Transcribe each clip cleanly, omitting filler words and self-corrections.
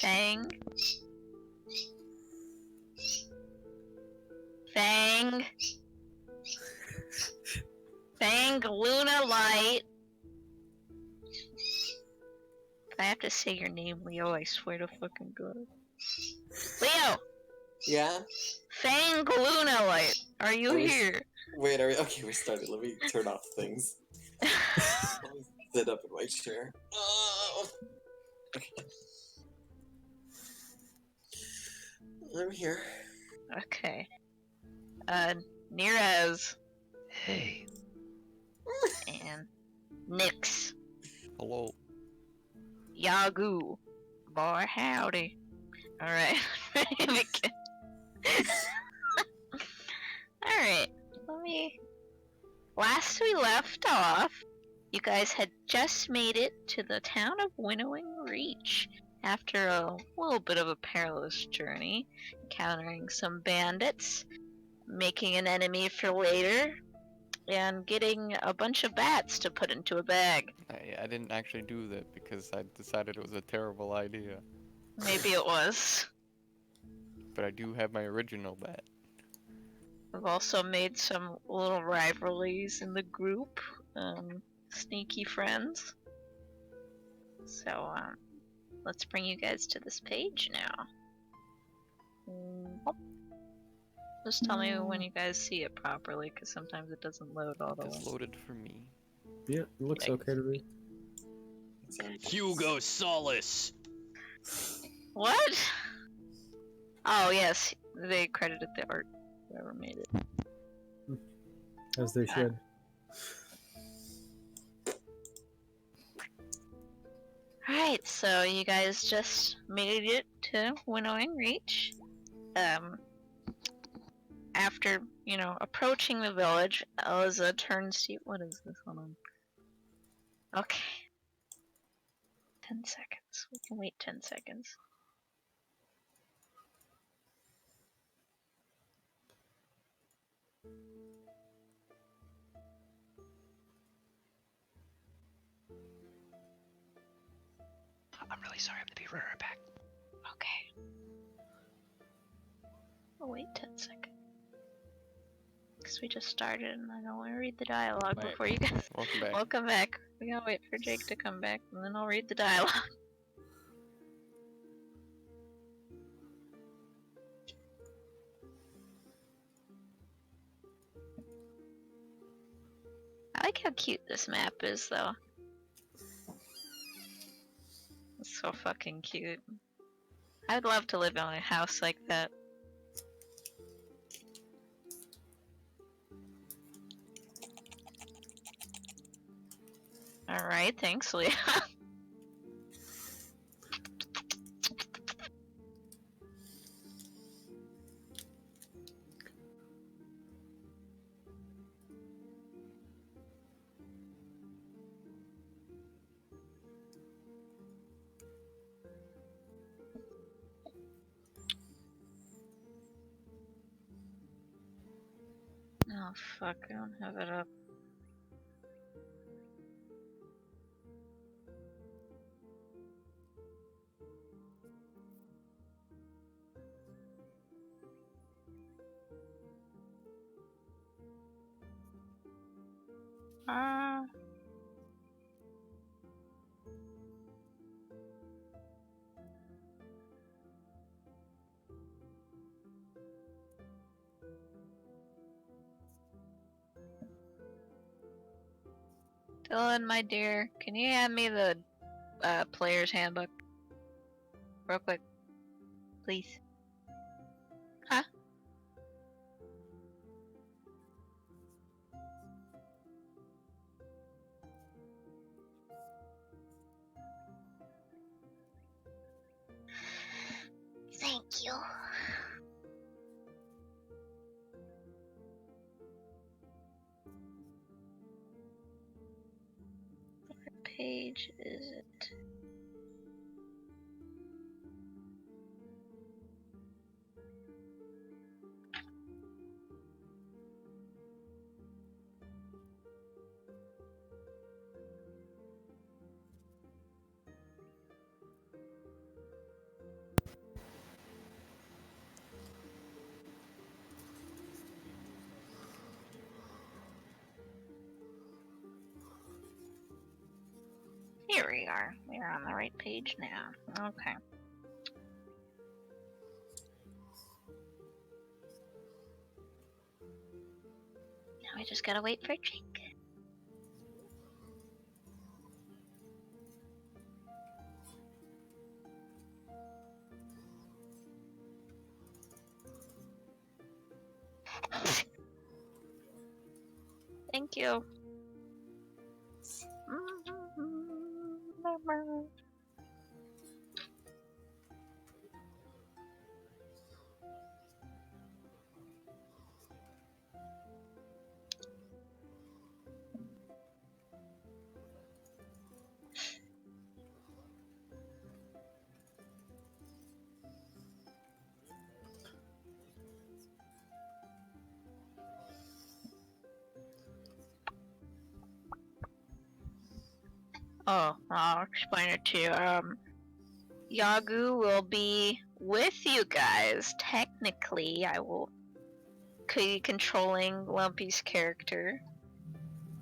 Fang. Fang. Fang Luna Light. If I have to say your name, Leo, I swear to fucking God. Leo! Yeah? Fang Luna Light, are you here? Wait, okay, we started. Let me turn off things. Let me sit up in my chair. Oh. Okay. I'm here. Okay. Nirres. Hey. And Nyx. Hello. Yagoo. Boy, howdy. Alright. Alright. Last we left off, you guys had just made it to the town of Winnowing Reach after a little bit of a perilous journey, encountering some bandits, making an enemy for later, and getting a bunch of bats to put into a bag. I didn't actually do that because I decided it was a terrible idea. Maybe it was. But I do have my original bat. We've also made some little rivalries in the group, sneaky friends. So, let's bring you guys to this page now. Just tell me when you guys see it properly, because sometimes it doesn't load all the way. It's loaded for me. Yeah, it looks okay to me. Hugo Solace. What? Oh yes, they credited the art. Whoever made it. As they should. Alright, so you guys just made it to Winnowing Reach. After, approaching the village, Eliza turns to you. What is this? Hold on. Okay. 10 seconds. We can wait 10 seconds. I'm really sorry, I'm gonna be right back. Okay. I'll wait 10 seconds. Because we just started and I don't want to read the dialogue Right. before you guys. Welcome back. Welcome back. We gotta wait for Jake to come back and then I'll read the dialogue. I like how cute this map is, though. It's so fucking cute. I'd love to live in a house like that. Alright, thanks, Leah. Oh fuck, I don't have it up. Dylan, my dear, can you hand me the player's handbook? Real quick. Please. Huh? Thank you. What page is it? Here we are. We're on the right page now. Okay. Now I just gotta wait for Jake. Thank you. Oh, I'll explain it to you. Yagu will be with you guys. Technically, I will be controlling Lumpy's character.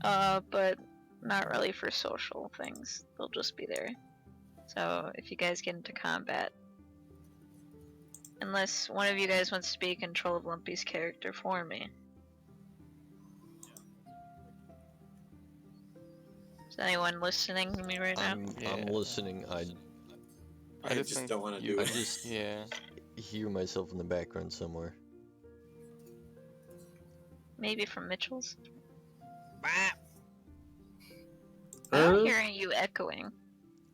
But not really for social things. They'll just be there. So if you guys get into combat, unless one of you guys wants to be in control of Lumpy's character for me. Is anyone listening to me right now? I'm listening. I I just just think don't want to you- do I it. just Yeah. hear myself in the background somewhere. Maybe from Mitchell's? Bah! I'm hearing you echoing.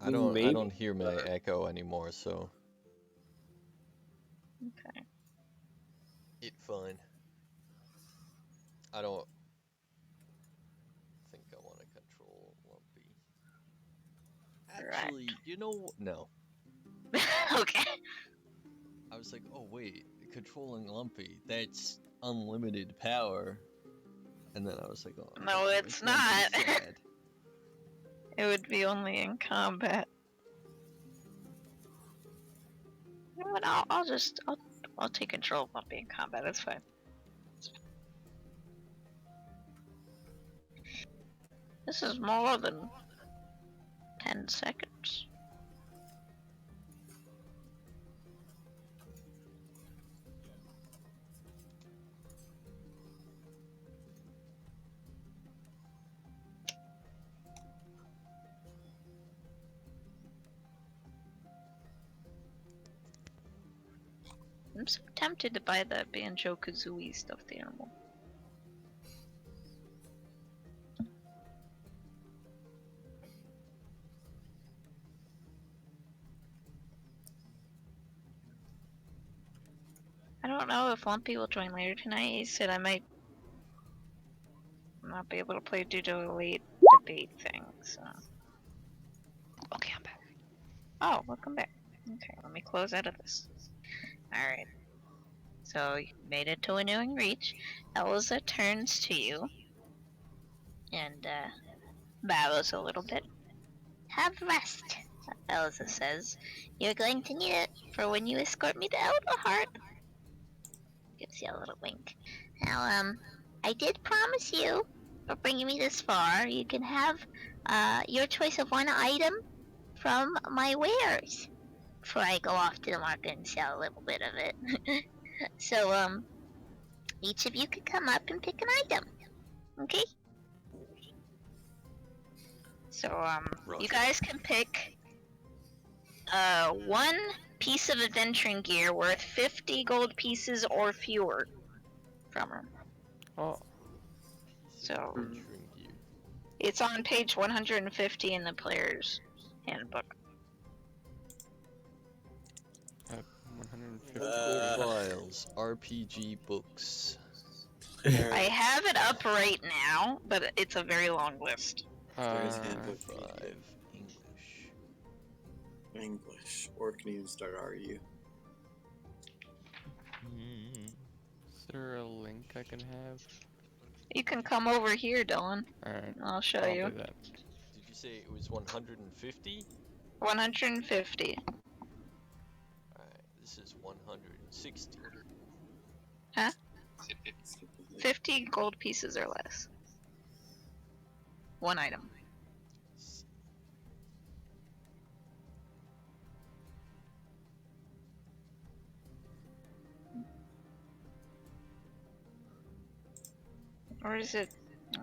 I don't Maybe. hear my echo anymore, so Okay. it's fine. I don't think I want to control Lumpy. Right. Actually, you know, no. Okay. I was like, oh wait, controlling Lumpy, that's unlimited power. And then I was like, oh No, it's Lumpy not. sad. It would be only in combat. You know what? I'll take control of Lumpy in combat. That's fine. This is more than 10 seconds. I'm so tempted to buy that Banjo-Kazooie stuffed animal. I don't know if Lumpy will join later tonight. He said I might not be able to play due to a late debate thing, so. Okay, I'm back. Oh, welcome back. Okay, let me close out of this. Alright. So, you made it to Winnowing Reach. Elza turns to you and bows a little bit. Have rest, Elza says. You're going to need it for when you escort me to Elderheart. Gives you a little wink. Now, I did promise you, for bringing me this far, you can have your choice of one item from my wares before I go off to the market and sell a little bit of it. So, each of you could come up and pick an item. Okay? So, you guys can pick one piece of adventuring gear worth 50 gold pieces or fewer from her. Oh, So, Adventuring gear. it's on page 150 in the player's handbook. 150. Files, RPG books. I have it up right now, but it's a very long list. There's handbook 5 English. English. Or can you even start RU? Is there a link I can have? Mm-hmm. You can come over here, Dylan. Alright, I'll show I'll you. do that. Did you say it was 150? 150. Alright, this is 160. 50 gold pieces or less. One item. Or is it? Oh.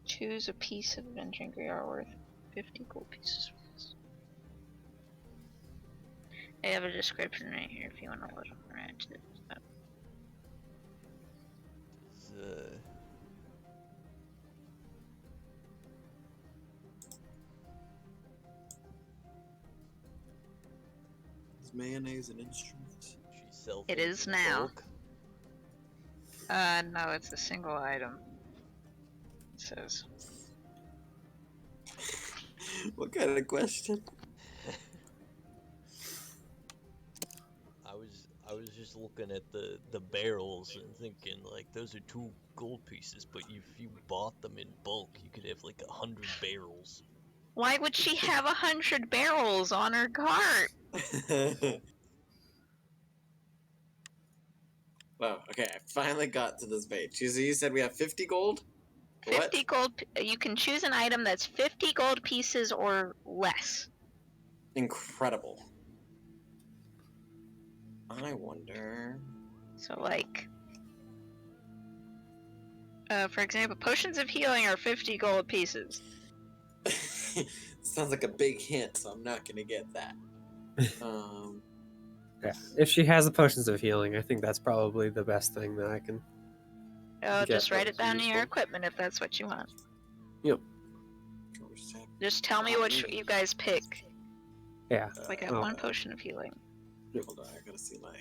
Choose a piece of adventuring gear worth 50 gold pieces. I have a description right here if you want to look at it. Is mayonnaise an instrument? She sells It things is in now. bulk. No, it's a single item. It says. What kind of question? I was just looking at the barrels and thinking like those are 2 gold pieces, but if you bought them in bulk, you could have like 100 barrels. Why would she have 100 barrels on her cart? Wow, okay, I finally got to this page. You said we have 50 gold? 50 gold. You can choose an item that's 50 gold pieces or less. Incredible. I wonder... So, like, for example, potions of healing are 50 gold pieces. Sounds like a big hint, so I'm not gonna get that. Yeah, if she has the potions of healing, I think that's probably the best thing that I can. Oh, Get just write it those down in your useful. equipment if that's what you want. Yep. Just tell me which you guys pick. Yeah. I got Oh. 1 potion of healing. Hold on, I gotta see my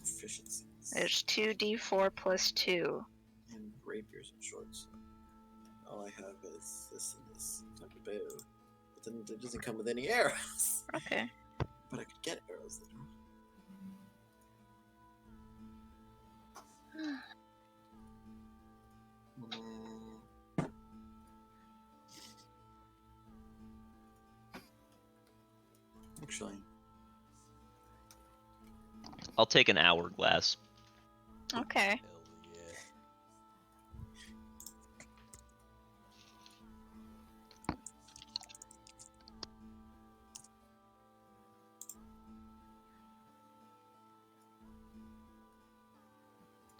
efficiencies. There's 2d4 plus 2. And rapiers and shorts. All I have is this and this. Like a bow. But then it doesn't come with any arrows. Okay. But I could get arrows later. Actually, I'll take an hourglass. Okay. Hell yeah.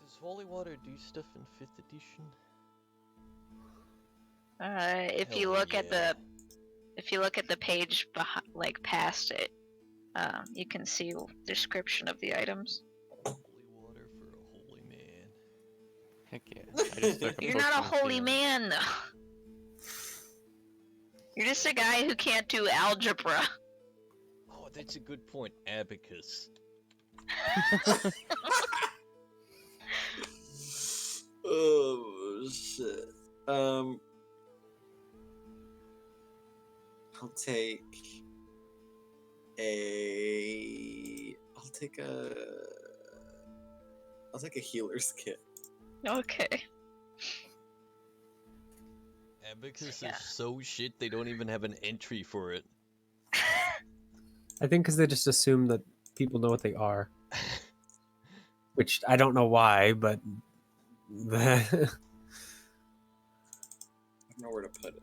Does holy water do stuff in 5th edition? If you Hell look at yeah. the page behind, like past it, you can see the description of the items. Holy water for a holy man. Heck yeah. I just took a You're not a potion of holy healing. man, though. You're just a guy who can't do algebra. Oh, that's a good point. Abacus. oh shit. I'll take a healer's kit. Okay. Abacus Yeah. is so shit they don't even have an entry for it. I think because they just assume that people know what they are, which I don't know why, but I don't know where to put it.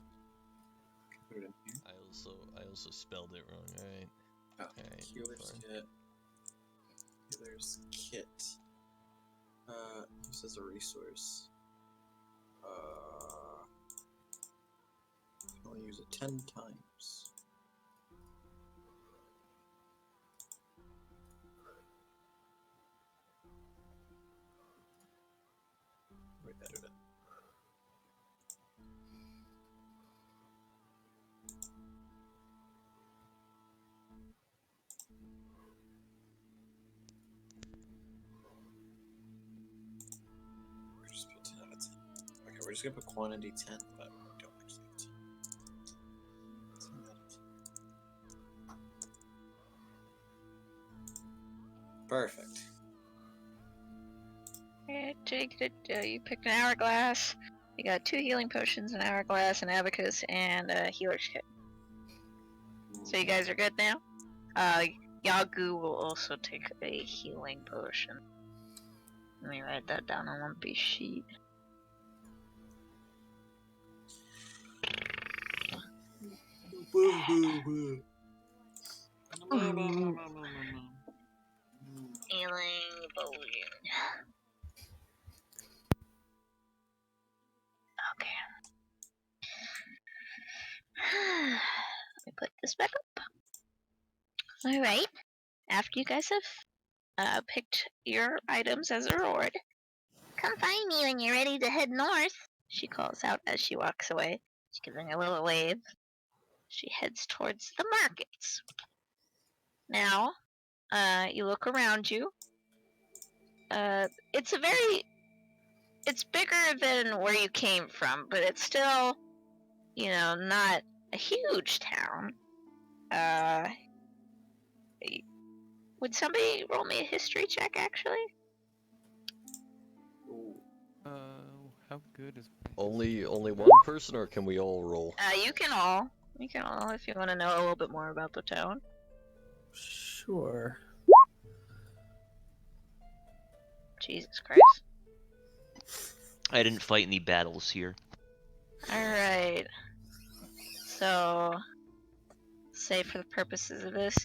Put it in here. I also spelled it wrong, alright? Oh, Alright, healer's fine. kit. Healer's kit. Use as a resource. I only use it 10 times. Wait, edit it. We're just put 10 out of 10. Okay, we're just gonna put quantity 10, but we don't actually have 10. 10 out of 10. Perfect. Okay, Jake, you picked an hourglass. You got 2 healing potions, an hourglass, an abacus, and a healer's kit. So you guys are good now? Yagu will also take a healing potion. Let me write that down on one piece sheet. Healing potion. Let me put this back up. Alright. After you guys have picked your items as a reward, come find me when you're ready to head north, she calls out as she walks away. She's giving a little wave. She heads towards the markets. Now, you look around you. It's bigger than where you came from, but it's still, not a huge town. Would somebody roll me a history check, actually? How good is Only one person, or can we all roll? You can all if you want to know a little bit more about the town. Sure. Jesus Christ. I didn't fight any battles here. Alright. So, say for the purposes of this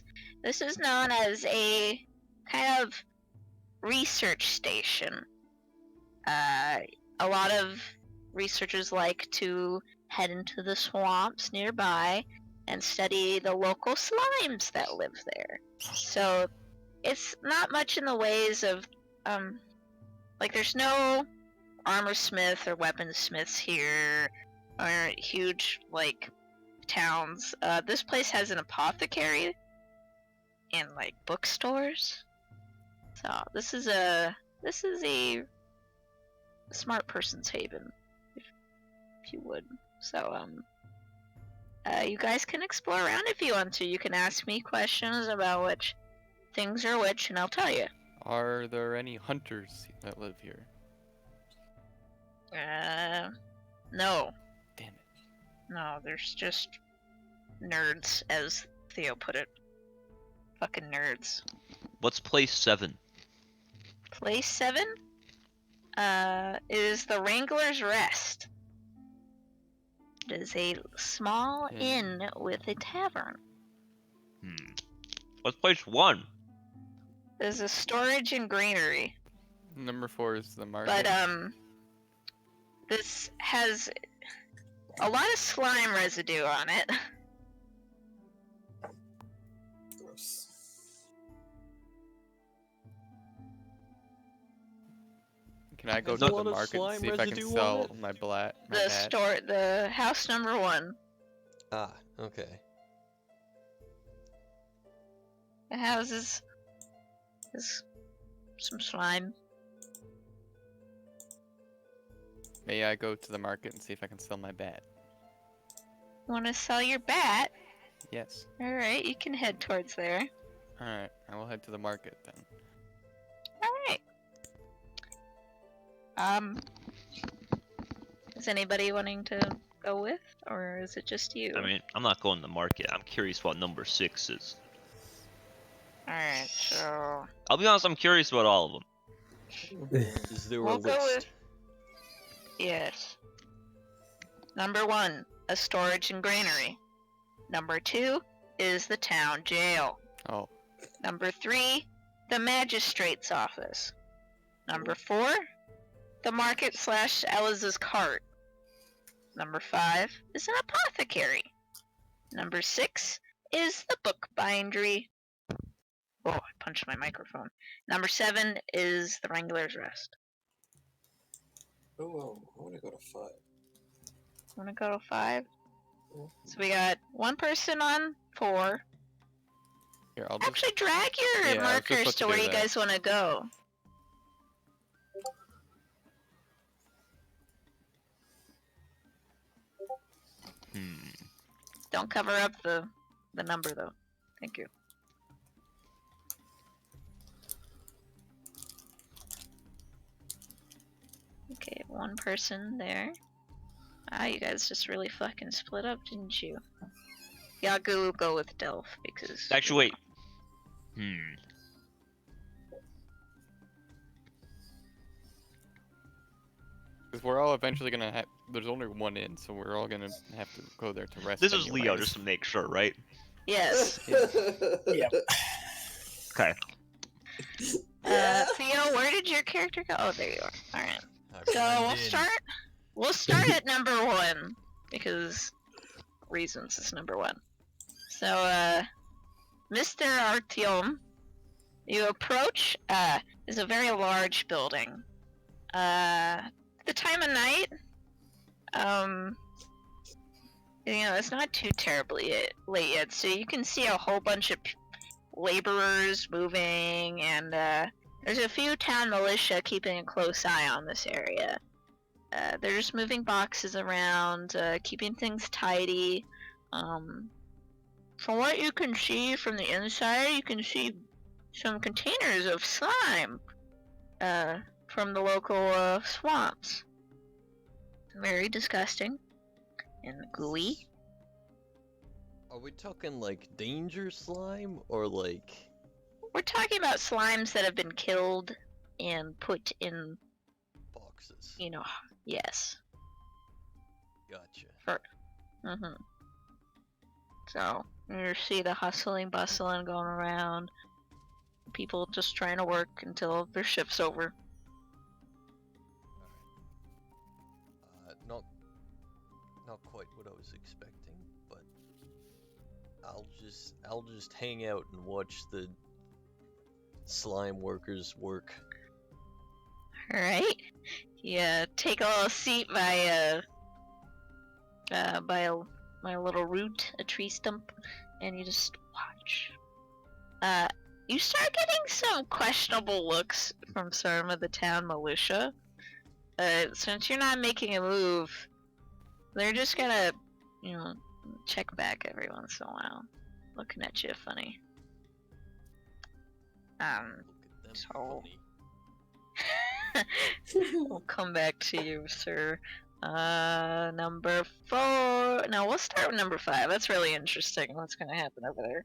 is known as a kind of research station. A lot of researchers like to head into the swamps nearby and study the local slimes that live there. So, it's not much in the ways of, there's no armor smith or weaponsmiths here, or huge, towns. This place has an apothecary and, bookstores. So, this is a smart person's haven, if you would. So, you guys can explore around if you want to. You can ask me questions about which things are which, and I'll tell you. Are there any hunters that live here? No. Damn it. No, there's just nerds, as Theo put it. Fucking nerds. What's place 7? Place 7? Is the Wrangler's Rest. It is a small inn with a tavern. What's place 1? There's a storage and granary. Number 4 is the market. But, this has a lot of slime residue on it. Gross. Can I go There's to a the lot of market and slime see if I can residue on sell it? my bat? The house number 1. Ah, okay. The houses is some slime. May I go to the market and see if I can sell my bat? Want to sell your bat? Yes. Alright, you can head towards there. Alright, I will head to the market then. Alright. Is anybody wanting to go with, or is it just you? I mean, I'm not going to the market. I'm curious what number 6 is. Alright, so... I'll be honest, I'm curious about all of them. Is there a We'll go list? with... Yes. Number 1, a storage and granary. Number 2 is the town jail. Oh. Number 3, the magistrate's office. Number 4, the market / Eliz's cart. Number 5 is an apothecary. Number 6 is the book bindery. Oh, I punched my microphone. Number 7 is the Wrangler's Rest. Oh, I want to go to 5. Want to go to 5? So we got one person on 4. Here, I'll just... Actually, drag your Yeah, I was just markers about to to where do you that. guys want to go. Don't cover up the number, though. Thank you. Okay, one person there. Ah, you guys just really fucking split up, didn't you? Yagu will go with Delph, because... Actually, wait. Because we're all eventually gonna have... There's only one inn, so we're all gonna have to go there to rest. This is Leo, anyways. just to make sure, right? Yes. Yep. Okay. Theo, where did your character go? Oh, there you are. Alright. So we'll start at number 1, because reasons is number one. So, Mr. Artyom, you approach, is a very large building. The time of night, it's not too terribly late yet, so you can see a whole bunch of laborers moving, and there's a few town militia keeping a close eye on this area. They're just moving boxes around, keeping things tidy. From what you can see from the inside, you can see some containers of slime from the local swamps. Very disgusting and gooey. Are we talking like danger slime or like? We're talking about slimes that have been killed and put in Boxes. Yes. Gotcha. So you see the hustling, bustling going around. People just trying to work until their shift's over. Not quite what I was expecting, but I'll just hang out and watch the slime workers work. All right. Yeah, take a little seat by my little root, a tree stump, and you just watch. You start getting some questionable looks from some of the town militia. Since you're not making a move, they're just gonna, check back every once in a while, looking at you funny. Look at them So- funny. We'll come back to you, sir. Number 4. No, we'll start with number 5. That's really interesting. What's gonna happen over there?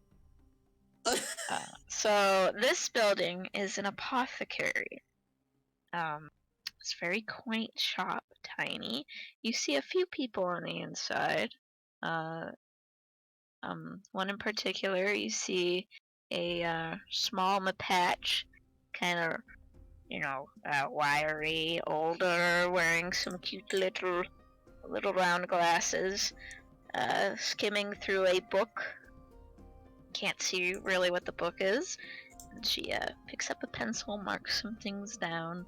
So this building is an apothecary. It's a very quaint shop, tiny. You see a few people on the inside. One in particular, you see a small Mapatch, kind of, wiry, older, wearing some cute little round glasses, skimming through a book. Can't see really what the book is. And she picks up a pencil, marks some things down,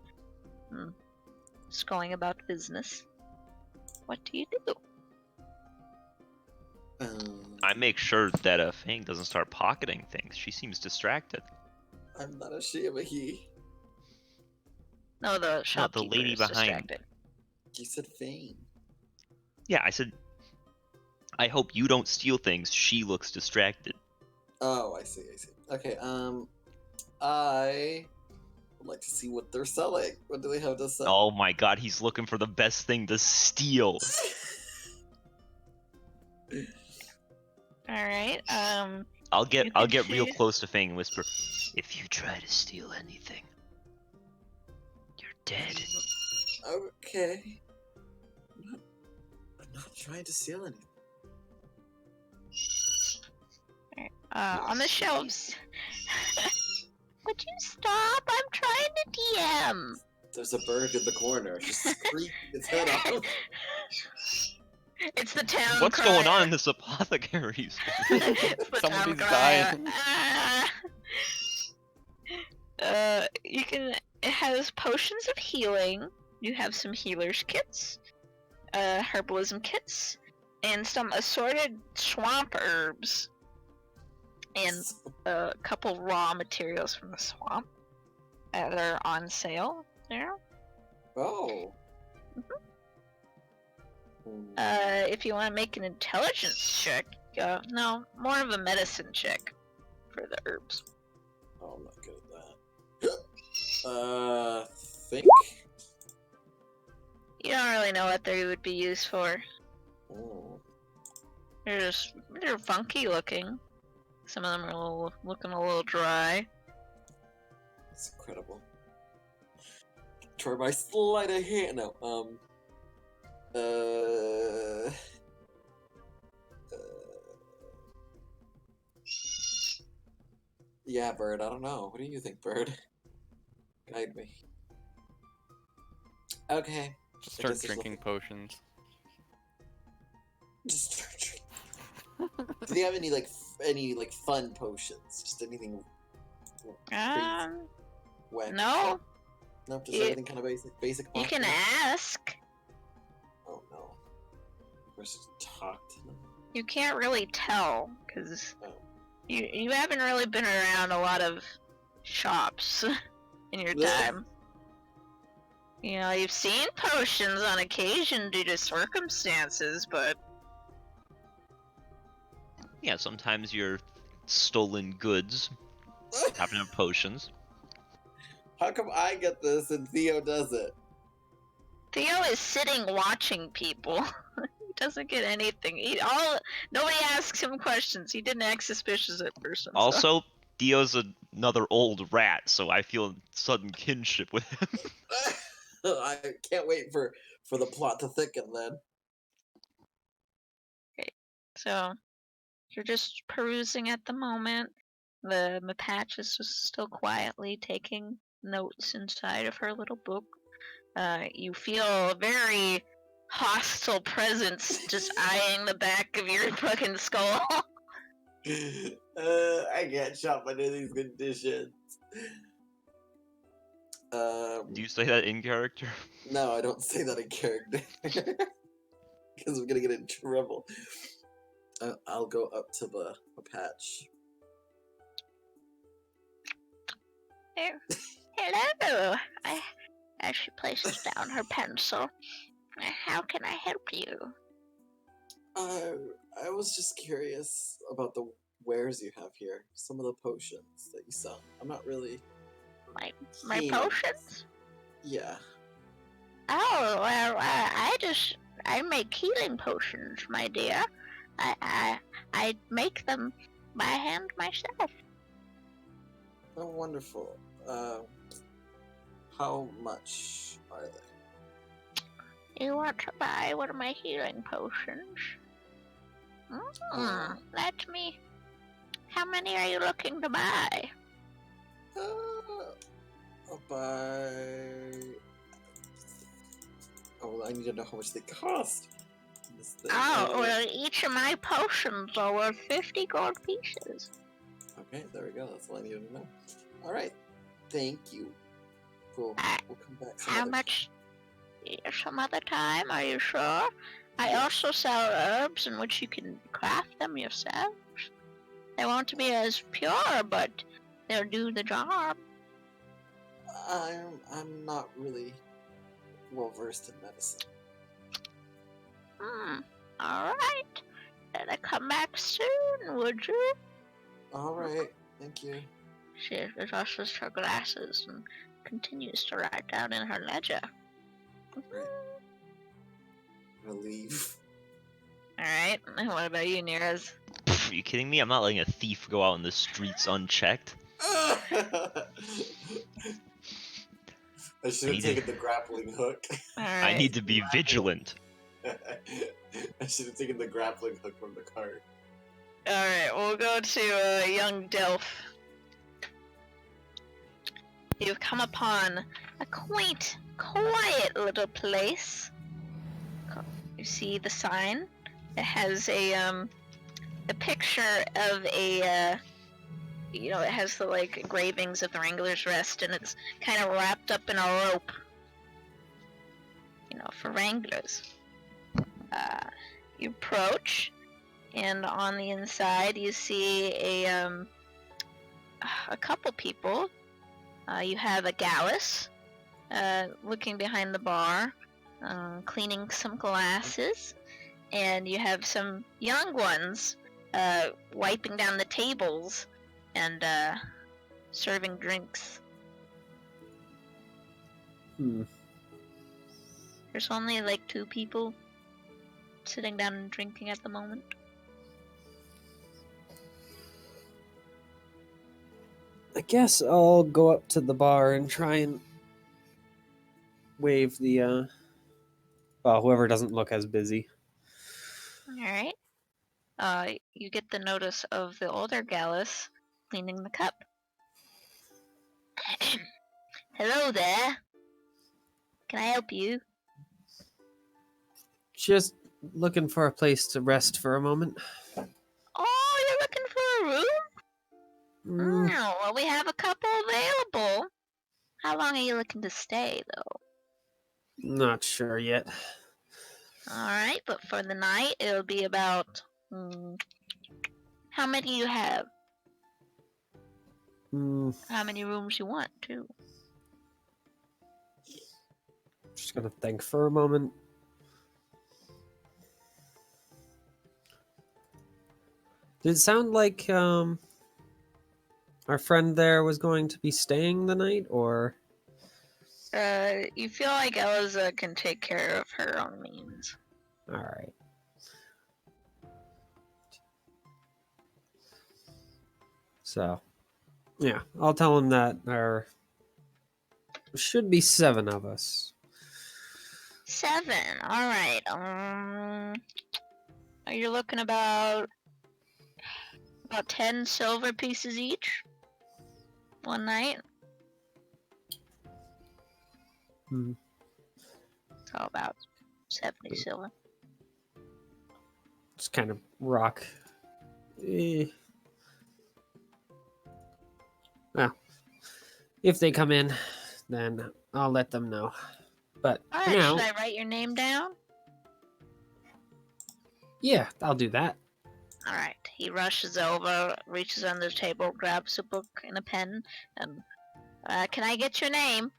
just going about business. What do you do? I make sure that Fang doesn't start pocketing things. She seems distracted. I'm not a she, I'm a he. No, the shopkeeper lady is behind. distracted. You said Fane. Yeah, I said, I hope you don't steal things. She looks distracted. Oh, I see. Okay, I would like to see what they're selling. What do they have to sell? Oh my god, he's looking for the best thing to steal. All right. I'll You get can real see- close to Fang and whisper, if you try to steal anything, you're dead. Okay. I'm not trying to steal anything. On the shelves. Would you stop? I'm trying to DM. There's a bird in the corner. Just scream its head off. It's the town What's going on in crier. this apothecary store? It's the town Somebody's crier. dying. It has potions of healing. You have some healer's kits, herbalism kits, and some assorted swamp herbs, and a couple raw materials from the swamp that are on sale there. Oh. If you want to make an intelligence check, no, more of a medicine check for the herbs. Oh, I'm not good at that. Think. You don't really know what they would be used for. Oh. They're funky looking. Some of them are looking a little dry. That's incredible. Try my sleight of hand. No, yeah, Bird, I don't know. What do you think, Bird? Guide me. Okay. Just I start guess there's drinking potions. Just start drinking Do they have any any fun potions? Just anything crazy? Wacky? No. Nope, just You- everything kind of basic. You can potions? ask. Oh no. We're supposed to talk to them. You can't really tell because Oh. you haven't really been around a lot of shops in your time. You know, you've seen potions on occasion due to circumstances, but Yeah, sometimes your stolen goods happen to have potions. How come I get this and Theo doesn't? Theo is sitting watching people. He doesn't get anything. Nobody asks him questions. He didn't act suspicious at first. So. Also, Theo's another old rat, so I feel sudden kinship with him. I can't wait for the plot to thicken then. So you're just perusing at the moment. The Mapatch is just still quietly taking notes inside of her little book. You feel a very hostile presence just eyeing the back of your fucking skull. I can't shop under these conditions. Do you say that in character? No, I don't say that in character. Because I'm gonna get in trouble. I'll go up to the patch. Hello. As she places down her pencil. How can I help you? I was just curious about the wares you have here. Some of the potions that you sell. I'm not really. My keen. potions? Yeah. Oh, well, I make healing potions, my dear. I make them by hand myself. Oh, wonderful. How much are they? You want to buy one of my healing potions? Let me. How many are you looking to buy? I'll buy. Oh, well, I need to know how much they cost. This thing. Well, each of my potions are worth 50 gold pieces. Okay, there we go. That's all I needed to know. All right. Thank you. We'll come back. How much? Some other time, are you sure? I also sell herbs in which you can craft them yourselves. They won't be as pure, but they'll do the job. I'm not really well versed in medicine. Alright. Then come back soon, would you? All right. Thank you. She adjusts her glasses and continues to write down in her ledger. Right. I'll leave. Alright, and what about you, Nirres? Pff, are you kidding me? I'm not letting a thief go out in the streets unchecked. I should have taken the grappling hook. Alright. I need to be vigilant. I should have taken the grappling hook from the cart. Alright, we'll go to young Delph. You've come upon a quaint, quiet little place. You see the sign. It has a picture of a it has the engravings of the Wrangler's Rest, and it's kind of wrapped up in a rope. For Wranglers. You approach, and on the inside you see a couple people. You have a Gallus looking behind the bar, cleaning some glasses, and you have some young ones wiping down the tables and serving drinks. There's only 2 people sitting down and drinking at the moment. I guess I'll go up to the bar and try and wave the whoever doesn't look as busy. Alright. You get the notice of the older Gallus cleaning the cup. Hello there. Can I help you? Just looking for a place to rest for a moment. looking for a room? Mm, No, well, we have a couple available. How long are you looking to stay, though? not sure yet. Alright, but for the night, it'll be about... how many you have? Mm, How many rooms you want, too? just gonna think for a moment. Did it sound like our friend there was going to be staying the night, or? You feel like Eliza can take care of her own means. All right. So, yeah, I'll tell him that there should be 7 of us. 7, alright, are you looking about 10 silver pieces each? One night? Hmm. So about 70 silver. Just kind of rock. Well, if they come in, then I'll let them know. But for Alright, now, should I write your name down? yeah, I'll do that. Alright, he rushes over, reaches under the table, grabs a book and a pen, and, can I get your name?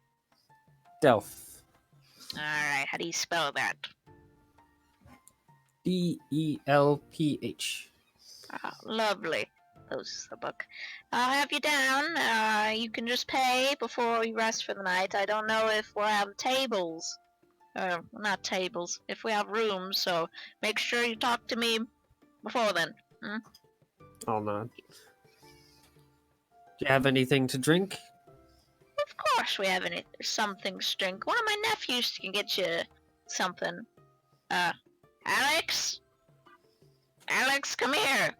Delph. Alright, how do you spell that? Delph. Ah, lovely. Closes the book. I'll have you down. You can just pay before you rest for the night. I don't know if we'll have tables. Not tables. If we have rooms, so make sure you talk to me before then. I'll nod. Do you have anything to drink? Of course we have something to drink. One of my nephews can get you something. Alex? Alex, come here!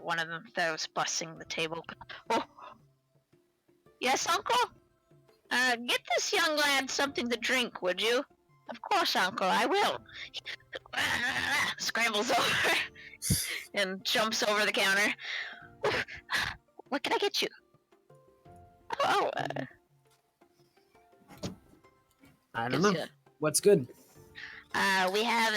One of them that was bussing the table. Oh! Yes, Uncle? Get this young lad something to drink, would you? Of course, Uncle, I will. Scrambles over and jumps over the counter. What can I get you? Oh, I don't gives know. you. What's good? We have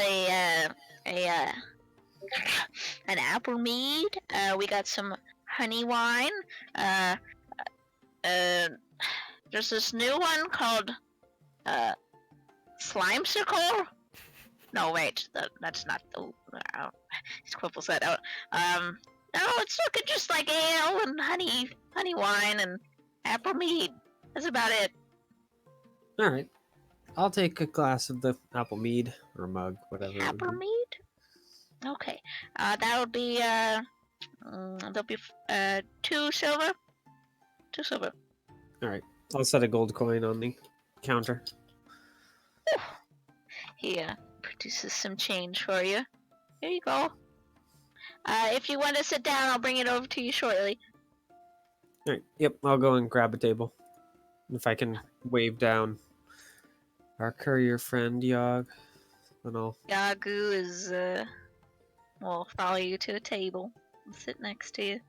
an apple mead. We got some honey wine. There's this new one called Slime Circle. No, wait, that's not the. Squibbles that out. No, it's looking just like ale and honey wine and apple mead. That's about it. All right. I'll take a glass of the apple mead or a mug, whatever. it would Apple be. mead? Okay. That would be there'll be 2 silver. 2 silver. All right. I'll set a gold coin on the counter. He produces some change for you. Here you go. If you want to sit down, I'll bring it over to you shortly. All right. Yep. I'll go and grab a table. If I can wave down our courier friend Yog, then I'll. Yagu is will follow you to a table and sit next to you.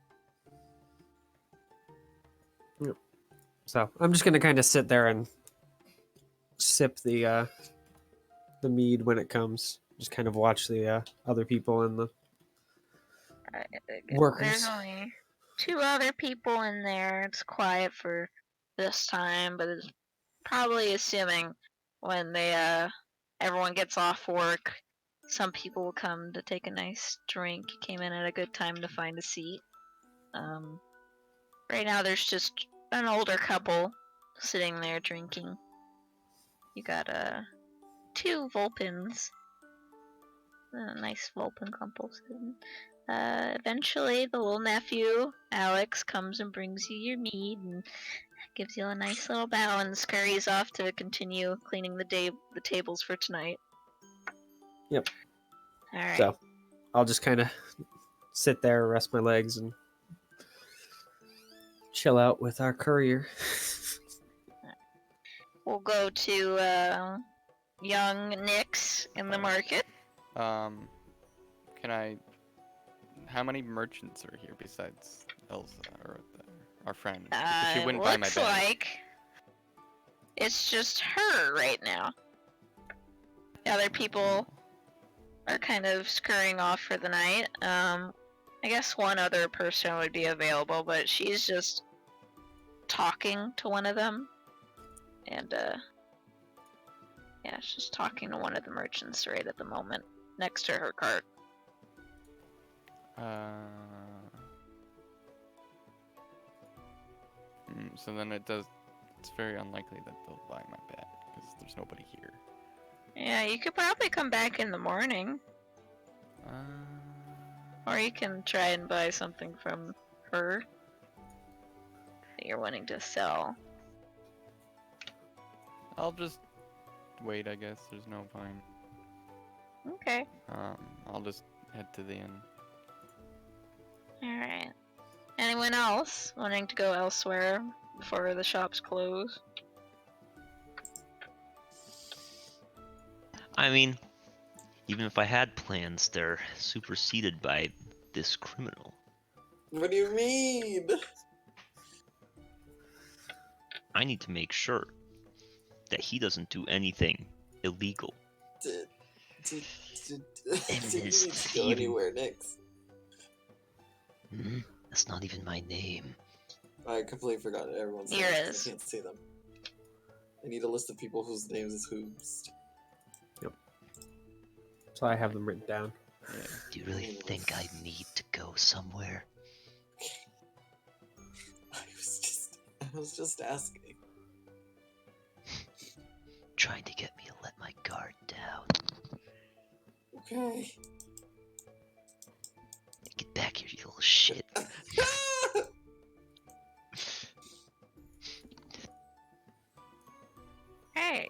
So I'm just gonna kind of sit there and sip the mead when it comes. Just kind of watch the other people and the workers. There's only 2 other people in there. It's quiet for this time, but it's probably assuming when they everyone gets off work, some people will come to take a nice drink. Came in at a good time to find a seat. Right now there's just an older couple sitting there drinking. You got 2 Vulpins. A nice Vulpin couple sitting. Eventually the little nephew, Alex, comes and brings you your mead and gives you a nice little bow and scurries off to continue cleaning the tables for tonight. Yep. Alright. So I'll just kind of sit there, rest my legs, and chill out with our courier. We'll go to young Nyx in the market. Can I how many merchants are here besides Elsa or our friend? Because she It wouldn't buy my looks bag. like it's just her right now. The other people are kind of scurrying off for the night. I guess one other person would be available, but she's just talking to one of them. And, yeah, she's talking to one of the merchants right at the moment, next to her cart. So then it's very unlikely that they'll buy my bag because there's nobody here. Yeah, you could probably come back in the morning, or you can try and buy something from her that you're wanting to sell. I'll just wait, I guess. There's no point. Okay. I'll just head to the inn. Alright. Anyone else wanting to go elsewhere before the shops close? I mean, even if I had plans, they're superseded by this criminal. What do you mean? I need to make sure that he doesn't do anything illegal. Did And you his need to go thieving. anywhere next? That's not even my name. I completely forgot everyone's names. Nirres. I can't see them. I need a list of people whose names is whose. So I have them written down. Yeah. Do you really think I need to go somewhere? I was just asking. Trying to get me to let my guard down. Okay. Get back here, you little shit. Hey,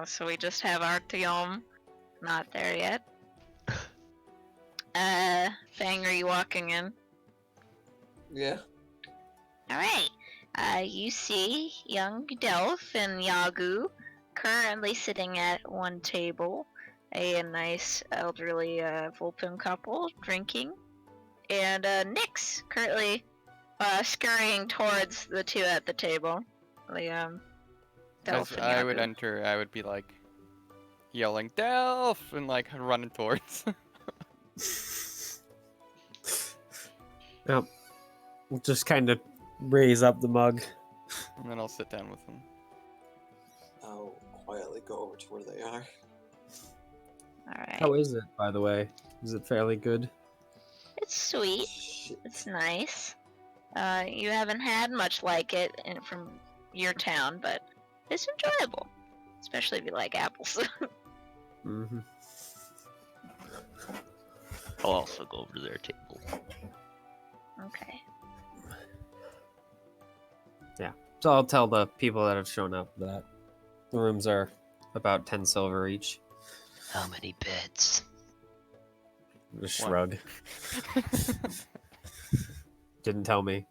so we just have Artyom not there yet. Fang, are you walking in? Yeah. Alright. You see young Delph and Yagu currently sitting at one table. A nice elderly Vulpin couple drinking. And Nyx currently scurrying towards the two at the table. The Delph As and I would Yagu. enter, I would be like yelling Delph and like running towards. Yep. We'll just kind of raise up the mug. And then I'll sit down with them. I'll quietly go over to where they are. Alright. How is it, by the way? Is it fairly good? It's sweet. Shit. It's nice. You haven't had much like it from your town, but it's enjoyable. Especially if you like apples. Mm-hmm. I'll also go over to their table. Okay. So I'll tell the people that have shown up that the rooms are about 10 silver each. How many beds? Just shrug. Didn't tell me.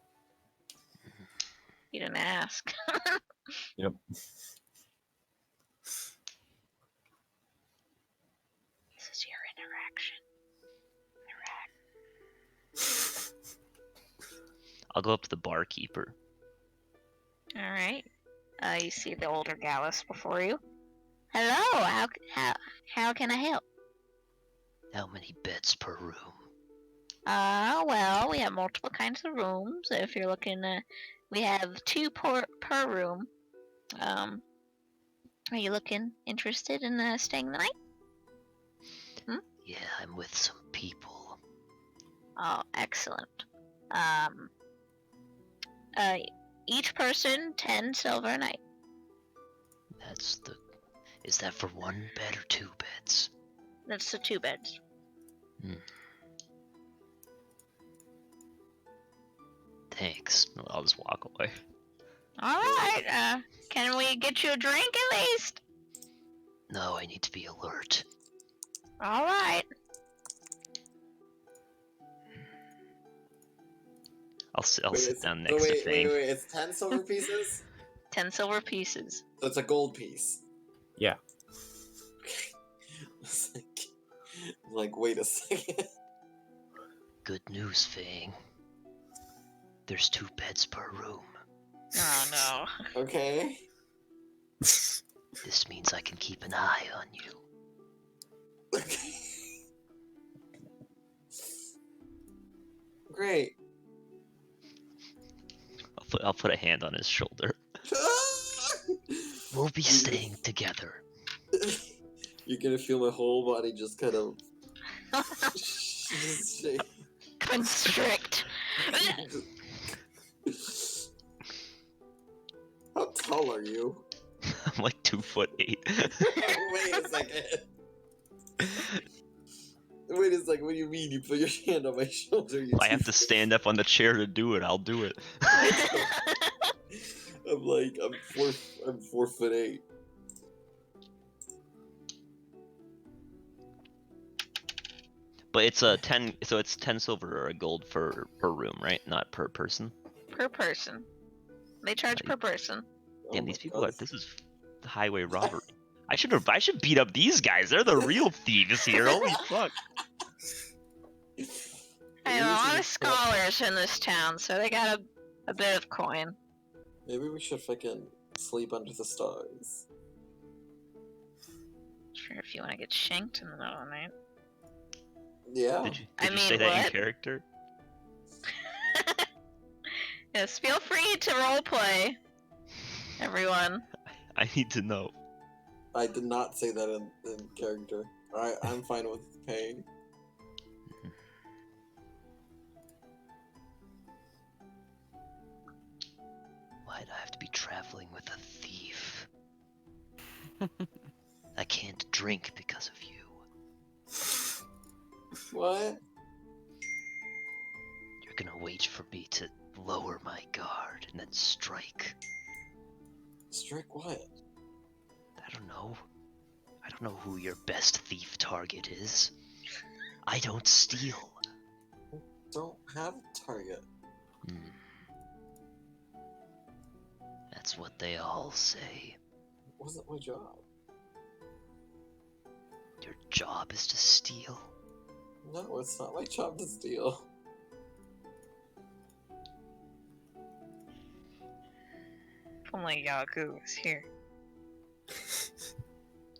You didn't ask. Yep. This is your interaction. I'll go up to the barkeeper. Alright. You see the older Gallus before you. Hello, how can I help? How many beds per room? Well, we have multiple kinds of rooms. If you're looking we have two per room. Are you interested in staying the night? Yeah, I'm with some people. Oh, excellent. Each person 10 silver a night. Is that for one bed or two beds? That's the 2 beds. Thanks. I'll just walk away. Alright, can we get you a drink at least? No, I need to be alert. Alright. I'll sit Wait, down next to Fang. wait, it's 10 silver pieces? 10 silver pieces. So it's a gold piece. Yeah. It's like, wait a second. Good news, Fang. There's 2 beds per room. Oh no. Okay. This means I can keep an eye on you. Okay. Great. I'll put a hand on his shoulder. We'll be staying together. You're gonna feel my whole body just kind of just shake. Constrict. How tall are you? I'm like 2'8". Wait a second. Wait a second. What do you mean? You put your hand on my shoulder? You I have to stand up on the chair to do it. I'll do it. I'm 4'8". But it's a 10. So it's 10 silver or a gold per room, right? Not per person. Per person. They charge per person. Damn, Oh these my people God. are. This is highway robbery. I should beat up these guys. They're the real thieves here. Holy fuck. I have a lot of scholars in this town, so they got a bit of coin. Maybe we should fucking sleep under the stars. Sure, if you want to get shanked in the middle of the night. Yeah. Did you I say mean, that in what? character? Yes, feel free to roleplay, everyone. I need to know. I did not say that in character. Alright, I'm fine with paying. Why'd I have to be traveling with a thief? I can't drink because of you. What? You're gonna wait for me to lower my guard and then strike. Strike what? I don't know. I don't know who your best thief target is. I don't steal. Don't have a target. That's what they all say. It wasn't my job. Your job is to steal. No, it's not my job to steal. If only Yagu was here.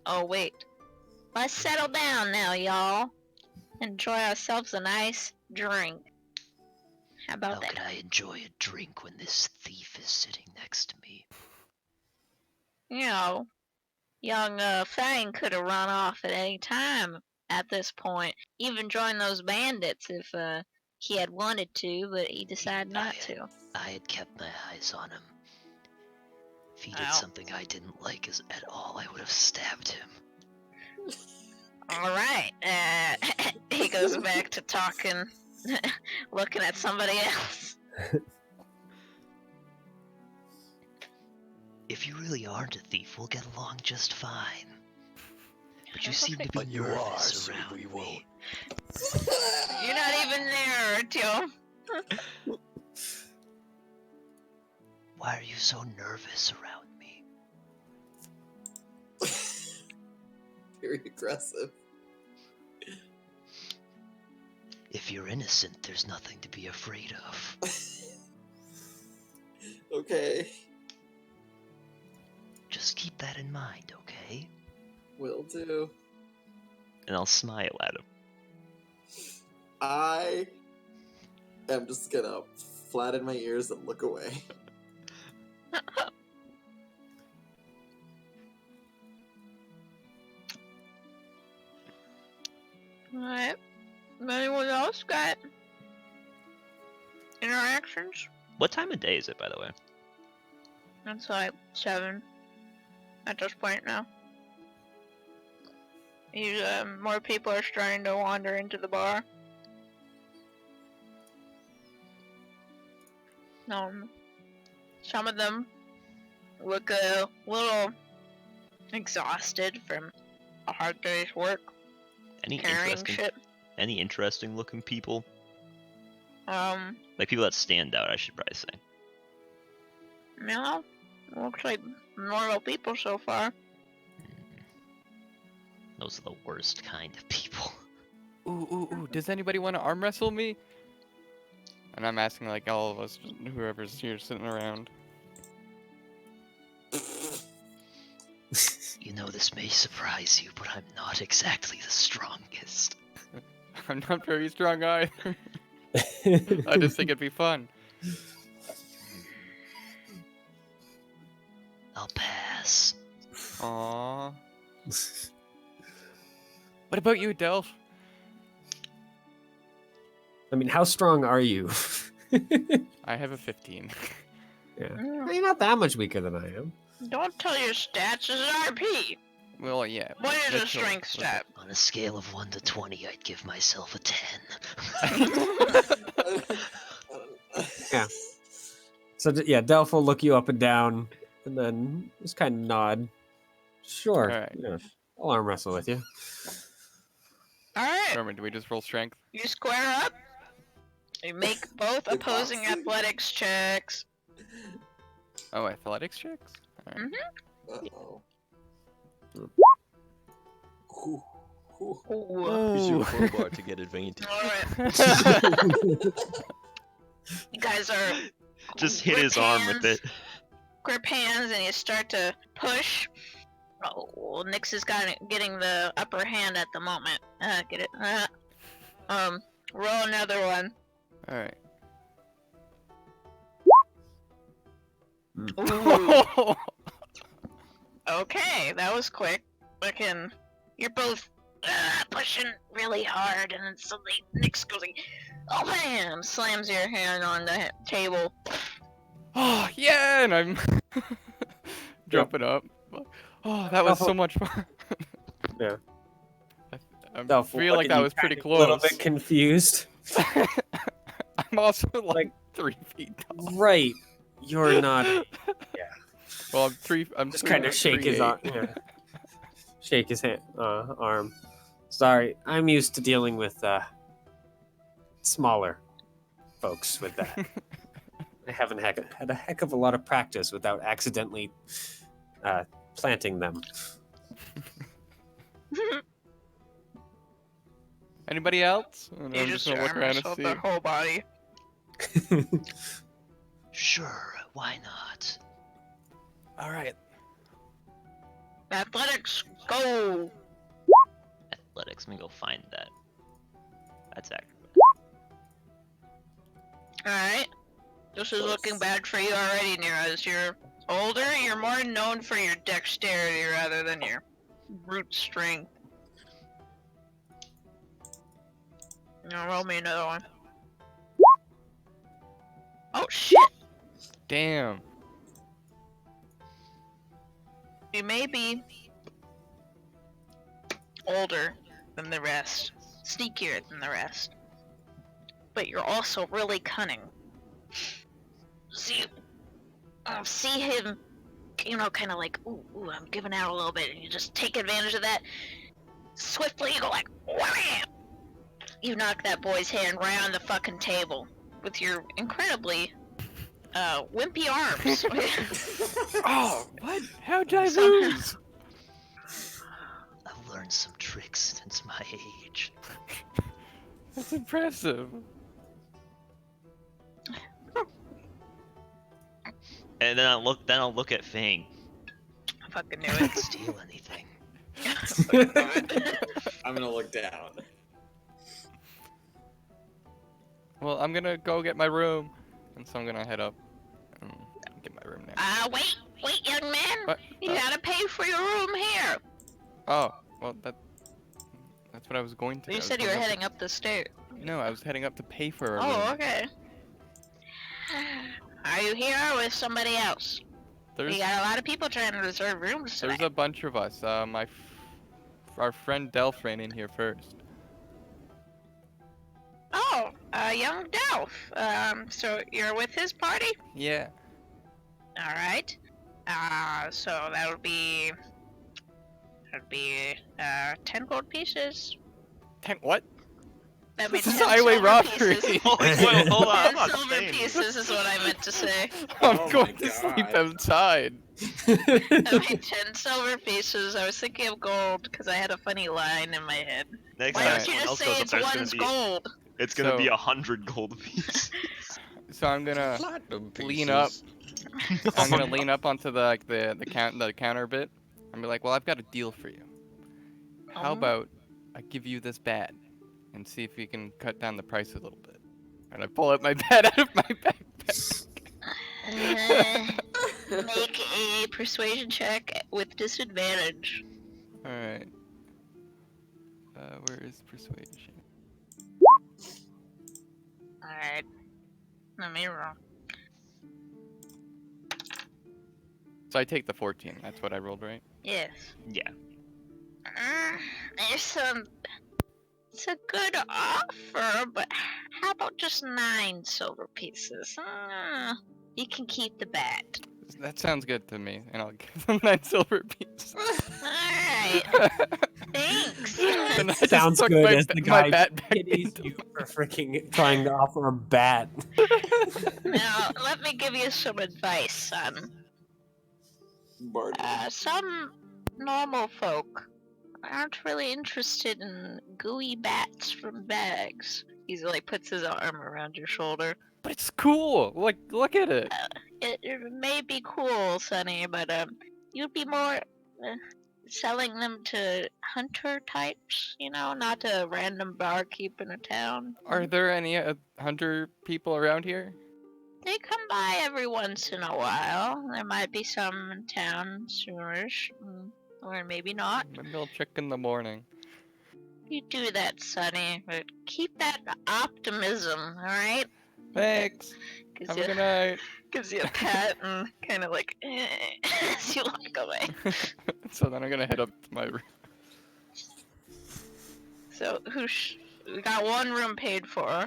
Oh, wait. Let's settle down now, y'all. Enjoy ourselves a nice drink. How How about can that? I enjoy a drink when this thief is sitting next to me? You know, young Fang could have run off at any time at this point. Even joined those bandits if he had wanted to, but he decided not to. I had kept my eyes on him. If he did Well. something I didn't like at all, I would have stabbed him. Alright, he goes back to talking, looking at somebody else. If you really aren't a thief, we'll get along just fine. But you don't seem to think- be But you are, nervous so around we me. won't. You're not even there, Joe. Why are you so nervous around me? Very aggressive. If you're innocent, there's nothing to be afraid of. Okay. Just keep that in mind, okay? Will do. And I'll smile at him. I am just gonna flatten my ears and look away. Alright. Anyone else got interactions? What time of day is it, by the way? It's like 7 at this point now. More people are starting to wander into the bar. Some of them look a little exhausted from a hard day's work Any carrying shit. interesting looking people? Um, Like people that stand out, I should probably say. no, looks like normal people so far. Those are the worst kind of people. Ooh, does anybody want to arm wrestle me? And I'm asking like all of us, whoever's here sitting around. You know, this may surprise you, but I'm not exactly the strongest. I'm not very strong either. I just think it'd be fun. I'll pass. Aww. What about you, Delph? I mean, how strong are you? I have a 15. Yeah. Mm, Well, you're not that much weaker than I am. Don't tell your stats as an RP. Well, yeah. What is a that's all- strength stat? On a scale of 1 to 20, I'd give myself a 10. Yeah. So yeah, Delph will look you up and down, and then just kind of nod. Sure. Alright. Yeah. I'll arm wrestle with you. Alright, Stormie, do we just roll strength? you square up. You make both opposing boxing. athletics checks. Oh, athletics checks? Alright. Uh-oh. Ooh. Use your crowbar to get advantage. Alright, you guys are Just hit grip his arm with hands. it. Grip hands and you start to push. Oh, well, Nyx is getting the upper hand at the moment. Get it? Roll another one. Alright. Ooh. Okay, that was quick. Fucking, you're both pushing really hard, and then suddenly Nyx goes like, "Oh bam!" slams your hand on the table. Oh, yeah! And I'm jumping up. Oh, that was so much fun. Yeah. I Delph will feel look like at that you was pretty kind of close. A little bit confused. I'm also like Like- 3 feet tall. Right. You're not. Well, I'm Just three- kind of shake his 3'8". arm. Yeah. Shake his hand, arm. Sorry, I'm used to dealing with smaller folks with that. I haven't had a heck of a lot of practice without accidentally planting them. Anybody else? And You I'm just gonna look arm around and wrestled see. the whole body. Sure, why not? All right. Athletics, go! Athletics, let me go find that. That's accurate. Alright. This is looking bad for you already, Nirres. You're older, you're more known for your dexterity rather than your brute strength. Now roll me another one. Oh shit! Damn. You may be older than the rest, sneakier than the rest, but you're also really cunning. So you see him, you know, kind of like, ooh, I'm giving out a little bit, and you just take advantage of that. Swiftly, you go like, wham! You knock that boy's hand right on the fucking table with your incredibly wimpy arms. Oh, what? How'd I Somehow. lose? I've learned some tricks since my age. That's impressive. And then I'll look at Fang. I fucking knew I it. didn't steal anything. I fucking knew it. I'm gonna look down. Well, I'm gonna go get my room, and so I'm gonna head up and get my room now. Wait, young man. What? You gotta pay for your room here. Oh, well, that's what I was going to. You I was said you were going up heading up the stairs. to- No, I was heading up to pay for a Oh, room. okay. Are you here with somebody else? There's We got a lot of people trying to reserve rooms there's today. a bunch of us. Our friend Delph ran in here first. Oh, young Delph. So you're with his party? Yeah. All right. So that would be 10 gold pieces. What? That'd be This is 10 highway silver robbery. pieces. Hold on, I'm 10 not silver staying here. pieces is what I meant to say. I'm Oh going my to sleep God. outside. I mean, 10 silver pieces. I was thinking of gold because I had a funny line in my head. Next Why time don't you someone just else say goes up it's there, one's gold? it's gonna be So- 100 gold pieces. So I'm gonna Platinum lean up. pieces. I'm gonna lean up onto the counter bit and be like, well, I've got a deal for you. How about I give you this bat and see if you can cut down the price a little bit? And I pull out my bat out of my backpack. Make a persuasion check with disadvantage. All right. Where is persuasion? Alright. Let me roll. So I take the 14. That's what I rolled, right? Yes. Yeah. There's some. It's a good offer, but how about just 9 silver pieces? You can keep the bat. That sounds good to me, and I'll give them 9 silver pieces. Alright. Thanks. Then I just Sounds tuck good my, as the my guy bat back pities into you for freaking trying to offer a bat. Now, let me give you some advice, son. Barty. Some normal folk aren't really interested in gooey bats from bags. He's like puts his arm around your shoulder. But it's cool. Like, look at it. It may be cool, Sonny, but you'd be more selling them to hunter types, you know, not a random barkeep in a town. Are there any hunter people around here? They come by every once in a while. There might be some in town soonish, or maybe not. Maybe I'll check in the morning. You do that, Sonny, but keep that optimism, alright? Thanks. Have a good night. Gives you a pat and kind of like, as you walk away. So then I'm gonna head up to my room. So, we got one room paid for.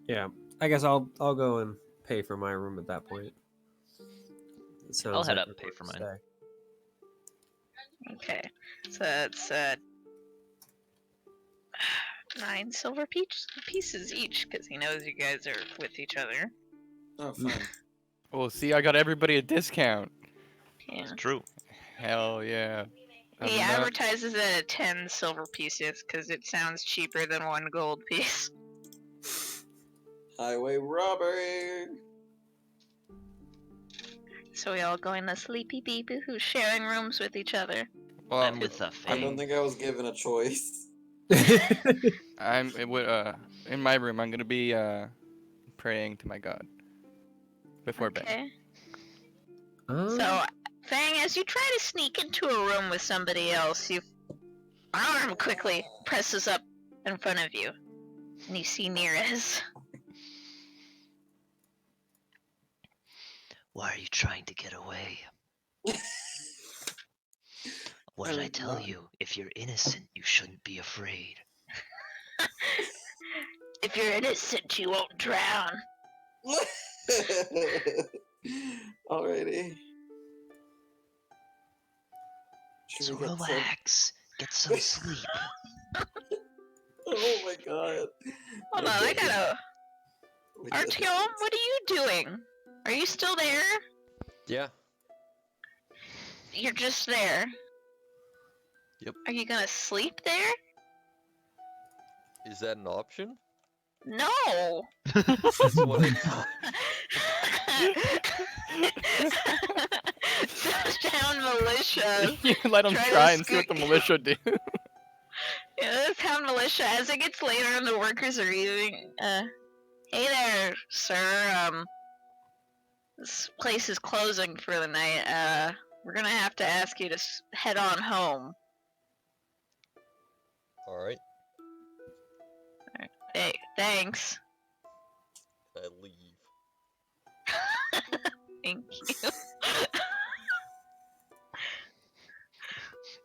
Yeah, I guess I'll go and pay for my room at that point. It sounds I'll head like up we're and pay going for to mine. stay. Okay, so that's 9 silver pieces each, because he knows you guys are with each other. Oh, fine. Well, see, I got everybody a discount. Yeah. It's true. Hell yeah. He I'm not- advertises it at 10 silver pieces, because it sounds cheaper than 1 gold piece. Highway robbery. So we all go in the sleepy people who's sharing rooms with each other. Well, I'm with the I don't Fae. think I was given a choice. in my room. I'm gonna be praying to my god before bed. Okay. Oh, So, Fang, as you try to sneak into a room with somebody else, your arm quickly presses up in front of you, and you see Nirres. Why are you trying to get away? What did I I'm tell not. you? If you're innocent, you shouldn't be afraid. If you're innocent, you won't drown. Alrighty. Should So we get some- relax. Get some sleep. Oh my god. Hold on, I gotta... We did Artyom, it. what are you doing? Are you still there? Yeah. You're just there. Yep. Are you gonna sleep there? Is that an option? No! That's what I thought. Town militia. You let them Try to try and see what the scoot- militia do. Yeah, the town militia. As it gets later and the workers are eating, hey there, sir. This place is closing for the night. We're gonna have to ask you to head on home. Alright, Hey, thanks. I leave. Thank you.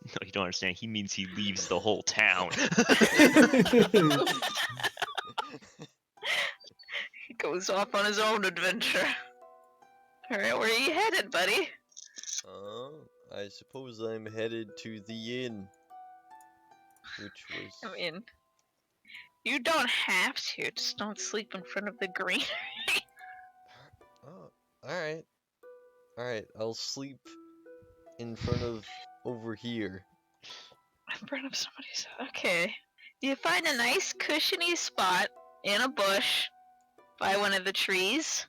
No, you don't understand. He means he leaves the whole town. He goes off on his own adventure. Alright, where are you headed, buddy? I suppose I'm headed to the inn. Which was... I mean, you don't have to. Just don't sleep in front of the green. Oh, alright. Alright, I'll sleep in front of over here. In front of somebody's. Okay. You find a nice cushiony spot in a bush by one of the trees,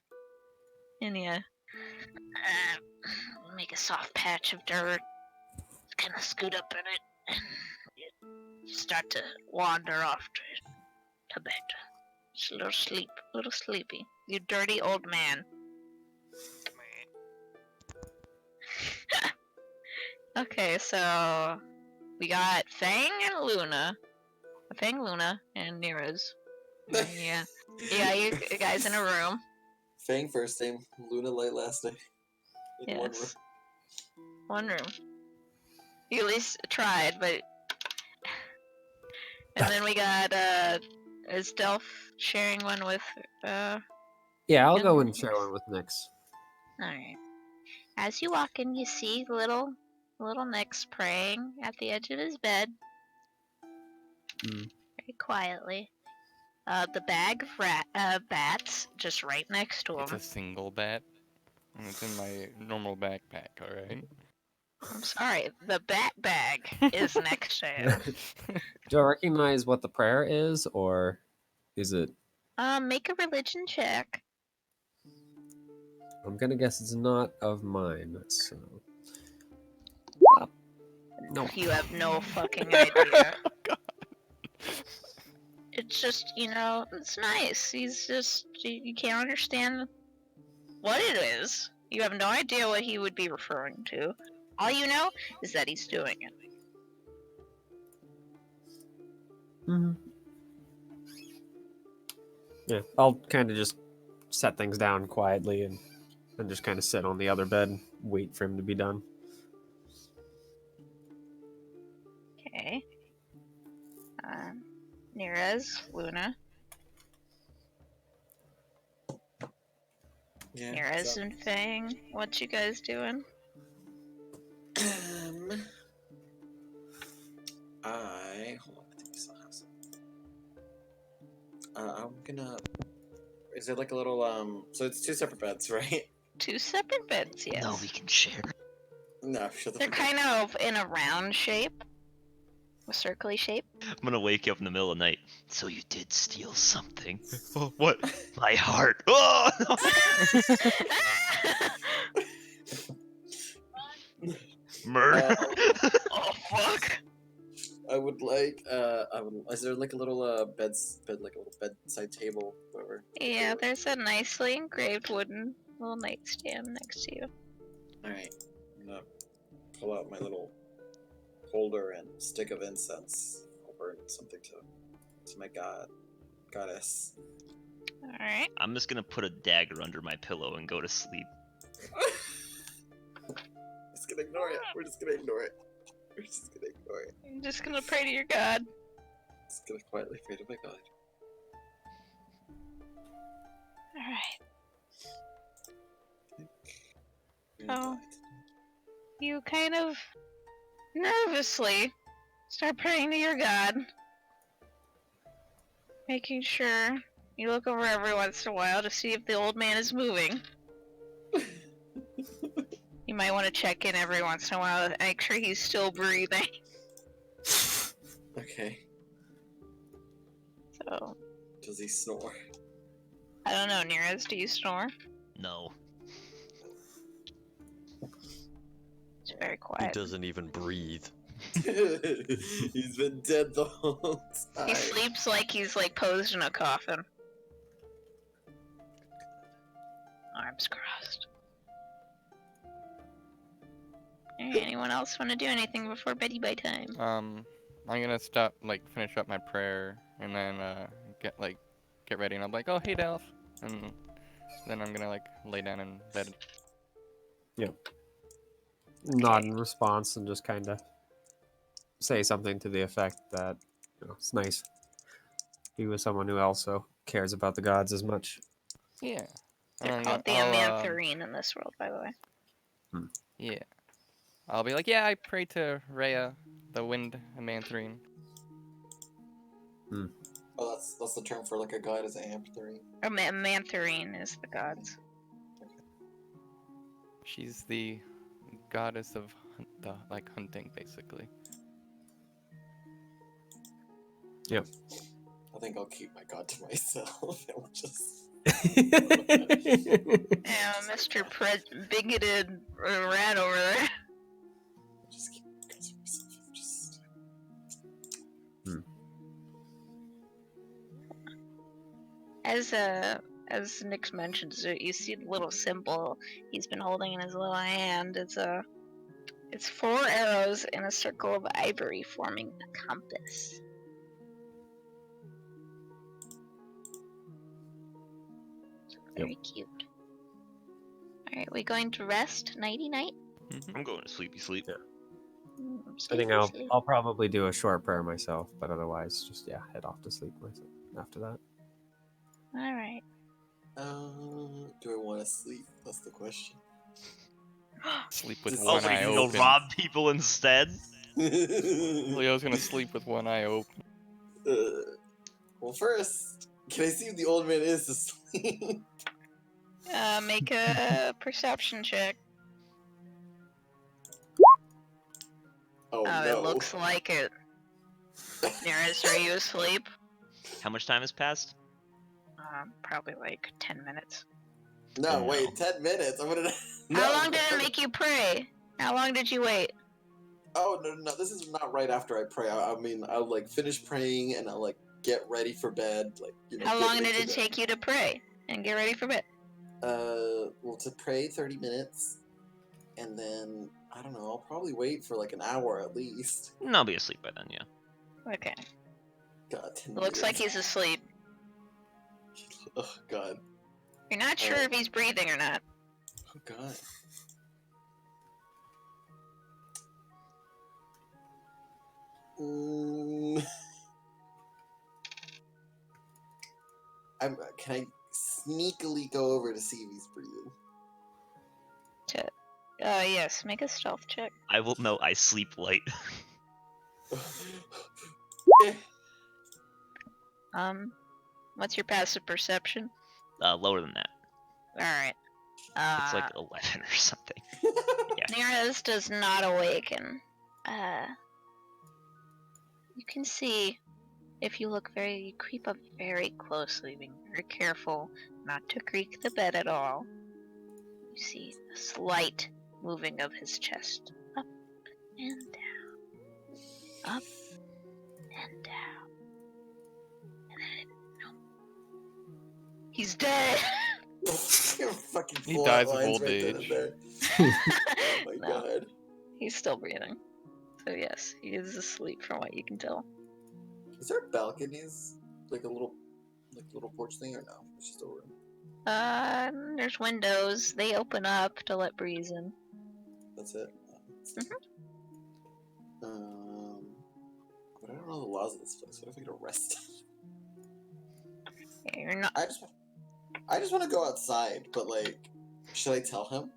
and you make a soft patch of dirt, kind of scoot up in it, and you start to wander off to bed. Just a little sleepy. You dirty old man. Okay, so we got Fang and Luna. Luna, and Nirres. Yeah. Yeah, you guys in a room. Fang first name, Luna light last name. In one room. Yes. One room. You at least tried, but... And then we got, is Delph sharing one with, Yeah, I'll go and and share one with Nyx. Alright. As you walk in, you see little Nyx praying at the edge of his bed. Hmm. Very quietly. The bag of bats just right next to It's him. a single bat. And it's in my normal backpack, alright? I'm sorry, the bat bag is next to him. Do I recognize what the prayer is, or is it? Make a religion check. I'm gonna guess it's not of mine. So. No. You have no fucking idea. It's just, it's nice. He's just, you can't understand what it is. You have no idea what he would be referring to. All you know is that he's doing it. Mm-hmm. Yeah, I'll kind of just set things down quietly and just kind of sit on the other bed and wait for him to be done. Okay. Nirres, Luna. Yeah. Nirres so- and Fang, what you guys doing? Hold on, I think we still have some. I'm gonna. Is it like a little So it's two separate beds, right? Two separate beds, yes. No, we can share. No, shut the They're fuck up. kind of in a round shape. A circly shape. I'm gonna wake you up in the middle of the night. So you did steal something. Oh, what? My heart. Oh, no. Murder. Oh, fuck. I would like. Is there like a little like a little bedside table, whatever? Yeah, there's a nicely engraved wooden little nightstand next to you. All right. I'm gonna pull out my little holder and stick of incense. I'll burn something to my goddess. Alright. I'm just gonna put a dagger under my pillow and go to sleep. Just gonna ignore it. We're just gonna ignore it. We're just gonna ignore it. I'm just gonna pray to your god. Just gonna quietly pray to my god. Alright. Oh. You kind of nervously start praying to your god. Making sure you look over every once in a while to see if the old man is moving. You might want to check in every once in a while to make sure he's still breathing. Okay. So, Does he snore? I don't know, Nirres, do you snore? No. It's very He quiet. doesn't even breathe. He's been dead the whole time. He sleeps like he's posed in a coffin. Arms crossed. Alright, anyone else want to do anything before beddy by time? I'm gonna finish up my prayer, and then get ready, and I'm like, oh hey Delph, and then I'm gonna lay down in bed. Nod in response and just kind of say something to the effect that it's nice be with someone who also cares about the gods as much. Yeah. They're And called the I'll, Amantharine in this world, by the way. Yeah. I'll be like, yeah, I pray to Rhea, the wind Amantharine. Oh, that's the term for a god is Amantharine. Amantharine is the gods. She's the goddess of hunting, basically. I think I'll keep my god to myself and we'll just Yeah, Mr. Bigoted rat over there. Just keep focusing on yourself. Just... As Nix mentions, you see the little symbol he's been holding in his little hand. It's 4 arrows in a circle of ivory forming a compass. Very cute. Alright, we going to rest? Nighty night? I'm going to sleepy sleep. I think I'll probably do a short prayer myself, but otherwise, just head off to sleep myself after that. Alright. Do I want to sleep? That's the question. Sleep with Just- Oh, one so eye you go open. rob people instead? Leo's gonna sleep with one eye open. Well, first, can I see if the old man is asleep? Make a perception check. Oh, no. It looks like it. Nirres, are you asleep? How much time has passed? Probably like 10 minutes. No, No. wait, 10 minutes. I'm gonna. How long did it make you pray? How long did you wait? Oh, no. This is not right after I pray. I mean, I'll like finish praying and I'll like get ready for bed. Like, How get long ready did for it bed. take you to pray and get ready for bed? Well, to pray 30 minutes. And then, I don't know, I'll probably wait for like an hour at least. I'll be asleep by then, yeah. Okay. God, 10 Looks like minutes. he's asleep. Oh, God. You're not sure if he's breathing or not. Oh, God. Can I sneakily go over to see if he's breathing? Yes, make a stealth check. I will know I sleep light. What's your passive perception? Lower than that. Alright. It's like 11 or something. Nirres does not awaken. You can see, if you creep up very closely, being very careful not to creak the bed at all. You see a slight moving of his chest. Up and down. Up and down. And then, he's dead! Fucking He flat dies of lines old right then age. and there. Oh my No. God. He's still breathing. So yes, he is asleep from what you can tell. Is there balconies? Like a little porch thing or no? It's just a room. There's windows. They open up to let breeze in. That's it. But I don't know the laws of this place. What if I get arrested? Yeah, you're not. I just want to go outside, but like, should I tell him?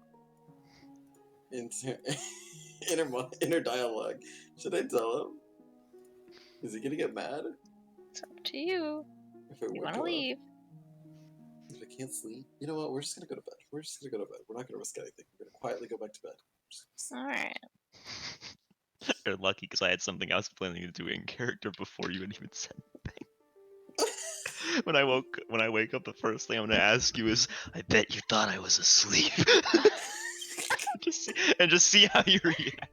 Inner dialogue. Should I tell him? Is he gonna get mad It's up to you. if I You wake want to him up? leave? If I can't sleep, you know what? We're just gonna go to bed. We're not gonna risk anything. We're gonna quietly go back to bed. Alright. You're lucky because I had something I was planning to do in character before you had even said anything. When I wake up, the first thing I'm gonna ask you is, I bet you thought I was asleep. just see how you react.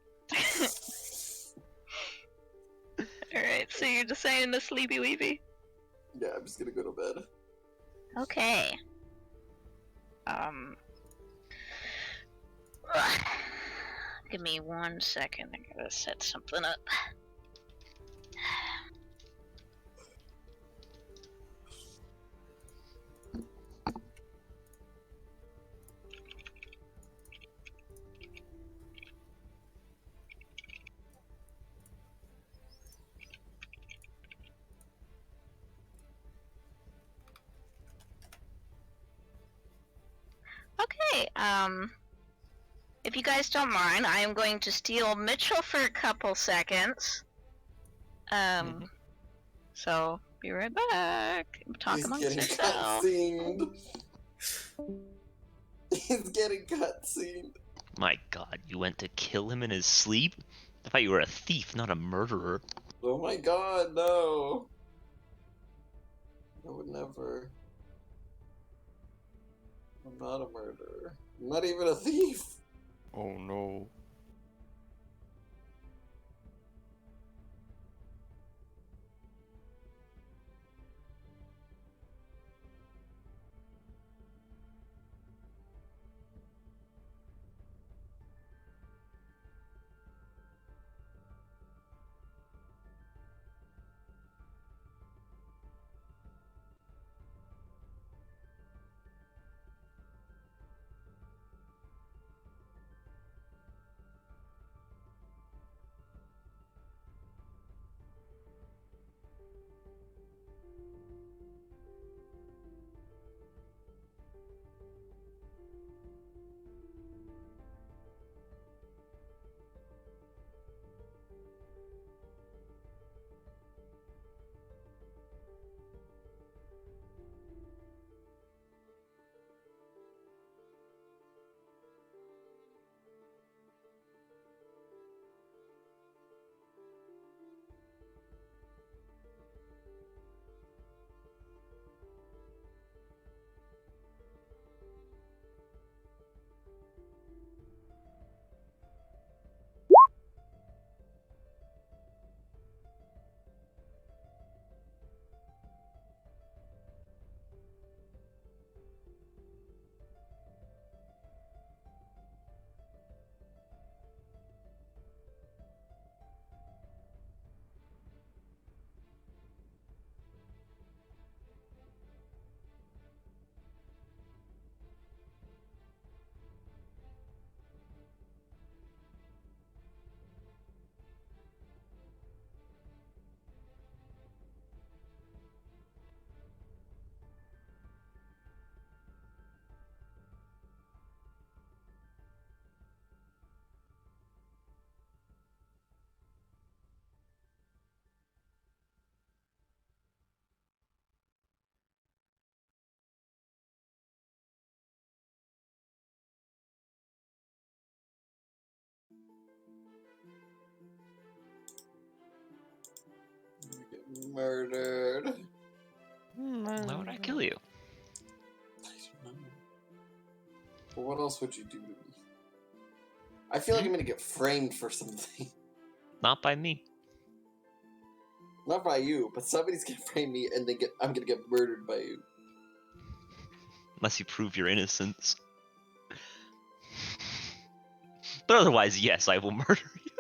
Alright, so you're deciding to sleepy weepy? Yeah, I'm just gonna go to bed. Okay. Give me 1 second. I gotta set something up. Okay, if you guys don't mind, I am going to steal Mitchell for a couple seconds. So, be right back. Talk He's amongst getting yourself. cutscened. He's getting cutscened. My God, you went to kill him in his sleep? I thought you were a thief, not a murderer. Oh my God, no! I would never. I'm not a murderer. I'm not even a thief. Oh no. I get murdered. Why would I kill you? I don't know. But what else would you do to me? I feel like I'm gonna get framed for something. Not by me. Not by you, but somebody's gonna frame me and then I'm gonna get murdered by you. Unless you prove your innocence. But otherwise, yes, I will murder you.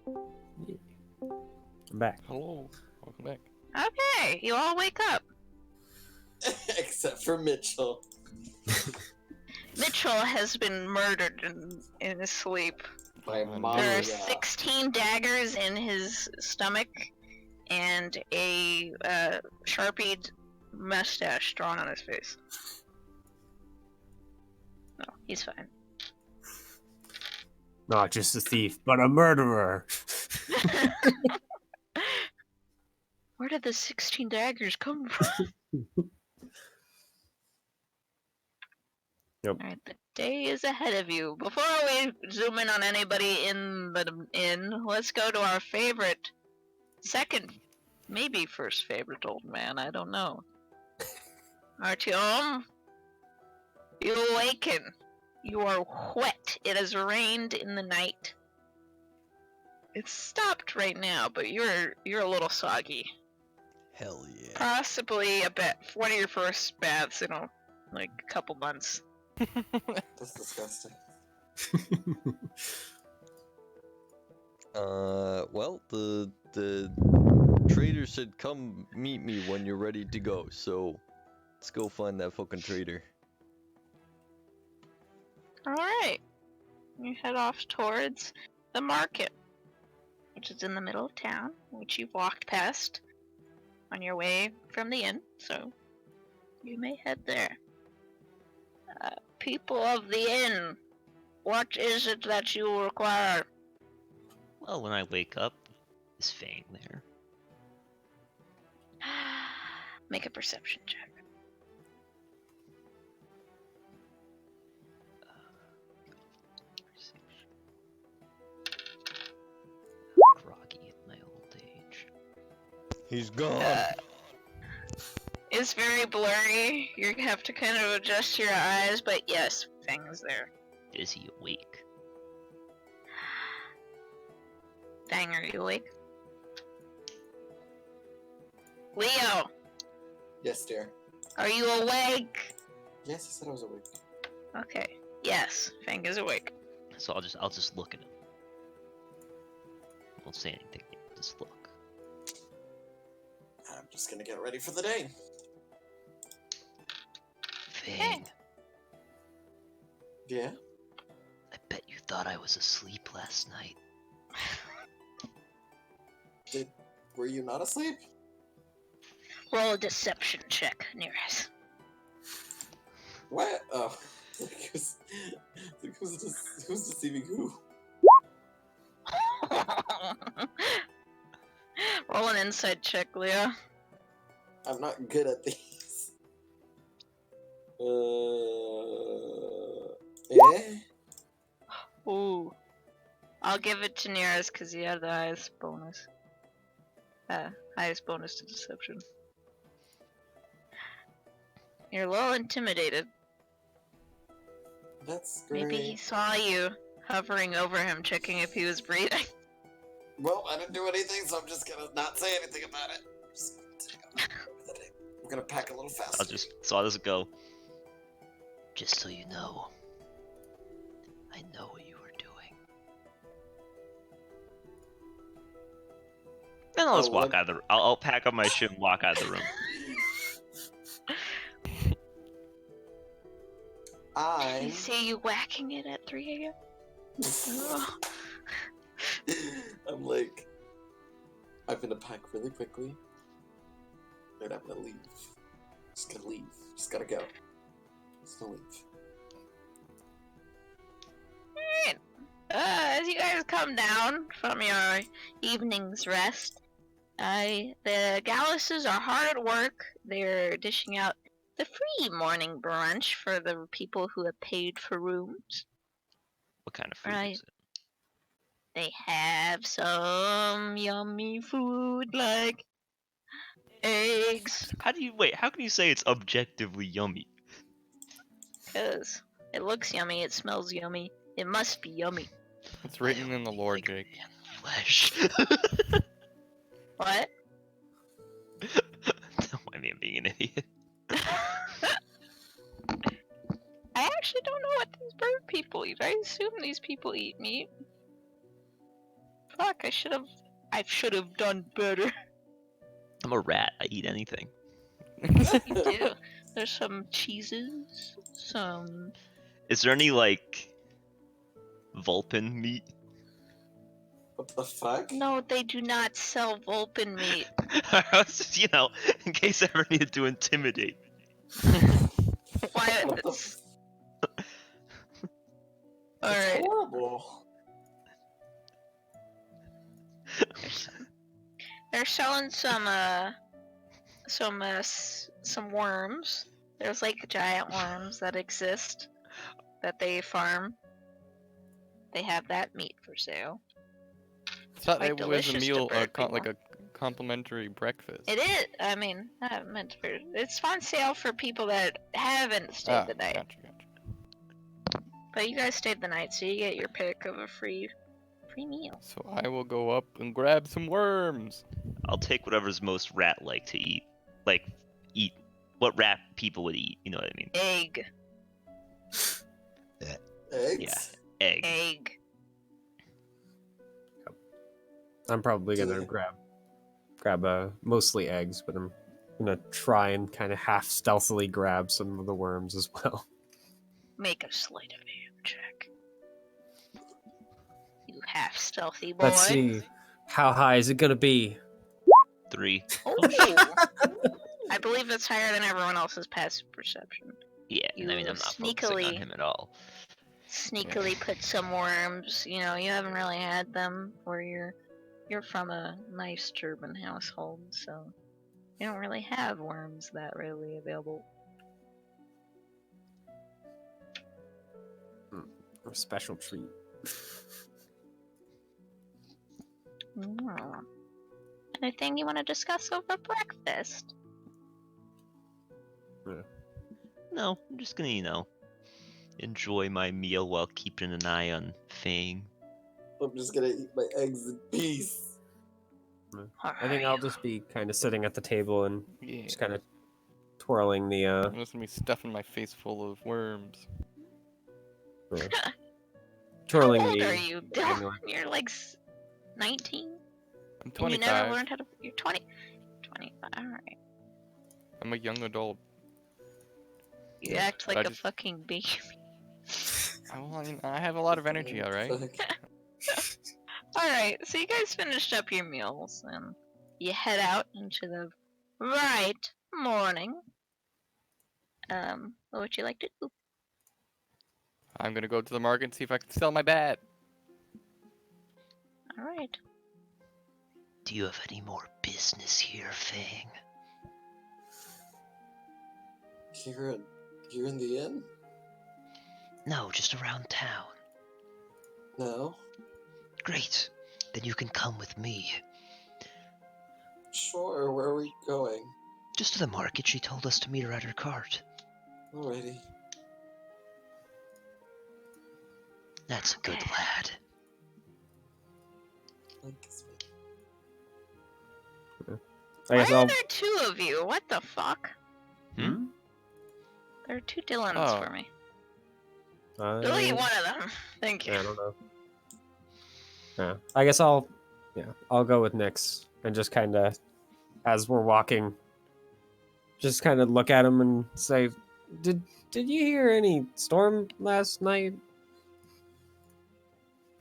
I'm back. Hello. Welcome back. Okay, you all wake up. Except for Mitchell. Mitchell has been murdered in his sleep. By Oh, Mama. There are no. 16 daggers in his stomach and a sharpied mustache drawn on his face. No, he's fine. Not just a thief, but a murderer. Where did the 16 daggers come from? Nope. Alright, the day is ahead of you. Before we zoom in on anybody in the inn, let's go to our favorite, second, maybe first favorite old man, I don't know. Artyom, you awaken. You are wet. It has rained in the night. It's stopped right now, but you're a little soggy. Hell yeah. Possibly a bit. One of your first baths in like a couple months. That's disgusting. Well, the trader said come meet me when you're ready to go, so let's go find that fucking trader. Alright. You head off towards the market, which is in the middle of town, which you've walked past on your way from the inn, so you may head there. People of the inn, what is it that you require? Well, when I wake up, is Fang there? Make a perception check. Groggy at my old age. He's gone. It's very blurry. You have to kind of adjust your eyes, but yes, Fang's there. Is he awake? Fang, are you awake? Leo, Yes, dear. are you awake? Yes, I said I was awake. Okay. Yes, Fang is awake. So I'll just look at him. Won't say anything. Just look. I'm just gonna get ready for the day. Fang, Yeah? I bet you thought I was asleep last night. Were you not asleep? Roll a deception check, Nirres. What? Oh. Who's deceiving who? Roll an insight check, Leo. I'm not good at these. Eh? Ooh. I'll give it to Nirres because he had the highest bonus. Highest bonus to deception. You're a little intimidated. That's great. Maybe he saw you hovering over him, checking if he was breathing. Well, I didn't do anything, so I'm just gonna not say anything about it. Just gonna go with the day. We're gonna pack a little faster. I'll just go. Just so you know, I know what you were doing. Then I'll just walk out of the. I'll pack up my shit and walk out of the room. You see you whacking it at 3 a.m.? I'm like, I'm gonna pack really quickly, and I'm gonna leave. Just gonna leave. Just gotta go. Just gonna leave. Alright. As you guys come down from your evening's rest, the Galluses are hard at work. They're dishing out the free morning brunch for the people who have paid for rooms. What kind of food Right. is it? They have some yummy food like eggs, How can you say it's objectively yummy? because it looks yummy, it smells yummy, it must be yummy. It's written in the lore, Jake. Flesh. What? Don't mind me, I'm being an idiot. I actually don't know what these bird people eat. I assume these people eat meat. Fuck, I should have done better. I'm a rat. I eat anything. You do. There's some cheeses, some... Is there any like Vulpin meat? What the fuck? No, they do not sell Vulpin meat. You know, in case I ever needed to intimidate. Why? What the It's... That's Alright. horrible. They're selling some worms. There's like giant worms that exist that they farm. They have that meat for sale. I thought Quite it was a delicious to meal, bird like people. a complimentary breakfast. It is. I mean, not meant for. It's on sale for people that haven't stayed Ah, the night. gotcha. But you guys stayed the night, so you get your pick of a free meal. So I will go up and grab some worms. I'll take whatever's most rat-like to eat. Like, eat what rat people would eat. You know what I mean? Egg. Eggs? Yeah. Egg. Egg. I'm probably gonna grab mostly eggs, but I'm gonna try and kind of half stealthily grab some of the worms as well. Make a sleight of hand check. You half stealthy boy. Let's see, how high is it gonna be? 3. Oh. I believe it's higher than everyone else's passive perception. Yeah, and I mean, You I'm not focusing on sneakily- him at all. Sneakily put some worms. You know, you haven't really had them, or you're from a nice German household, so you don't really have worms that readily available. A special treat. Mm. Anything you want to discuss over breakfast? No, I'm just gonna, you know, enjoy my meal while keeping an eye on Fang. I'm just gonna eat my eggs in peace. I think I'll just be kind of sitting at the table and Yeah. just kind of twirling the I'm just gonna be stuffing my face full of worms. twirling How old the are you, Dylan? You're like 19? I'm And you never 25. learned how to... You're 20. 25, alright. I'm a young adult. You Yeah, act but like I a just- fucking baby. I have a lot of energy, What the alright? fuck? Alright, so you guys finished up your meals, and you head out into the bright morning. What would you like to do? I'm gonna go to the market and see if I can sell my bat. Alright. Do you have any more business here, Fang? You're in the inn? No, just around town. No? Great. Then you can come with me. Sure, where are we going? Just to the market. She told us to meet her at her cart. Alrighty. That's a good Okay. lad. Thanks, I Why guess are I'll. there two of you? What the fuck? Hmm? There are two Dylans Oh. for me. Delete one of them. Thank you. I don't know. Yeah, I guess I'll go with Nyx and just kind of, as we're walking, just kind of look at him and say, "Did you hear any storm last night?"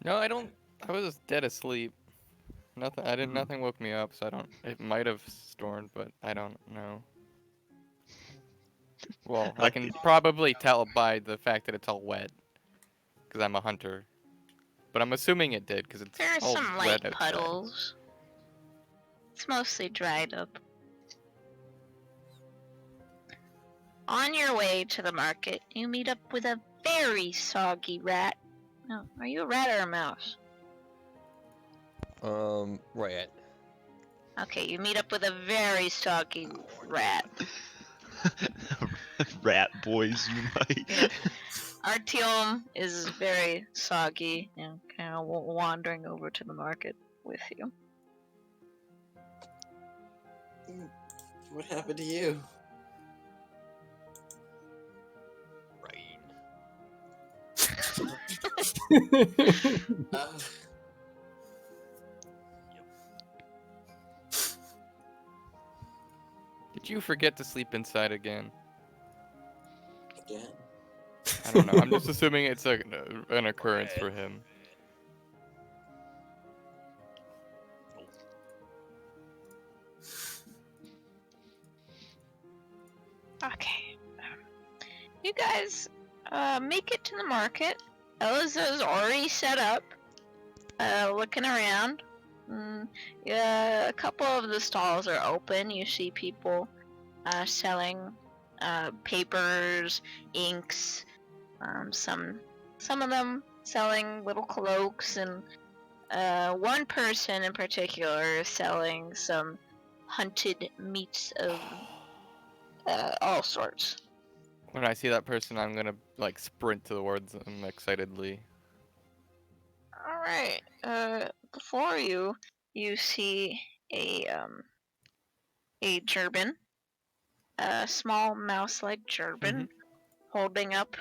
No, I don't. I was just dead asleep. Nothing. I didn't. Nothing woke me up, so I don't. It might have stormed, but I don't know. Well, I can probably tell by the fact that it's all wet, because I'm a hunter. But I'm assuming it did, because it's There are all some wet light outside. puddles. It's mostly dried up. On your way to the market, you meet up with a very soggy rat. No, are you a rat or a mouse? Rat. Okay, you meet up with a very soggy rat. Rat boys unite. Yeah. Artyom is very soggy and kind of wandering over to the market with you. What happened to you? Rain. Uh, Did you forget to sleep inside again? Again. I don't know. I'm just assuming it's an occurrence for him. Okay. You guys make it to the market. Eliza's already set up, looking around. Yeah, a couple of the stalls are open. You see people selling papers, inks, some of them selling little cloaks, and one person in particular is selling some hunted meats of all sorts. When I see that person, I'm gonna like sprint towards them excitedly. Alright, before you see a gerbil, a small mouse-like gerbil, holding up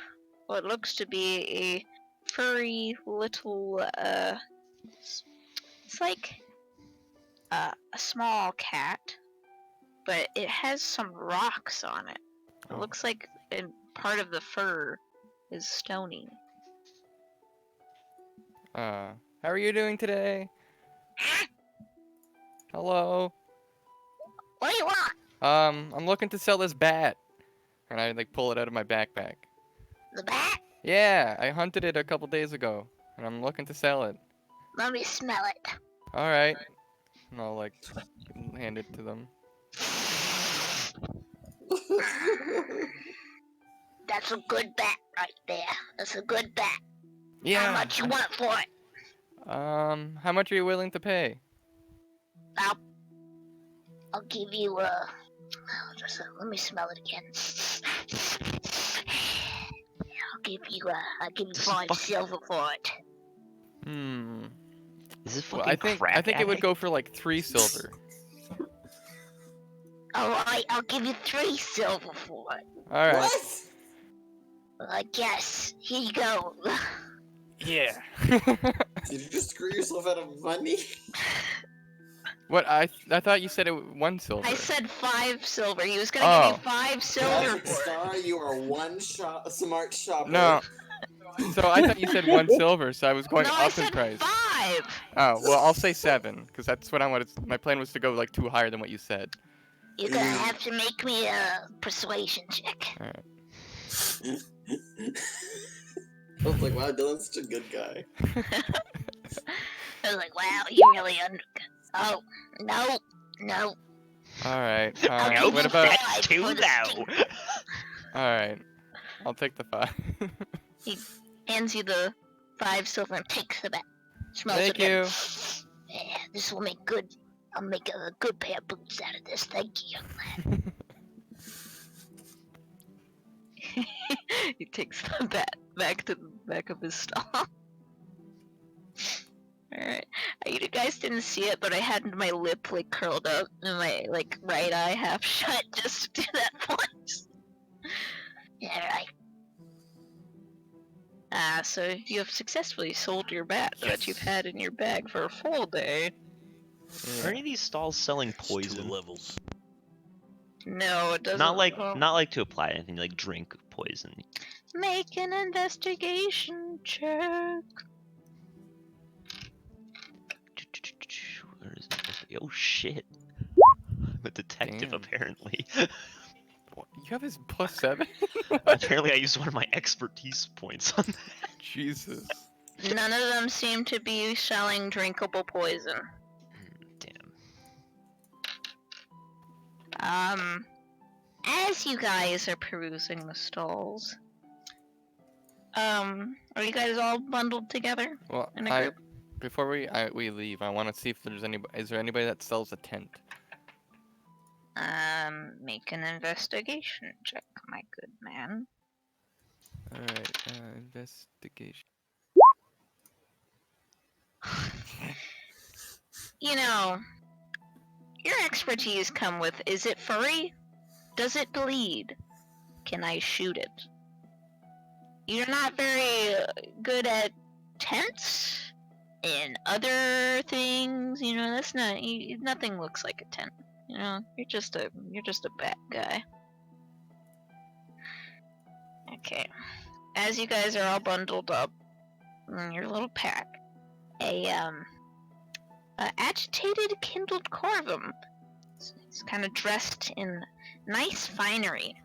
what looks to be a furry little, it's like a small cat, but it has some rocks on it. It Oh. looks like part of the fur is stony. How are you doing today? Hello. What do you want? I'm looking to sell this bat. And I like pull it out of my backpack. The bat? Yeah, I hunted it a couple days ago, and I'm looking to sell it. Let me smell it. All right. And I'll like hand it to them. That's a good bat right there. That's a good bat. Yeah. How much you want for it? How much are you willing to pay? I'll give you just let me smell it again. I'll give you 5 silver for it. Is this Well, fucking I think it would go for like 3 silver. Alright, I'll give you 3 silver for it. All right. What? Well, I guess. Here you go. Yeah. Did you just screw yourself out of money? What? I thought you said it 1 silver. I said 5 silver. He was gonna give you 5 silver Magic for it. Star, you are one smart shopper. No. So I thought you said 1 silver, so I was going No, I up in said price. 5! Oh, well, I'll say 7, because that's what I wanted. My plan was to go like 2 higher than what you said. You're gonna have to make me a persuasion check. All right. I was like, wow, Dylan's such a good guy. I was like, wow, you really Oh, no. All right. Nope, What about? That's too low. All right. I'll take the 5. He hands you the 5 silver and takes the bat. Smells Thank it again. you. Yeah, this will make good. I'll make a good pair of boots out of this. Thank you, young man. He takes the bat back to the back of his stall. Alright. You guys didn't see it, but I had my lip like curled up and my like right eye half shut just to do that voice. Alright. So you have successfully sold your bat that you've had in your bag for a full day. Are any of these stalls selling poison? Levels. No, it doesn't. Not like well, not like to apply anything, like drink poison. Make an investigation check. Where is it? Oh shit! I'm a detective Damn. apparently. What? You have his +7? Apparently, I used one of my expertise points on that. Jesus. None of them seem to be selling drinkable poison. Damn. As you guys are perusing the stalls, are you guys all bundled together Well, in a group? before we leave, I want to see if there's anybody. Is there anybody that sells a tent? Make an investigation check, my good man. All right. Investigation. You know, your expertise come with, is it furry? Does it bleed? Can I shoot it? You're not very good at tents and other things, you know, that's not, nothing looks like a tent. You know, you're just a bad guy. Okay. As you guys are all bundled up in your little pack, a agitated kindled corvum. He's kind of dressed in nice finery.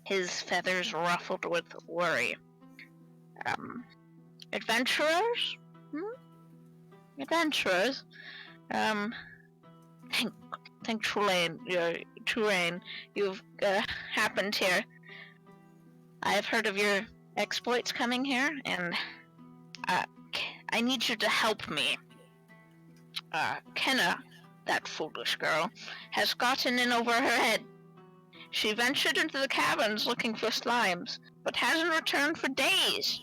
His feathers ruffled with worry. Adventurers? Adventurers? Think Trulaine, you've happened here. I have heard of your exploits coming here, and I need you to help me. Kenna, that foolish girl, has gotten in over her head. She ventured into the caverns looking for slimes, but hasn't returned for days.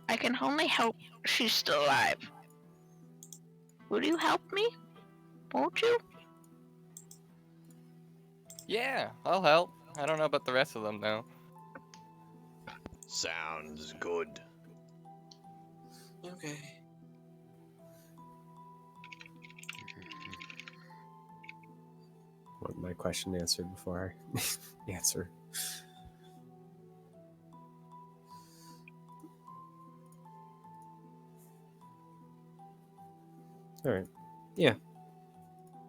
I can only hope she's still alive. Will you help me? Won't you? Yeah, I'll help. I don't know about the rest of them though. Sounds good. Okay. Want my question answered before I answer. All right. Yeah.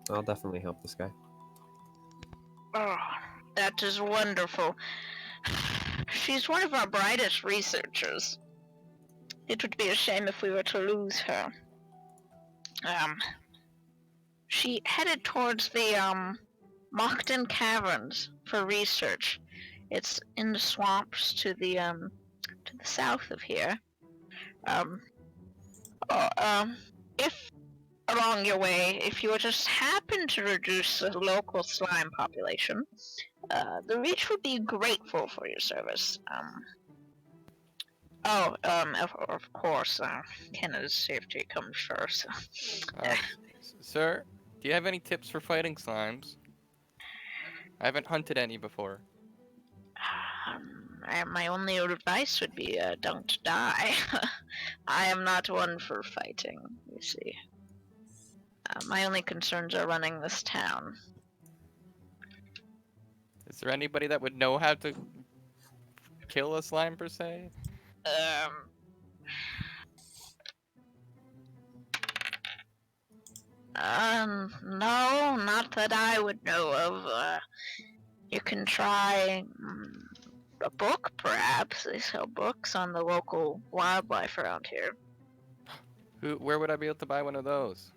I'll definitely help this guy. Oh, that is wonderful. She's one of our brightest researchers. It would be a shame if we were to lose her. She headed towards the Mockton Caverns for research. It's in the swamps to the south of here. If along your way, if you would just happen to reduce the local slime population, the Reach would be grateful for your service. Of course, Kenna's safety comes first. Sir, do you have any tips for fighting slimes? I haven't hunted any before. My only advice would be, don't die. I am not one for fighting, you see. My only concerns are running this town. Is there anybody that would know how to kill a slime per se? No, not that I would know of. You can try a book, perhaps. They sell books on the local wildlife around here. Where would I be able to buy one of those?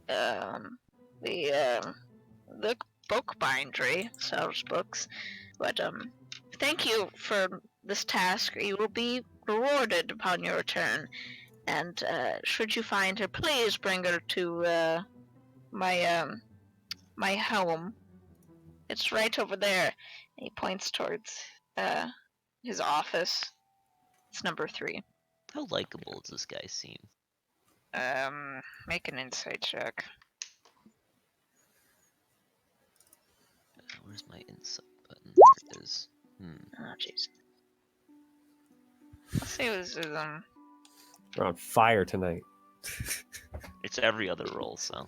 The book bindery sells books, but thank you for this task. You will be rewarded upon your return, and should you find her, please bring her to my home. It's right over there. And he points towards his office. It's number 3. How likable does this guy seem? Make an insight check. Where's my insight button? There it is. Oh, jeez. Let's see what this is. We're on fire tonight. It's every other roll, so.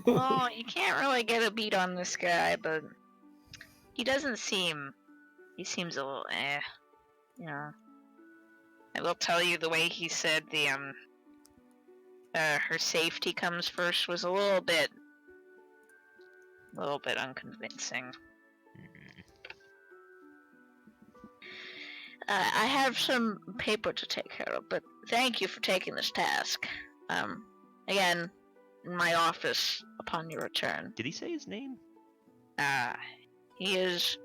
Well, you can't really get a beat on this guy, but he doesn't seem. He seems a little you know. I will tell you the way he said the her safety comes first was a little bit unconvincing. I have some paper to take care of, but thank you for taking this task. Again, in my office upon your return. Did he say his name? He is.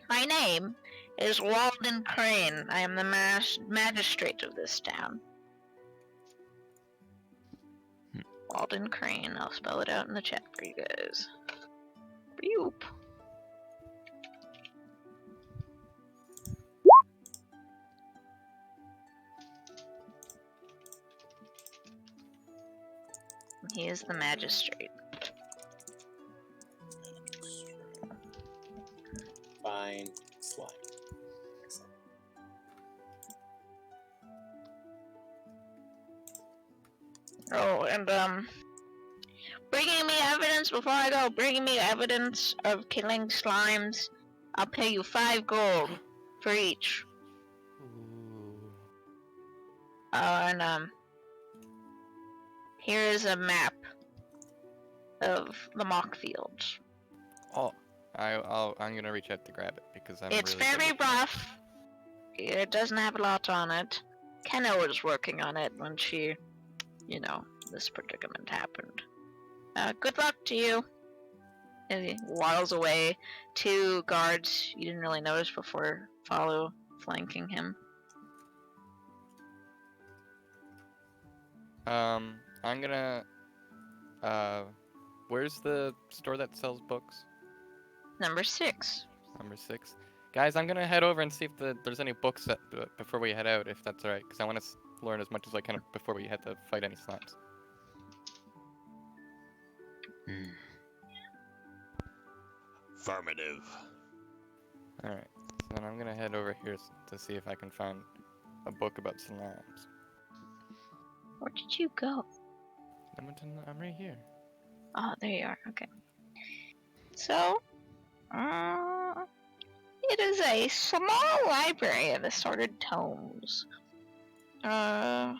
My name is Walden Crane. I am the magistrate of this town. Walden Crane. I'll spell it out in the chat for you guys. Boop. He is the magistrate. Fine slime. Excellent. Oh, and bringing me evidence evidence before I go. Bring me evidence of killing slimes. I'll pay you 5 gold for each. Ooh. And here is a map of the mock fields. Oh, I'm gonna reach out to grab it because I'm It's really very good with rough. It doesn't have a lot on it. Kenna was working on it when she, this predicament happened. Good luck to you. And he waddles away. 2 guards you didn't really notice before follow, flanking him. I'm gonna. Where's the store that sells books? Number 6. Number 6. Guys, I'm gonna head over and see if there's any books before we head out, if that's alright, because I want to learn as much as I can before we head to fight any slimes. Affirmative. Alright, so then I'm gonna head over here to see if I can find a book about slimes. Where did you go? I'm right here. Oh, there you are. Okay. So, it is a small library of assorted tomes. At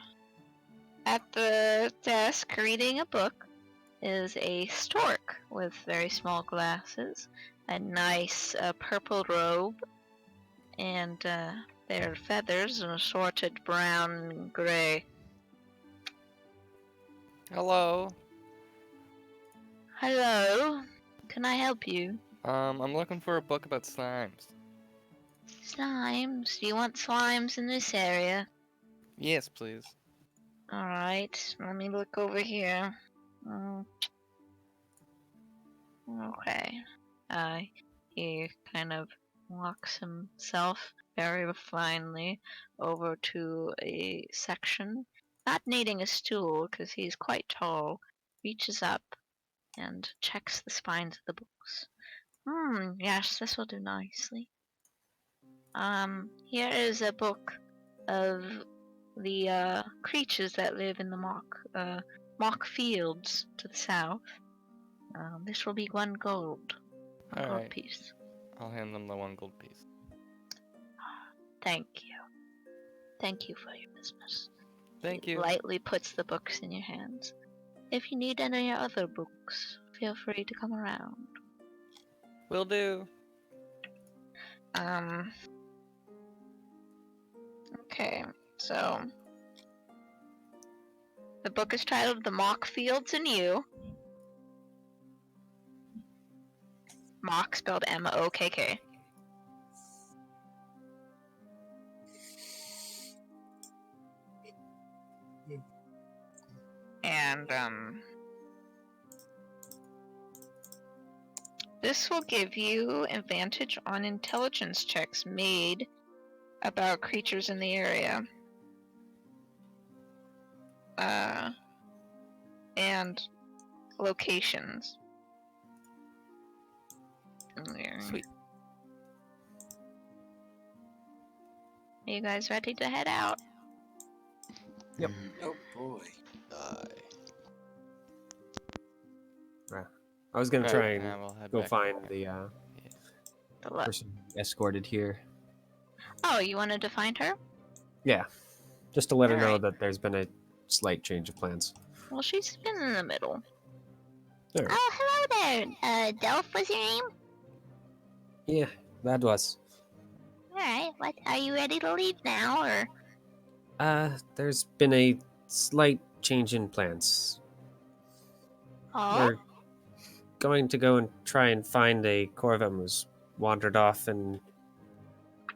the desk, reading a book, is a stork with very small glasses, a nice purple robe, and their feathers an assorted brown and gray. Hello. Hello, can I help you? I'm looking for a book about slimes. Slimes? Do you want slimes in this area? Yes, please. Alright, let me look over here. Okay. He kind of walks himself very refinedly over to a section, not needing a stool because he's quite tall, reaches up and checks the spines of the books. Yes, this will do nicely. Here is a book of the creatures that live in the mock fields to the south. This will be 1 gold. One gold Alright. piece. I'll hand them the 1 gold piece. Thank you. Thank you for your business. Thank He you. lightly puts the books in your hands. If you need any other books, feel free to come around. Will do. Okay, so the book is titled The Mock Fields and You. Mock spelled M-O-K-K. And this will give you advantage on intelligence checks made about creatures in the area. And locations. There. Sweet. Are you guys ready to head out? Yep. Oh boy. I was gonna Right, try and yeah, we'll head go back. find the The what? person escorted here. Oh, you wanted to find her? Yeah, just to let her know Alright. that there's been a slight change of plans. Well, she's been in the middle. Alright. Oh, hello there. Delph was your name? Yeah, that was. Alright, what? Are you ready to leave now, or? There's been a slight change in plans. Oh? We're going to go and try and find a Corvum who's wandered off and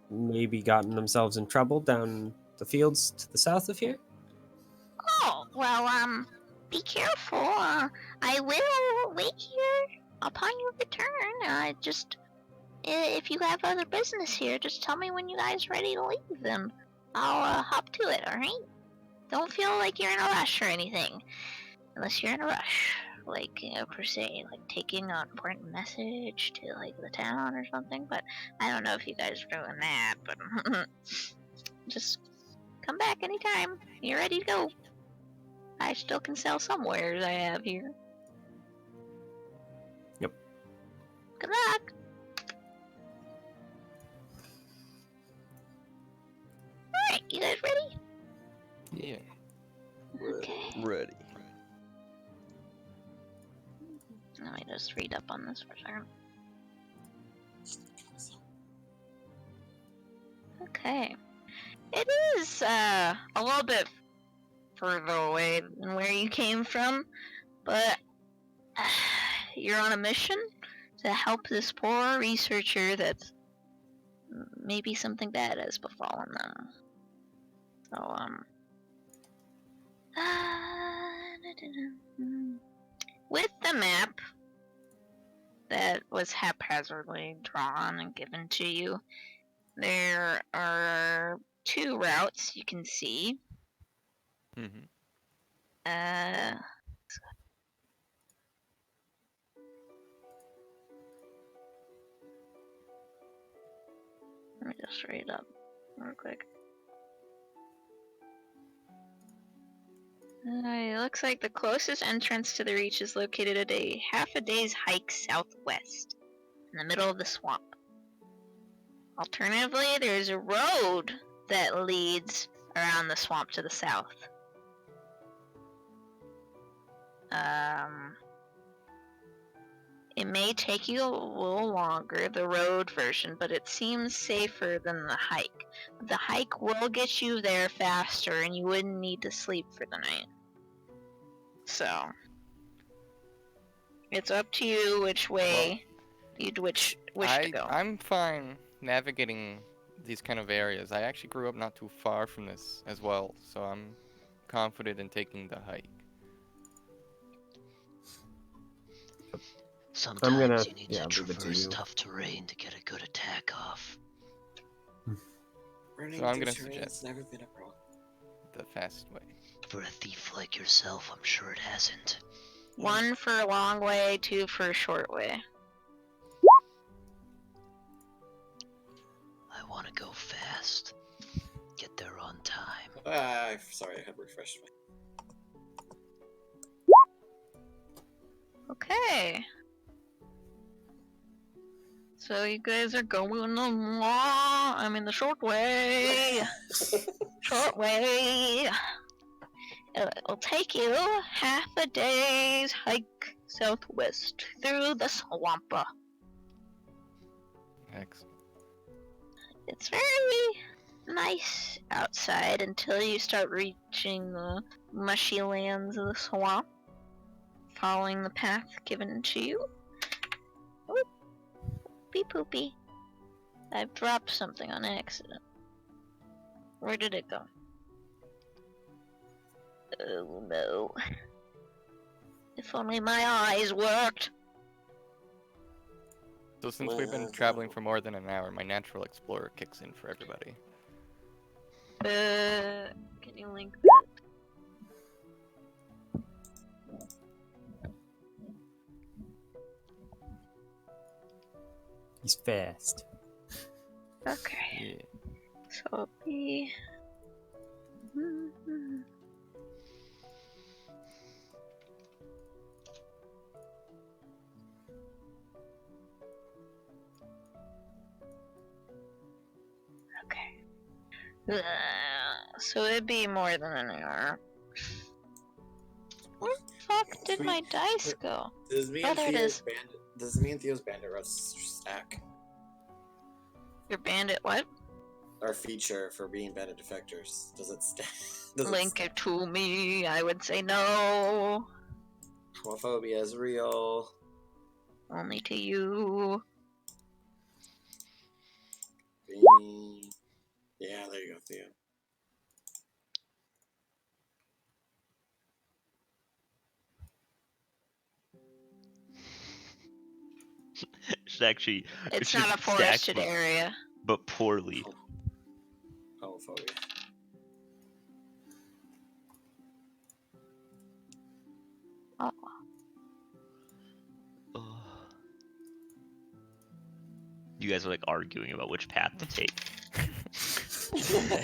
maybe gotten themselves in trouble down the fields to the south of here. Oh, well, be careful. I will wait here upon your return. If you have other business here, just tell me when you guys are ready to leave, and I'll hop to it, alright? Don't feel like you're in a rush or anything. Unless you're in a rush. Like, per se, like taking an important message to, like, the town or something. But I don't know if you guys are doing that, but just come back anytime. You're ready to go. I still can sell some wares I have here. Good luck. Alright, you guys ready? Yeah. Okay. Ready. Let me just read up on this for a second. Okay. It is a little bit further away than where you came from, but you're on a mission to help this poor researcher that's maybe something bad has befallen them. So, with the map that was haphazardly drawn and given to you, there are 2 routes you can see. Mm-hmm. Let me just read up real quick. It looks like the closest entrance to the reach is located at a half a day's hike southwest, in the middle of the swamp. Alternatively, there's a road that leads around the swamp to the south. It may take you a little longer, the road version, but it seems safer than the hike. The hike will get you there faster, and you wouldn't need to sleep for the night. So, it's up to you which way you'd wish to go. I'm fine navigating these kind of areas. I actually grew up not too far from this as well, so I'm confident in taking the hike. Sometimes you need to leave it to traverse you. tough terrain to get a good attack off. Running So I'm through gonna terrain suggest- has never been a problem. The fast way. For a thief like yourself, I'm sure it hasn't. 1 for a long way, 2 for a short way. I want to go fast. Get there on time. Sorry, I had refreshed my. Okay. So you guys are going the short way. Short way. It'll take you half a day's hike southwest through the swamp. Excellent. It's very nice outside until you start reaching the mushy lands of the swamp, following the path given to you. Oop. Poopy. I dropped something on accident. Where did it go? Oh no. If only my eyes worked. So since we've been traveling for more than an hour, my natural explorer kicks in for everybody. Can you link that? He's fast. Okay. Yeah. So it'll be. Okay. So it'd be more than an hour. Where the fuck did my dice go? Does me Oh, and there it Theo's is. bandit roast stack? Your bandit what? Our feature for being bandit defectors. Does it stack? Link it to me. I would say no. Homophobia is real. Only to you. Yeah, there you go, Theo. It's actually. It's should not a stack, forested area. but poorly. Homophobia. Oh. You guys are like arguing about which path to take.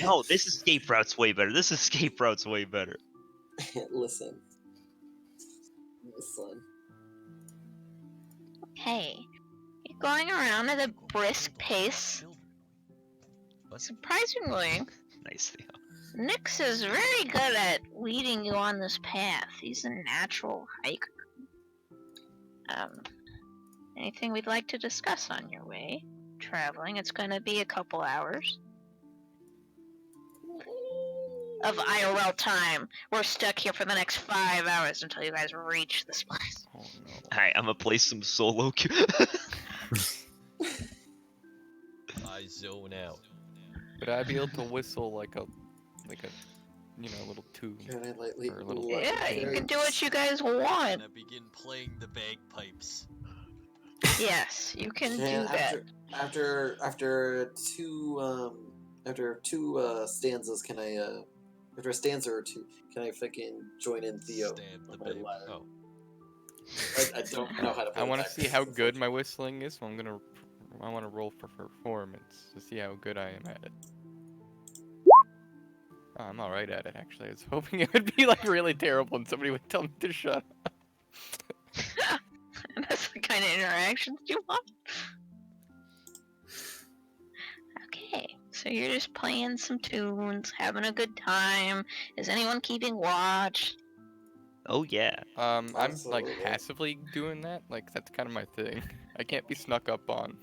No, this escape route's way better. This escape route's way better. Listen. Hey, going around at a brisk pace. What? Surprisingly, Nice. Yeah. Nyx is very good at leading you on this path. He's a natural hiker. Anything we'd like to discuss on your way? Traveling, it's gonna be a couple hours of IRL time. We're stuck here for the next 5 hours until you guys reach this place. Oh no. Alright, I'm gonna play some solo queue. I zone out. Would I be able to whistle like a little tune? Can I lightly? Or a little- Ooh, Yeah, you very- can do what you guys And want. I begin playing the bagpipes. Yes, you can do Can- that. After two stanzas, can I after a stanza or two, can I fucking join in Theo? Stab the on my babe. lyre? Oh. I don't know how to play I want to that. see how good my whistling is, so I want to roll for performance to see how good I am at it. Oh, I'm alright at it, actually. I was hoping it would be like really terrible and somebody would tell me to shut up. That's the kind of interactions you want. Okay, so you're just playing some tunes, having a good time. Is anyone keeping watch? Oh yeah. I'm like Absolutely. passively doing that. Like that's kind of my thing. I can't be snuck up on.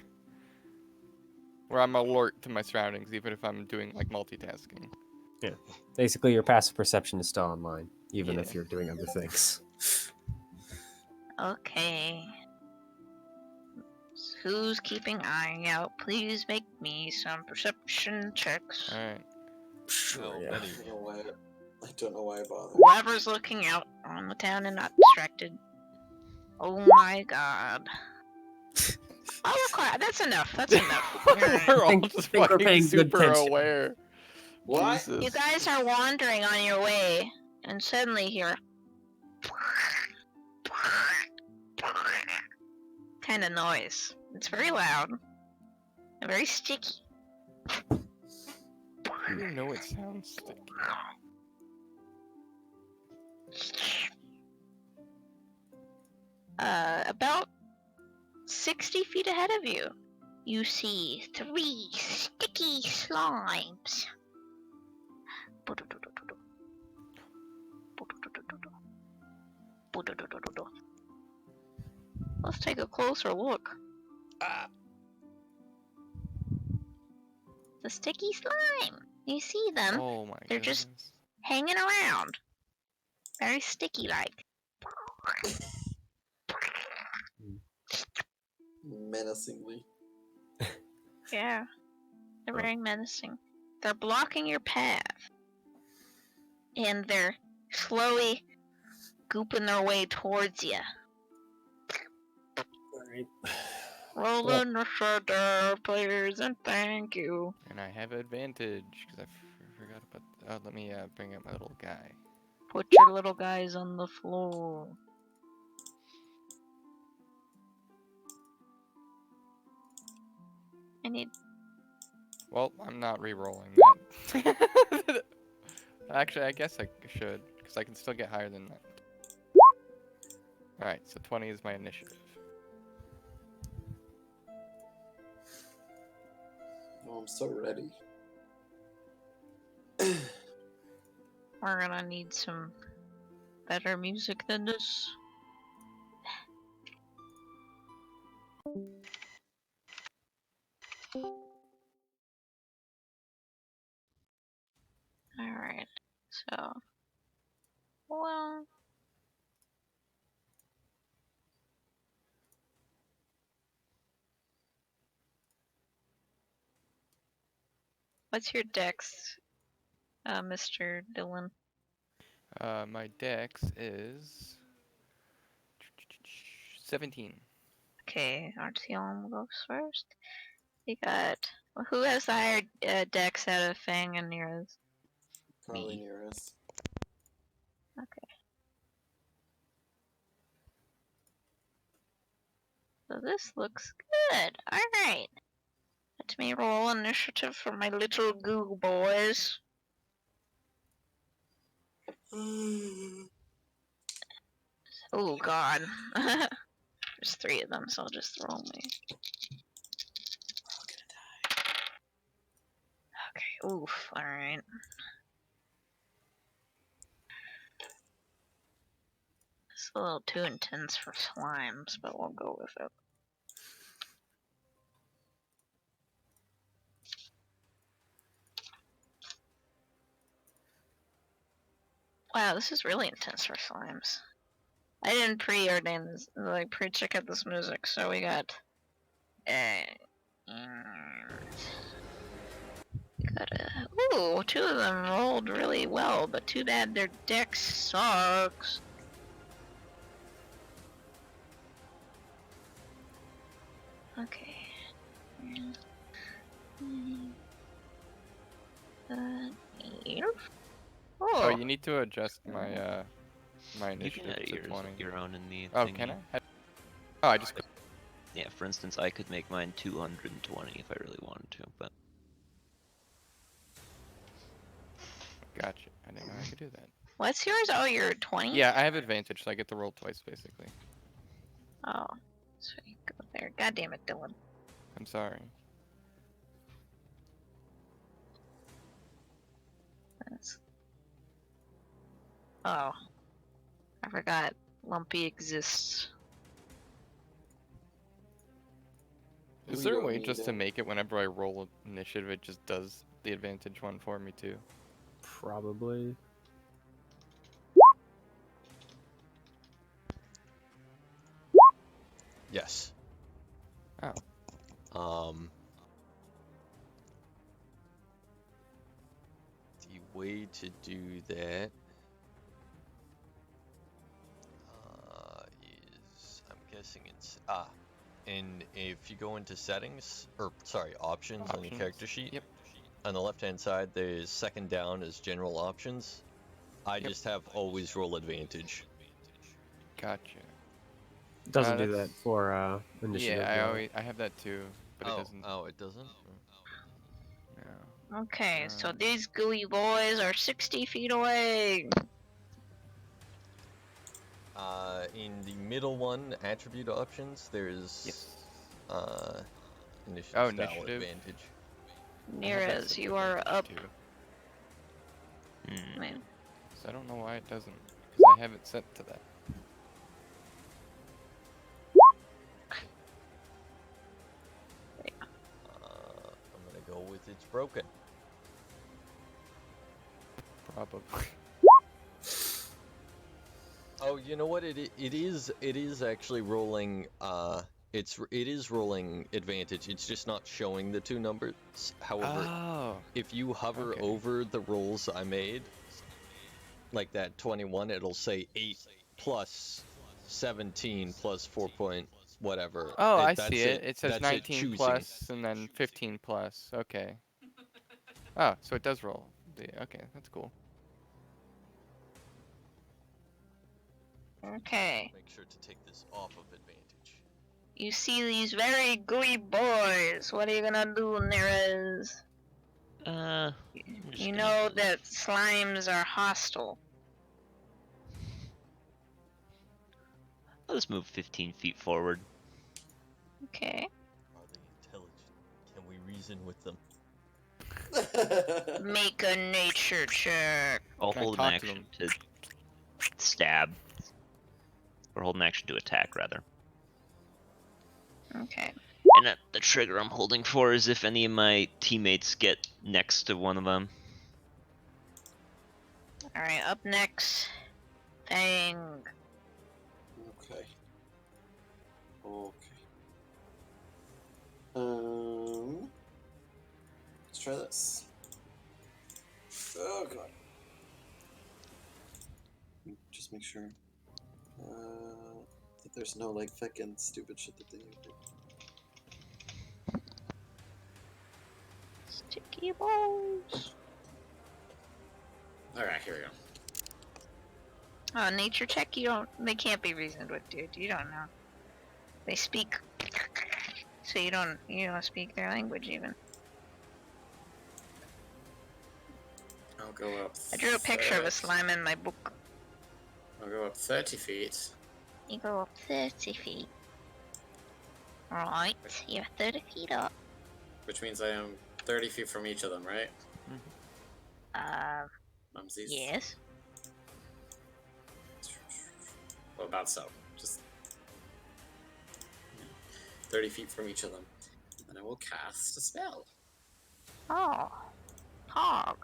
Where I'm alert to my surroundings, even if I'm doing like multitasking. Basically, your passive perception is still online, even Yeah. if you're doing other things. Okay. Who's keeping eye out? Please make me some perception checks. Alright. Sure, Oh, yeah. many. I don't know why I bothered. Whoever's looking out on the town and not distracted. Oh my god. Oh, quiet. That's enough. That's enough. Alright. We're all Think- just think we're fucking paying good super attention. aware. What? Jesus. You guys are wandering on your way, and suddenly hear kind of noise. It's very loud and very sticky. I didn't know it sounds sticky. About 60 feet ahead of you, you see 3 sticky slimes. Let's take a closer look. The sticky slime. You see them Oh my They're just- goodness. hanging around. Very sticky like. Menacingly. Yeah. They're Oh. very menacing. They're blocking your path. And they're slowly gooping their way towards you. Alright. Roll Well- initiative, please, and thank you. And I have advantage because I forgot about. Oh, let me bring up my little guy. Put your little guys on the floor. I need. Well, I'm not re-rolling that. Actually, I guess I should because I can still get higher than that. All right, so 20 is my initiative. Oh, I'm so ready. We're gonna need some better music than this. Alright, so. Well. What's your dex, Mr. Dylan? My dex is 17. Okay, Artyom goes first. You got. Who has the higher dex out of Fang and Nirres? Probably Me. Nirres. Okay. So this looks good. Alright. Let me roll initiative for my little goo boys. Oh god. There's 3 of them, so I'll just throw me. Oof, alright. It's a little too intense for slimes, but we'll go with it. Wow, this is really intense for slimes. I didn't pre-ordain this, like pre-check out this music, so we got ooh, two of them rolled really well, but too bad their deck sucks. Okay. Oh, Oh, you need to adjust my my You can initiative edit to yours 20. your own in the Oh, thingy. can I? Oh, I just. Yeah, for instance, I could make mine 220 if I really wanted to, but Gotcha. I didn't know I could do that. what's yours? Oh, you're 20? Yeah, I have advantage, so I get to roll twice, basically. Oh, so you go there. God damn it, Dylan. I'm sorry. That's... Oh, I forgot. Lumpy exists. Is We there a don't way need just to it. make it whenever I roll initiative, it just does the advantage one for me too? Probably. Yes. Oh. The way to do that is, I'm guessing it's and if you go into settings, or sorry, options on your character sheet. Yep. On the left-hand side, there's second down as general options. I Yep. just have always roll advantage. Gotcha. Doesn't do that that's- for initiative. Yeah, I have that too, but it doesn't. Oh, it doesn't? No. Okay, so Um, these gooey boys are 60 feet away. In the middle one, attribute options, there's Yes. initiative Oh, style initiative. advantage. I have that Nirres, set you to are advantage up. too, Man. so I don't know why it doesn't, because I have it set to that. I'm gonna go with it's broken. Probably. Oh, you know what? It is actually rolling. It is rolling advantage. It's just not showing the two numbers. However, Oh. if you hover okay. over the rolls I made, like that 21, it'll say 8 plus 17 plus 4 point whatever. Oh, I That's see it. It says That's 19 choosing. plus and then 15 plus. Okay. Oh, so it does roll. Okay, that's cool. Okay. Make sure to take this off of advantage. You see these very gooey boys. What are you gonna do, Nirres? I'm just You gonna know move. that slimes are hostile. I'll just move 15 feet forward. Okay. Are they intelligent? Can we reason with them? Make a nature check. I'll Can I hold an talk to action to stab. Or hold an action to attack, rather. Okay. And the trigger I'm holding for is if any of my teammates get next to one of them. Alright, up next. Fang. Okay. Let's try this. Oh god. Just make sure that there's no like fucking stupid shit that they do. Sticky balls. Alright, here we go. Oh, nature check? They can't be reasoned with, dude. You don't know. They speak. So you don't speak their language even. I'll go up. I drew a picture of a slime in my book. I'll go up 30 feet. You go up 30 feet. Right, you're 30 feet up. Which means I am 30 feet from each of them, right? Mumsies? Yes. Well, about so. Just 30 feet from each of them. And then I will cast a spell. Oh. Hog.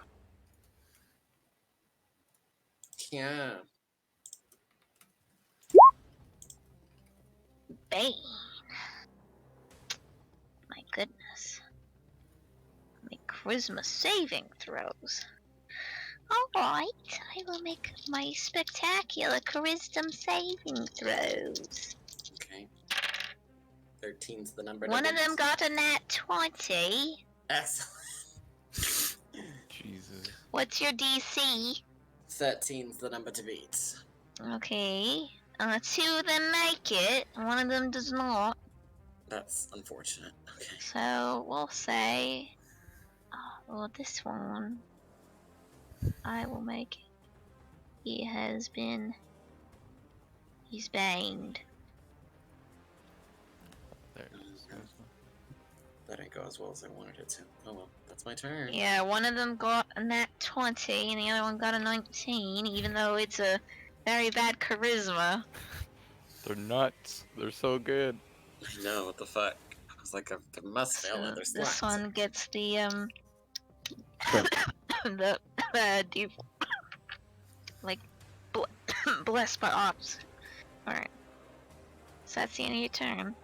Yeah. Bane. My goodness. Make charisma saving throws. Alright, I will make my spectacular charisma saving throws. Okay. 13's the number to One of beat. them got a nat 20. Excellent. Jesus. What's your DC? 13's the number to beat. Okay. Two of them make it, one of them does not. That's unfortunate. Okay. So we'll say, well, this one, I will make it. He's banged. There it is. Okay. That didn't go as well as I wanted it to. Oh well, that's my turn. Yeah, one of them got a nat 20 and the other one got a 19, even though it's a very bad charisma. They're nuts. They're so good. I know, what the fuck? I was like, there must fail So it. There's this slats. one gets the Sure. the like blessed by ops. Alright. So that's the end of your turn.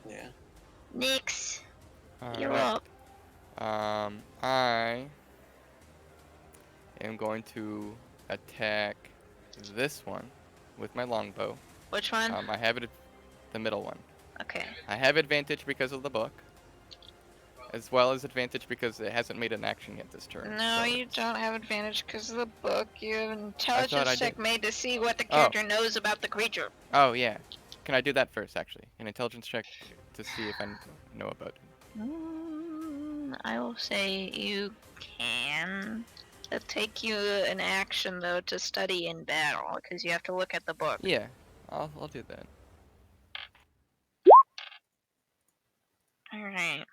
Yeah. Nyx, you're Alright. up. I am going to attack this one with my longbow. Which one? I have it, the middle one. Okay. I have advantage because of the book, as well as advantage because it hasn't made an action yet this turn. No, so you it's- don't have advantage because of the book. You have an I intelligence check did. made to see what the Oh. character knows about the creature. Oh yeah. Can I do that first, actually? An intelligence check to see if I know about it. I will say you can. It'll take you an action though to study in battle because you have to look at the book. Yeah, I'll do that. Alright.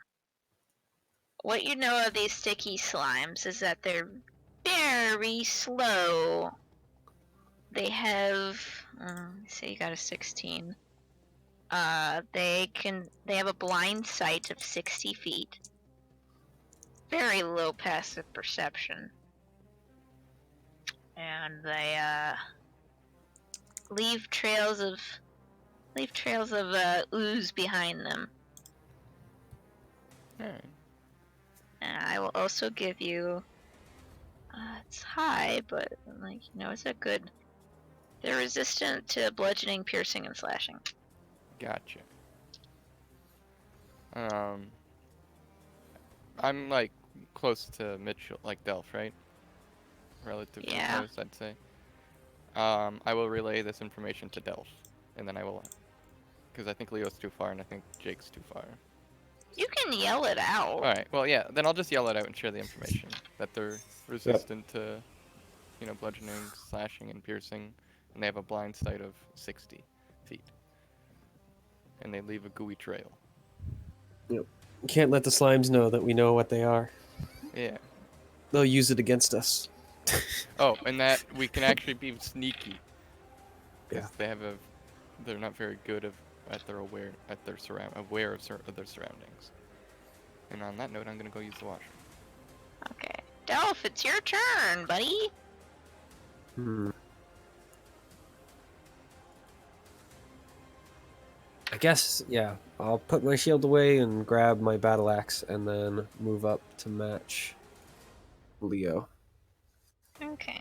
What you know of these sticky slimes is that they're very slow. They have, say you got a 16. They have a blind sight of 60 feet. Very low passive perception. And they, leave trails of ooze behind them. Alright. And I will also give you, it's high, but like, it's a good, they're resistant to bludgeoning, piercing, and slashing. Gotcha. I'm like close to Mitchell, like Delph, right? Relatively Yeah. close, I'd say. I will relay this information to Delph, and then I will, because I think Leo's too far, and I think Jake's too far. You can yell it out. Alright, well, yeah, then I'll just yell it out and share the information. That they're resistant to, bludgeoning, slashing, and piercing, and they have a blind sight of 60 feet. And they leave a gooey trail. Can't let the slimes know that we know what they are. Yeah. They'll use it against us. Oh, and that we can actually be sneaky. Because Yeah. they're not very good at their aware of their surroundings. And on that note, I'm gonna go use the washroom. Okay. Delph, it's your turn, buddy. I guess, yeah. I'll put my shield away and grab my battle axe and then move up to match Leo. Okay.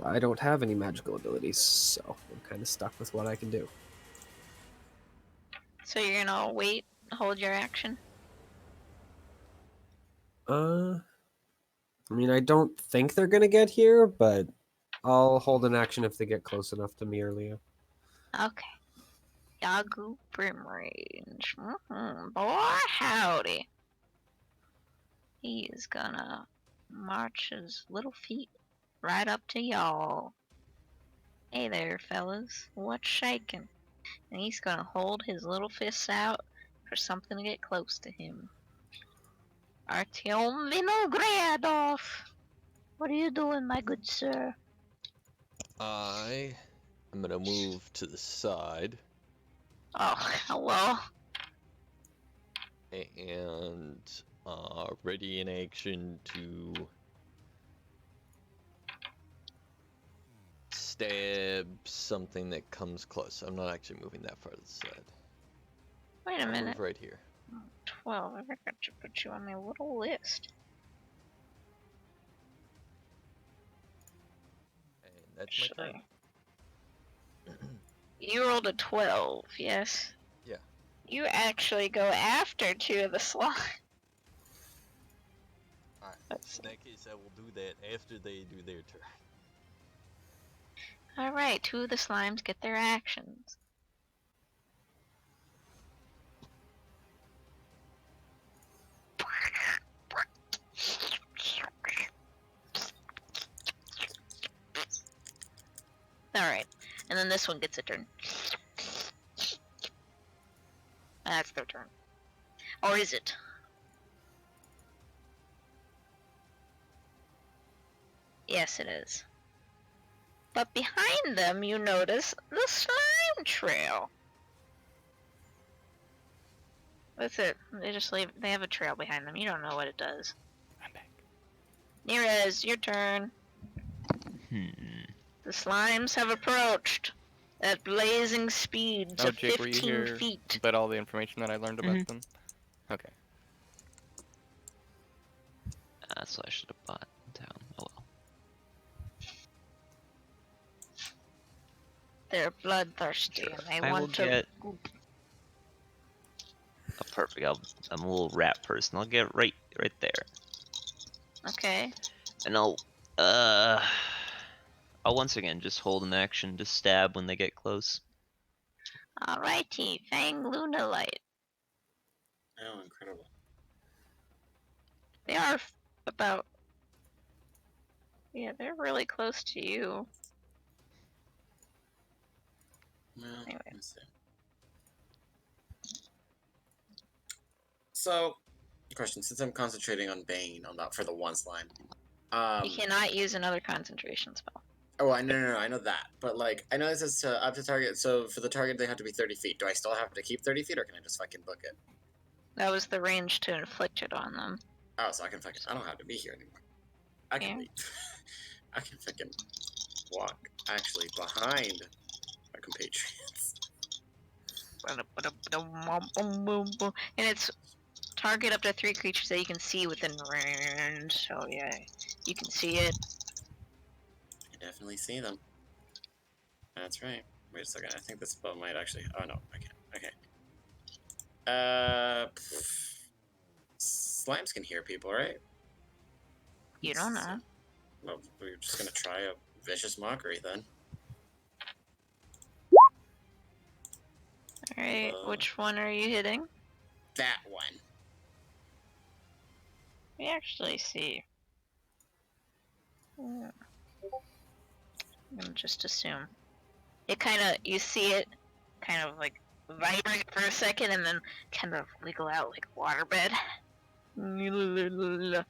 I don't have any magical abilities, so I'm kind of stuck with what I can do. So you're gonna wait, hold your action? I mean, I don't think they're gonna get here, but I'll hold an action if they get close enough to me or Leo. Okay. Yagu Brimrange. Boy, howdy. He is gonna march his little feet right up to y'all. Hey there, fellas. What's shaking? And he's gonna hold his little fists out for something to get close to him. Artyom Vinogradov. What are you doing, my good sir? I'm gonna move to the side Oh, hello. and ready in action to stab something that comes close. I'm not actually moving that far to the side. Wait a I'll minute. move right here. 12. I forgot to put you on my little list. And that's my turn. You rolled a 12, yes? Yeah. You actually go after 2 of the slime. Alright. Let's In that case, I will do that after they do their turn. Alright, 2 of the slimes get their actions. Alright, and then this one gets a turn. That's their turn. Or is it? Yes, it is. But behind them, you notice the slime trail. That's it. They just leave. They have a trail behind them. You don't know what it does. I'm back. Nirres, your turn. The slimes have approached at blazing speeds Oh, of Jake, were you 15 here feet. about all the information that I learned about them? Okay. That's what I should have bought down. Oh well. They're bloodthirsty Sure. and they I will want to. get. Oh, perfect. I'm a little rat person. I'll get right there, Okay. and I'll once again just hold an action to stab when they get close. Alrighty, Fang Lunalight. Oh, incredible. They are about. Yeah, they're really close to you. Well, Anyway. let's see. So, question: since I'm concentrating on Bane on that for the one slime, You cannot use another concentration spell. oh, no, I know that, but like, I know this is to up to target. So for the target, they have to be 30 feet. Do I still have to keep 30 feet, or can I just fucking book it? That was the range to inflict it on them. Oh, so I can fucking. I don't have to be here anymore. I can Yeah. leave. I can fucking walk actually behind my compatriots. And it's target up to 3 creatures that you can see within range. So yeah, you can see it. I definitely see them. That's right. Wait a second. I think this spell might actually. Oh no, I can't. Okay. Slimes can hear people, right? You don't know. Well, we're just gonna try a vicious mockery then. Alright, which one are you hitting? That one. We actually see. I'm gonna just assume. It you see it kind of like vibrate for a second and then kind of wiggle out like a waterbed. And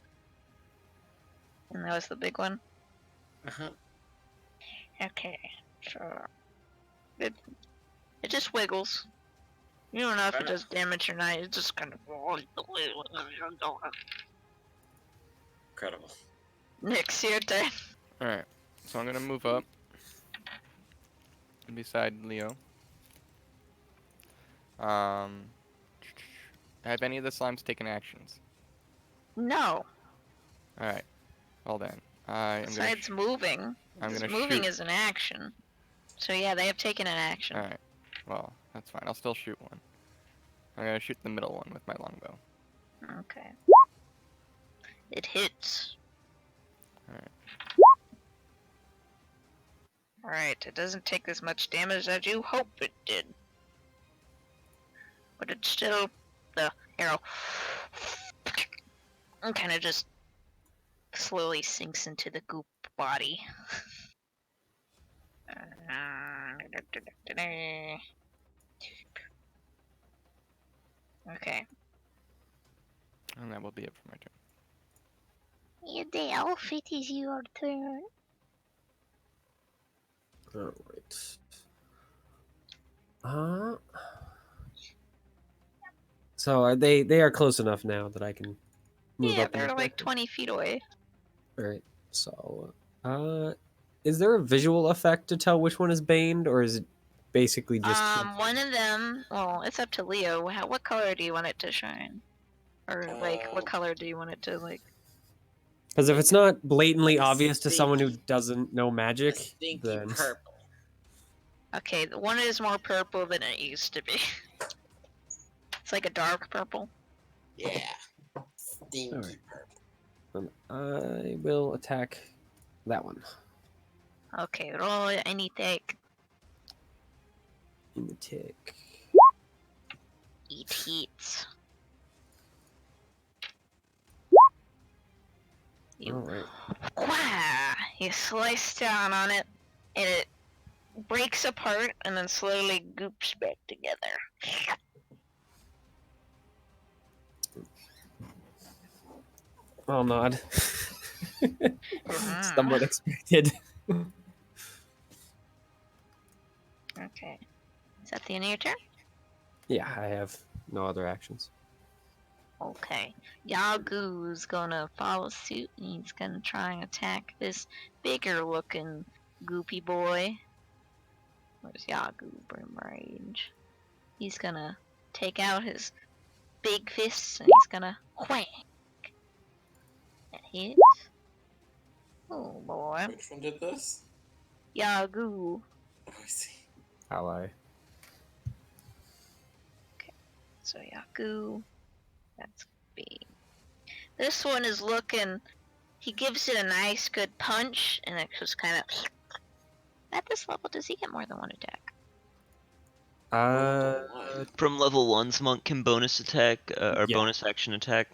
that was the big one? Uh-huh. Okay, so it just wiggles. You don't know if it does damage or not, it just kind of... Incredible. Nick's your turn. Alright. So I'm gonna move up beside Leo. Have any of the slimes taken actions? No. Alright. Well then. I'm Besides moving. I'm Because gonna moving shoot. is an action. So yeah, they have taken an action. Alright. Well, that's fine. I'll still shoot one. I'm gonna shoot the middle one with my longbow. Okay. It hits. Alright. Alright, it doesn't take as much damage as you hope it did. But it's still... the arrow... kind of just slowly sinks into the goop body. Okay. And that will be it for my turn. The elf, it is your turn. All right. So are they are close enough now that I can move Yeah, up? they're like 20 feet away. All right. So, is there a visual effect to tell which one is baned, or is it basically just? One of them. Well, it's up to Leo. What color do you want it to shine? Or like, what color do you want it to like? Because if it's not blatantly Like a obvious to someone who stinky- doesn't know A magic, stinky then purple. Okay, the one is more purple than it used to be. It's like a dark purple. Yeah. Stinky Alright. purple. then I will attack that one Okay, roll any take. in the tick. Eat heat. You, All right. you slice down on it, and it breaks apart and then slowly goops back together. I'll nod. Mhm. Somewhat expected. Okay. Is that the end of your turn? Yeah, I have no other actions. Okay. Yagu's gonna follow suit and he's gonna try and attack this bigger looking goopy boy. Where's Yagu from range? He's gonna take out his big fists and he's gonna whack. That hits. Oh boy. Which one did this? Yagu. Oh, I see. Ally. So Yagu. That's big. This one is looking. He gives it a nice good punch and it just kind of. At this level, does he get more than one attack? From level 1's monk can bonus attack, or Yeah. bonus action attack.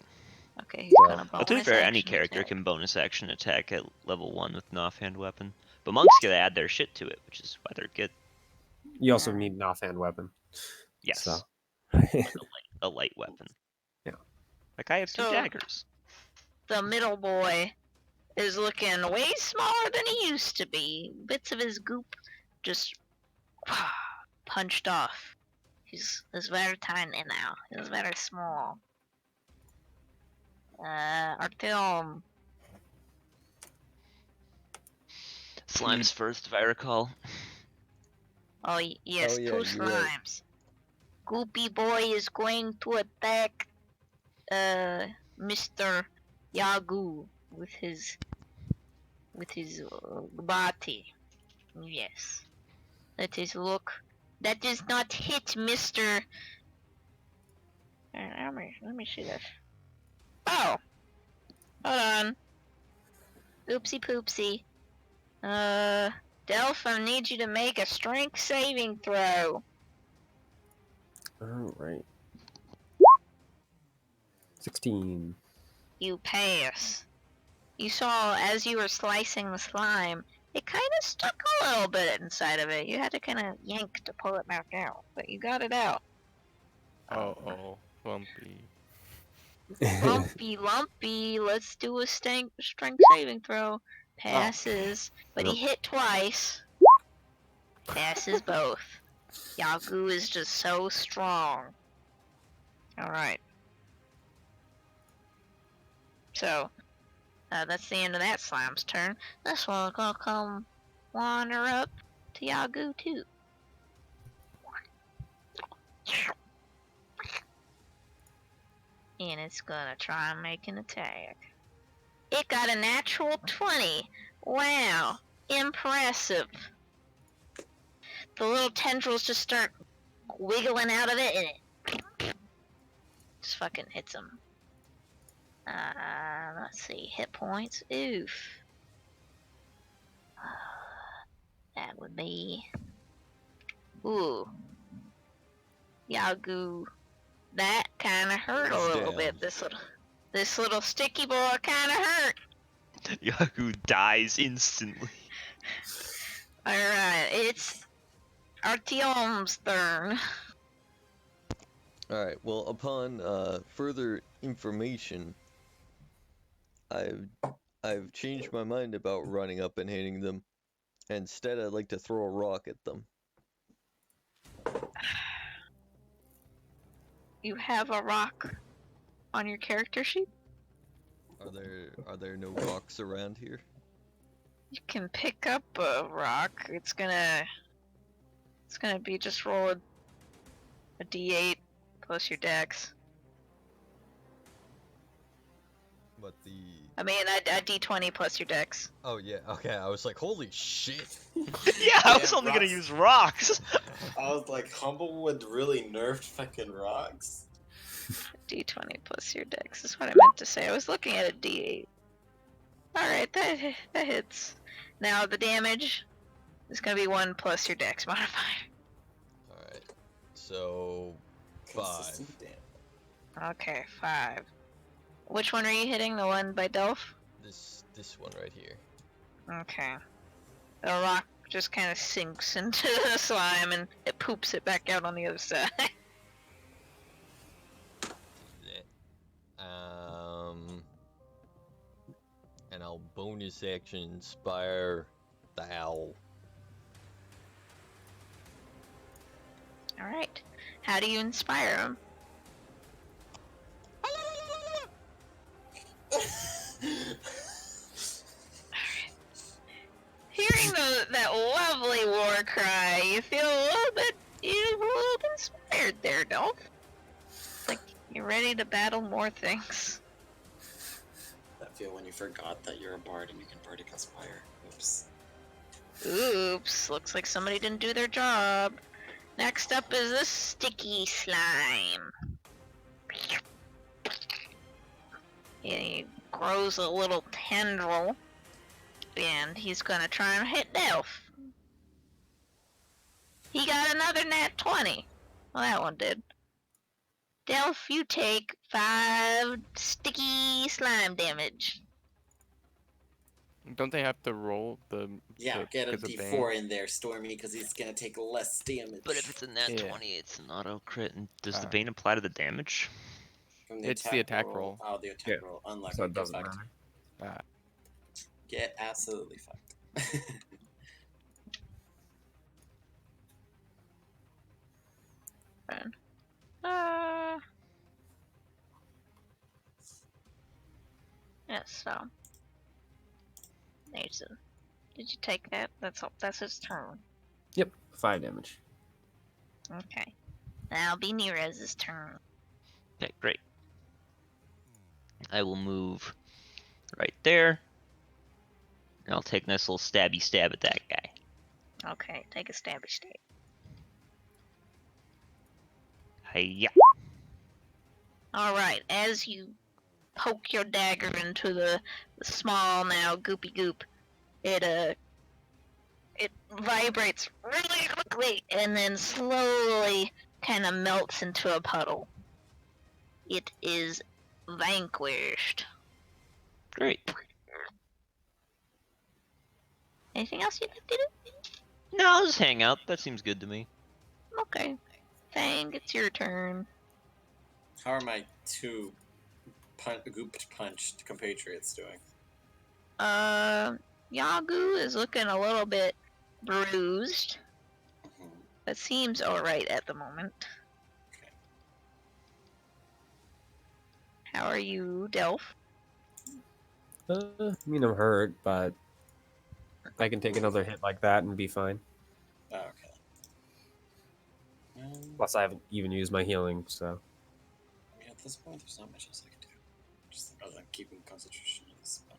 Okay, he's So- gonna bonus To be fair, any action character attack. can bonus action attack at level 1 with an offhand weapon. But monks gotta add their shit to it, which is why they're good. You also need an offhand weapon. Yes, So. a light weapon. Yeah. Like I have two So- daggers. The middle boy is looking way smaller than he used to be. Bits of his goop just punched off. He's very tiny now. He's very small. Artyom. Slime's first, if I recall. Oh, yes, Oh, yeah, two you're right. slimes. Goopy boy is going to attack Mr. Yagu with his body. Yes. That is look. That does not hit Mr. Let me see this. Oh! Hold on. Oopsie poopsie. Delph, I need you to make a strength saving throw. All right. 16. You pass. You saw as you were slicing the slime, it kind of stuck a little bit inside of it. You had to kind of yank to pull it back out, but you got it out. Oh, Lumpy. Lumpy, let's do a strength saving throw. Passes, but he hit twice. Passes both. Yagu is just so strong. Alright. So, that's the end of that slime's turn. This one's gonna come wander up to Yagu too. And it's gonna try and make an attack. It got a natural 20. Wow. Impressive. The little tendrils just start wiggling out of it and it just fucking hits him. Let's see. Hit points. Oof. That would be... Ooh. Yagu. That kinda hurt a He's little down. bit. This little sticky boy kinda hurt. Yaku dies instantly. Alright, it's Artyom's turn. Alright, well, upon further information, I've changed my mind about running up and hitting them. Instead, I'd like to throw a rock at them. You have a rock on your character sheet? Are there no rocks around here? You can pick up a rock. It's gonna be just roll a d8 plus your dex. But the I mean, a d20 plus your dex. oh yeah, okay. I was like, holy shit. Yeah, I was Damn, only gonna rocks. use rocks. I was like, Humblewood really nerfed fucking rocks. D20 plus your dex is what I meant to say. I was looking at a d8. Alright, that hits. Now the damage is gonna be 1 plus your dex modifier. Alright, so 5. Consistent damn. Okay, 5. Which one are you hitting? The one by Delph? This one right here. Okay. The rock just kind of sinks into the slime and it poops it back out on the other side. And I'll bonus action inspire the owl. Alright. How do you inspire him? Hearing that lovely war cry, you feel a little bit inspired there, Dolph. Like you're ready to battle more things. I feel when you forgot that you're a bard and you can bardic inspire. Oops. Oops, looks like somebody didn't do their job. Next up is the sticky slime. He grows a little tendril, and he's gonna try and hit Delph. He got another nat 20. Well, that one did. Delph, you take 5 sticky slime damage. Don't they have to roll the? Yeah, get a 'cause of D4 bane? in there, Stormy, because he's gonna take less damage. But if it's a nat Yeah. 20, it's an auto crit. And does the Ah. Bane apply to the damage? From It's the attack roll. Oh, the attack Yeah. roll. Unlucky. So it Get doesn't fucked. matter. Get absolutely fucked. Yes, so. Nathan, did you take that? That's his turn. Yep, 5 damage. Okay. Now be Nirres' turn. Okay, great. I will move right there. And I'll take a nice little stabby stab at that guy. Okay, take a stabby stab. Hiya. Alright, as you poke your dagger into the small now goopy goop, it vibrates really quickly and then slowly kind of melts into a puddle. It is vanquished. Great. Anything else you'd like to do? No, I'll just hang out. That seems good to me. Okay. Fang, it's your turn. How are my 2 gooped punched compatriots doing? Yagu is looking a little bit bruised, Mhm. but seems alright at the moment. Okay. How are you, Delph? I mean, I'm hurt, but I can take another hit like that and be fine. Oh, okay. Plus, I haven't even used my healing, so. I mean, at this point, there's not much else I can do. Just other than keeping concentration on this spell.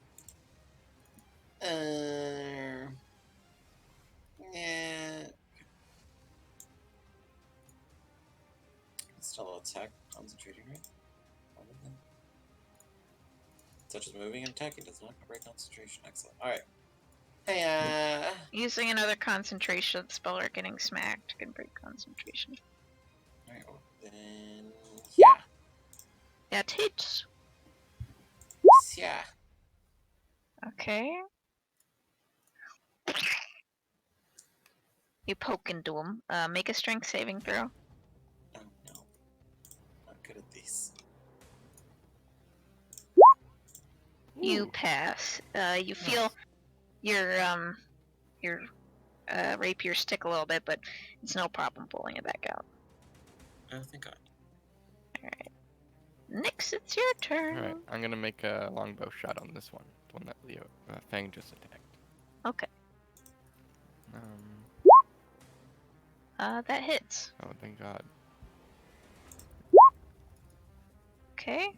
Yeah. Still attack, concentrating, right? Probably. Such as moving and attacking does not break concentration. Excellent. Alright. Hey, Using another concentration spell or getting smacked can break concentration. Alright, well, then. Yeah. That hits. Yeah. Okay. You poke into him. Make a strength saving throw. Oh, no. good at these. You Ooh. pass. You feel your rapier stick a little bit, but it's no problem pulling it back out. Oh, thank God. Nix, it's your turn. Alright, I'm gonna make a longbow shot on this one. The one that Leo Fang just attacked. Okay. That hits. Oh, thank God. Okay.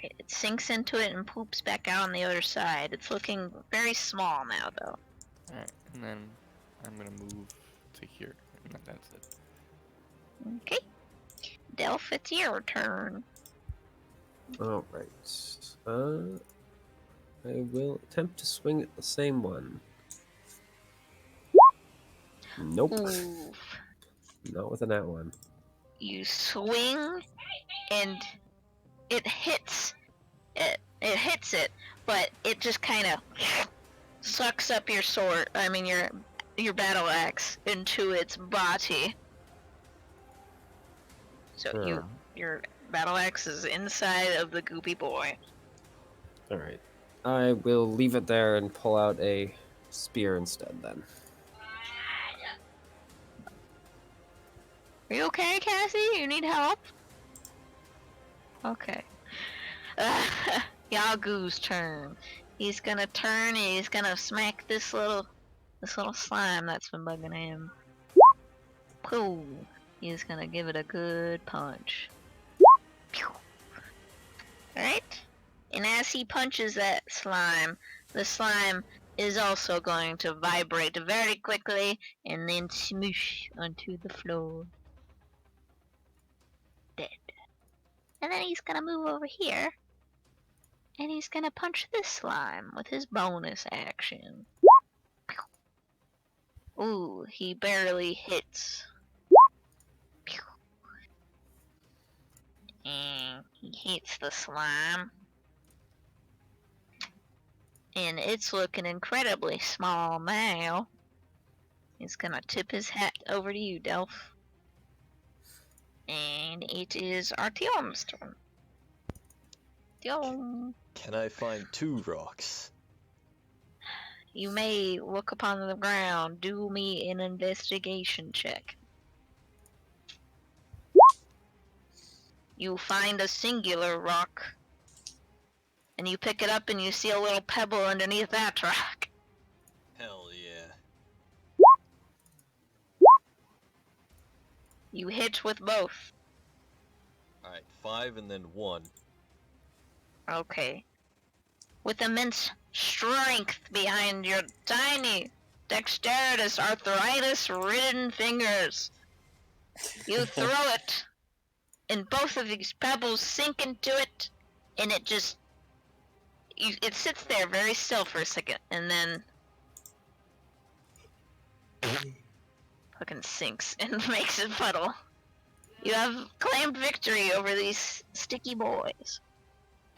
It sinks into it and poops back out on the other side. It's looking very small now, though. Alright, and then I'm gonna move to here, and then that's it. Okay. Delph, it's your turn. All right. I will attempt to swing at the same one. Nope. Ooh. Not with a nat one. You swing, and it hits. It hits it, but it just kind of sucks up your sword. I mean your battle axe into its body. So your battle axe is inside of the goopy boy. All right. I will leave it there and pull out a spear instead then. Are you okay, Cassie? You need help? Okay. Yagu's turn. He's gonna turn and he's gonna smack this little slime that's been bugging him. Pooh! He's gonna give it a good punch. Alright? And as he punches that slime, the slime is also going to vibrate very quickly and then smoosh onto the floor. Dead. And then he's gonna move over here and he's gonna punch this slime with his bonus action. Ooh, he barely hits. And he hits the slime. And it's looking incredibly small now. He's gonna tip his hat over to you, Delph. And it is Artyom's turn. Artyom. Can I find 2 rocks? You may look upon the ground. Do me an investigation check. You find a singular rock. And you pick it up and you see a little pebble underneath that rock. Hell yeah. You hit with both. Alright, 5 and then 1. Okay. With immense strength behind your tiny, dexterous, arthritis-ridden fingers, you throw it, and both of these pebbles sink into it, and it just... it sits there very still for a second, and then... fucking sinks and makes a puddle. You have claimed victory over these sticky boys.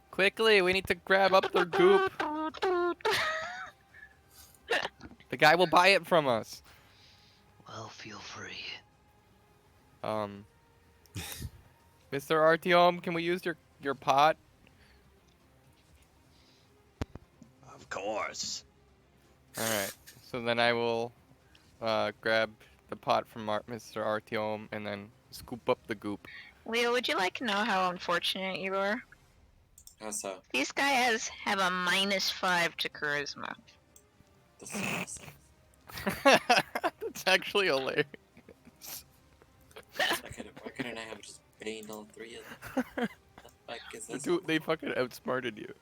Quickly, we need to grab up their goop. The guy will buy it from us. Well, feel free. Mr. Artyom, can we use your pot? Of course. Alright, so then I will grab the pot from Mr. Artyom and then scoop up the goop. Leo, would you like to know how unfortunate you are? How so? These guys have a -5 to charisma. This is awesome. That's actually hilarious. Why couldn't I have just baned all 3 of them? What the fuck is this? Dude, they fucking outsmarted you.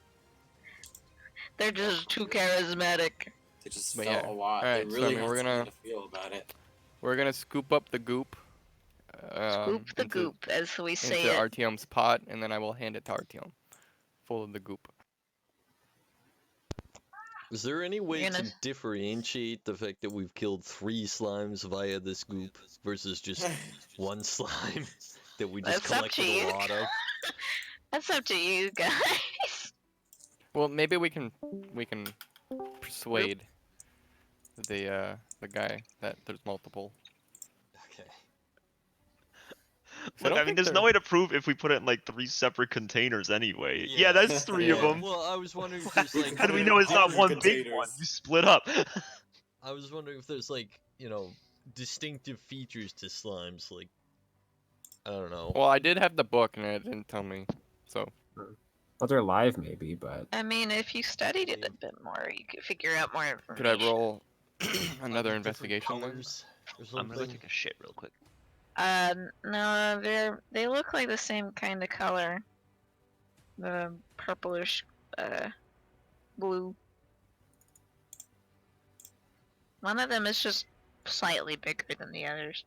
They're just too charismatic. They just But felt yeah. a lot. Alright, They so really I mean, had we're something gonna- to feel about it. We're gonna scoop up the goop. Scoop the into- goop, as we say into it. Artyom's pot, and then I will hand it to Artyom, full of the goop. Is there any way You're to gonna- differentiate the fact that we've killed 3 slimes via this goop versus just 1 slime that we just That's up to collected a you. lot of? That's up to you guys. Well, maybe we can persuade the the guy that there's multiple. Okay. I Look, don't I mean, think there's they're- no way to prove if we put it in like 3 separate containers anyway. Yeah, that's 3 of Yeah. them. Well, I was wondering if there's like. How do we put it know in it's not different one big one? containers. You split up. I was wondering if there's like, distinctive features to slimes, like, I don't know. Well, I did have the book and it didn't tell me. So Well, they're live, maybe, but I mean, if you studied it a bit more, you could figure out more information. could I roll Like another different investigation then? colors or I'm gonna go something. take a shit real quick. No, they look like the same kind of color. The purplish, blue. One of them is just slightly bigger than the others.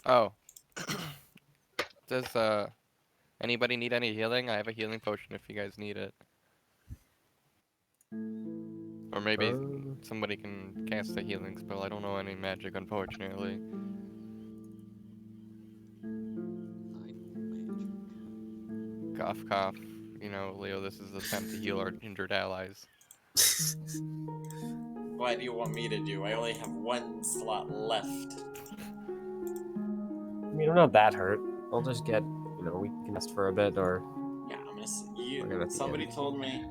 Oh. Does anybody need any healing? I have a healing potion if you guys need it. Or maybe somebody can cast a healing spell. I don't know any magic, unfortunately. Cough, cough. You know, Leo, this is the time to heal our injured allies. What do you want me to do? I only have 1 slot left. I mean, I'm not that hurt. I'll just get, we can rest for a bit, or Yeah, I'm gonna. We're gonna at the Somebody end. told me.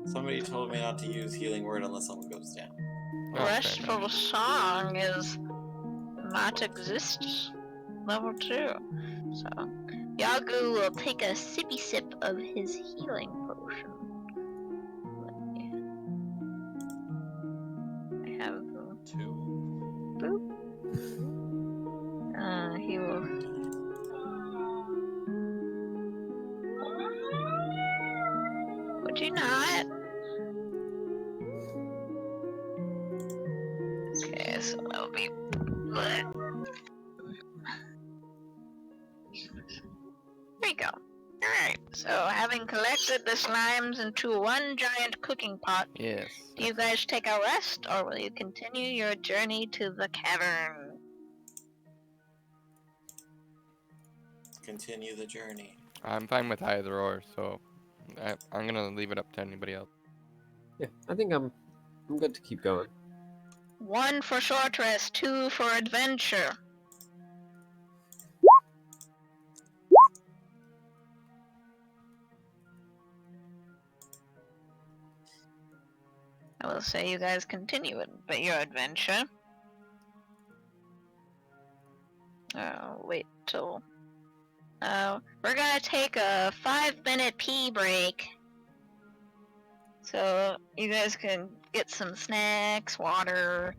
Somebody told me not to use healing word unless someone goes down. Oh, fair Restful enough. Song is not exist level 2. So, Yagu will take a sippy sip of his healing potion. I have 2. he will. Would you not? Okay, so that'll be. There you go. Alright, so having collected the slimes into one giant cooking pot, Yes. do you guys take a rest, or will you continue your journey to the cavern? Continue the journey. I'm fine with either or, so I'm gonna leave it up to anybody else. yeah, I think I'm good to keep going. 1 for short rest, 2 for adventure. I will say you guys continue it, but your adventure. Wait till. We're gonna take a 5-minute pee break. So you guys can get some snacks, water,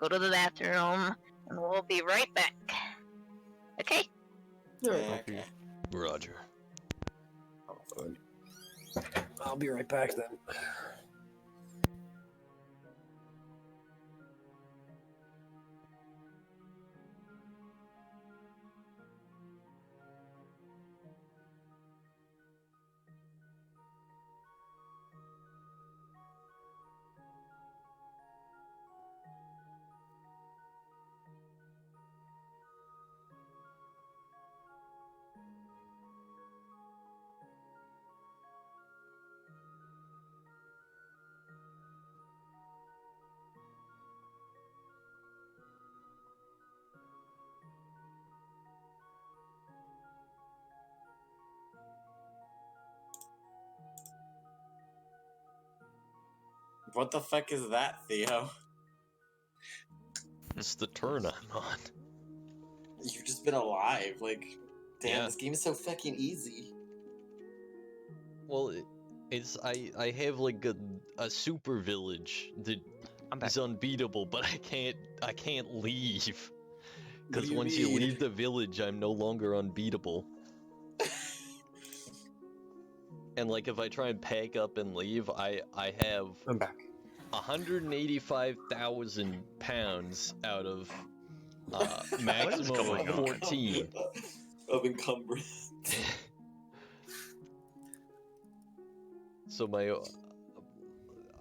go to the bathroom, and we'll be right back. Okay? Yeah, Okay. okay. Roger. I'll be right back then. What the fuck is that, Theo? It's the turn I'm on. You've just been alive. Like, damn, Yeah. this game is so fucking easy. Well, I have like a super village that I'm back. is unbeatable, but I can't leave. What Because do you once you mean? leave the village, I'm no longer unbeatable. And like if I try and pack up and leave, I have I'm back. 185,000 pounds out of maximum going of on? 14. Of encumbrance. So my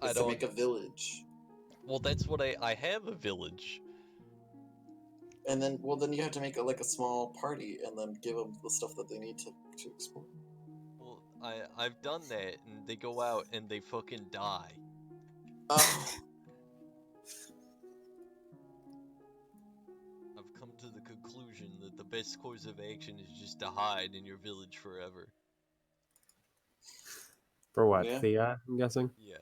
I To don't. make a village. Well, that's what I have a village. And then, well, then you have to make a small party and then give them the stuff that they need to explore. Well, I've done that, and they go out and they fucking die. Oh, I've come to the conclusion that the best course of action is just to hide in your village forever. For what? Yeah. Thea, I'm guessing. Yeah.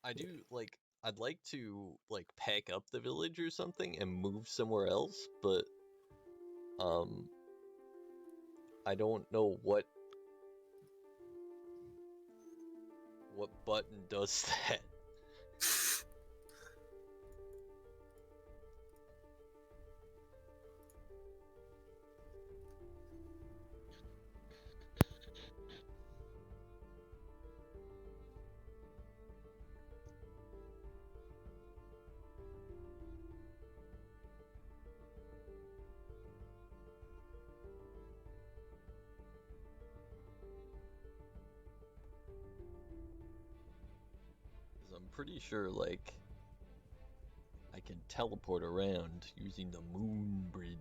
I do, like, I'd like to, like, pack up the village or something and move somewhere else, but, I don't know what button does that. Because I'm pretty sure, like, I can teleport around using the moon bridge.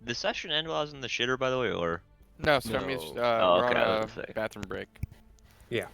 The session end while I was in the shitter, by the way, or? No, Stormie's, No. Oh, we're okay, I on was gonna a say. bathroom break. Yeah.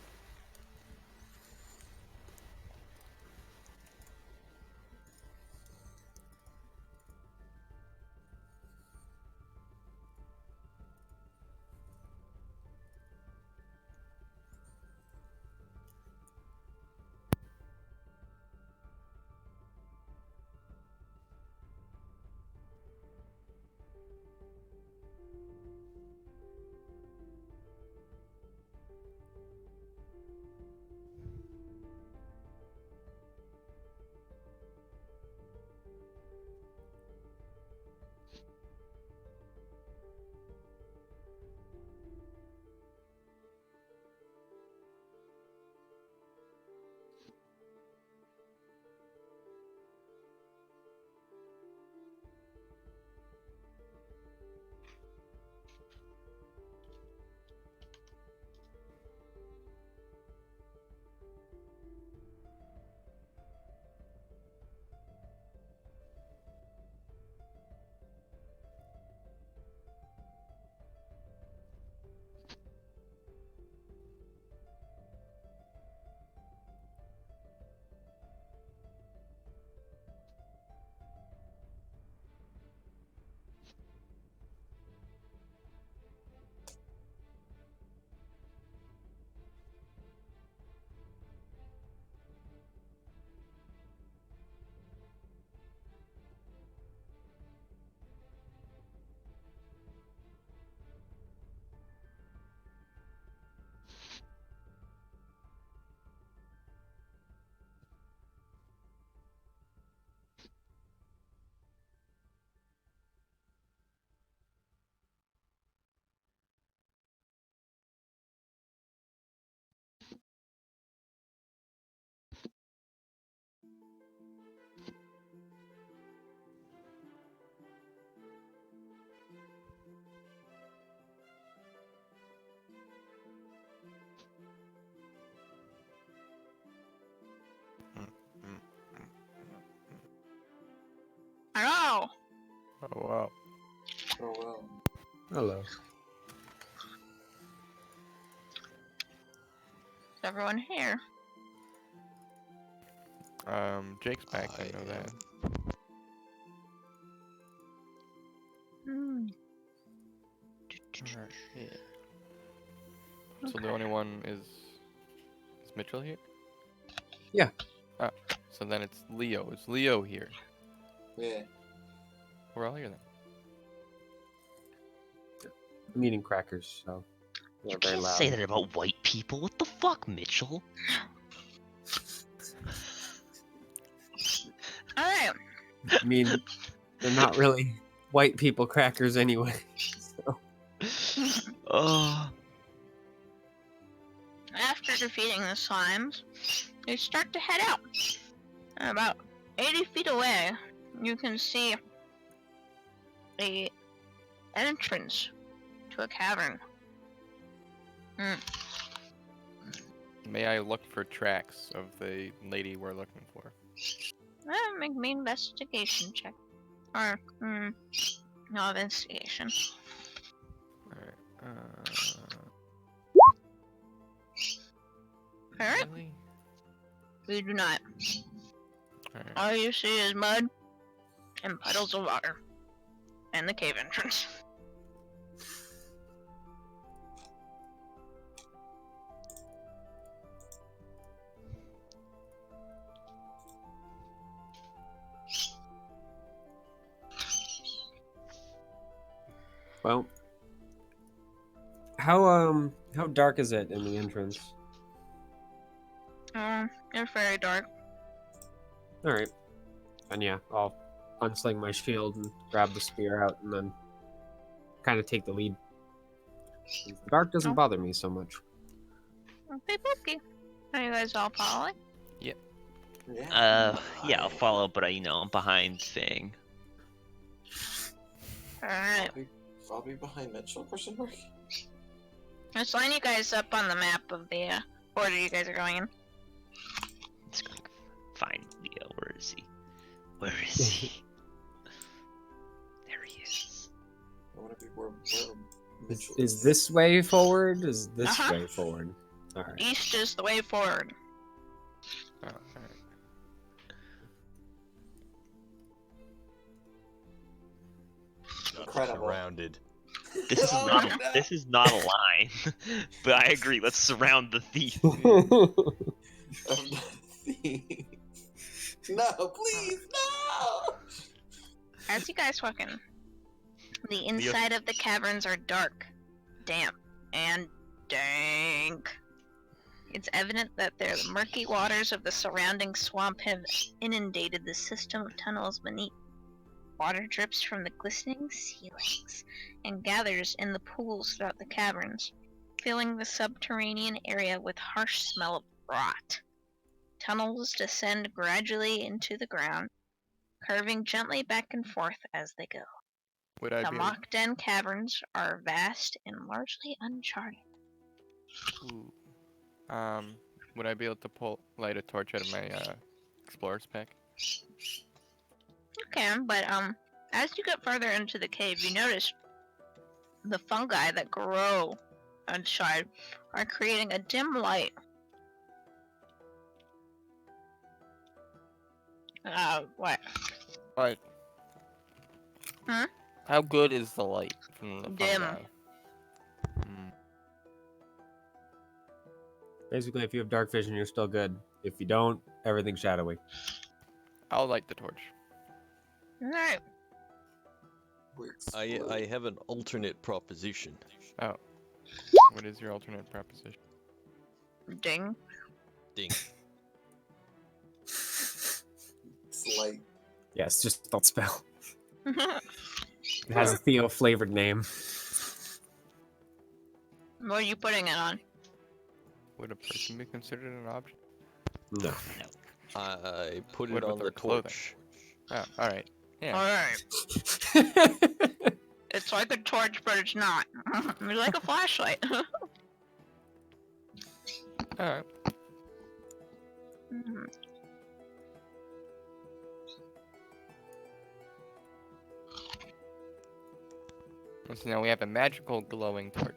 Hello. Oh, wow. oh well. Hello. Is everyone here? Jake's back, I know that. Hmm. Alright, yeah. So the only one is Mitchell here? Yeah. Ah, so then it's Leo. Is Leo here? Yeah. We're all here then. I'm eating crackers, so You they're very can't loud. say that about white people. What the fuck, Mitchell? Alright. I mean, they're not really white people crackers anyway. Oh. After defeating the slimes, you start to head out. About 80 feet away, you can see a entrance to a cavern. May I look for tracks of the lady we're looking for? Make me investigation check. Or, no investigation. Alright. Alright, Really? we do not. Alright. All you see is mud and puddles of water. And the cave entrance. Well, how dark is it in the entrance? It's very dark. All right, and yeah, I'll unsling my shield and grab the spear out, and then kind of take the lead. The dark doesn't Oh. bother me so much. Okay, pokey. Are you guys all following? Yeah. Yeah, I'll follow, but I'm behind Fang. Alright. I'll be behind Mitchell? Question mark. Let's line you guys up on the map of the order you guys are going in. Let's go find Leo. Where is he? Where is he? There he is. I want to be where Mitchell Is this way forward? Is this Uh-huh. way forward? All right. East is the way forward. Oh, alright. Incredible. Surrounded. This is Oh, not. no. This is not a line. But I agree. Let's surround the thief. I'm not a thief. No, please, no! As you guys walk in, the inside of the caverns are dark, damp, and dank. It's evident that the murky waters of the surrounding swamp have inundated the system of tunnels beneath. Water drips from the glistening ceilings and gathers in the pools throughout the caverns, filling the subterranean area with harsh smell of rot. Tunnels descend gradually into the ground, curving gently back and forth as they go. Would I The be mock den caverns are vast and largely uncharted. Ooh. Would I be able to light a torch out of my explorer's pack? You can, but as you get further into the cave, you notice the fungi that grow inside are creating a dim light. What? Alright. Huh? How good is the light from the Dim. fungi? Hmm. Basically, if you have dark vision, you're still good. If you don't, everything's shadowy. I'll light the torch. Alright. I have an alternate proposition. Oh. What is your alternate proposition? Ding. Ding. It's like Yes, just spelled spell. It has a Theo flavored name. What are you putting it on? Would a person be considered an object? No. I put What it about on their the clothing? torch. Oh, alright. Yeah. Alright. It's like a torch, but it's not. It's like a flashlight. Alright. Mhm. So now we have a magical glowing torch.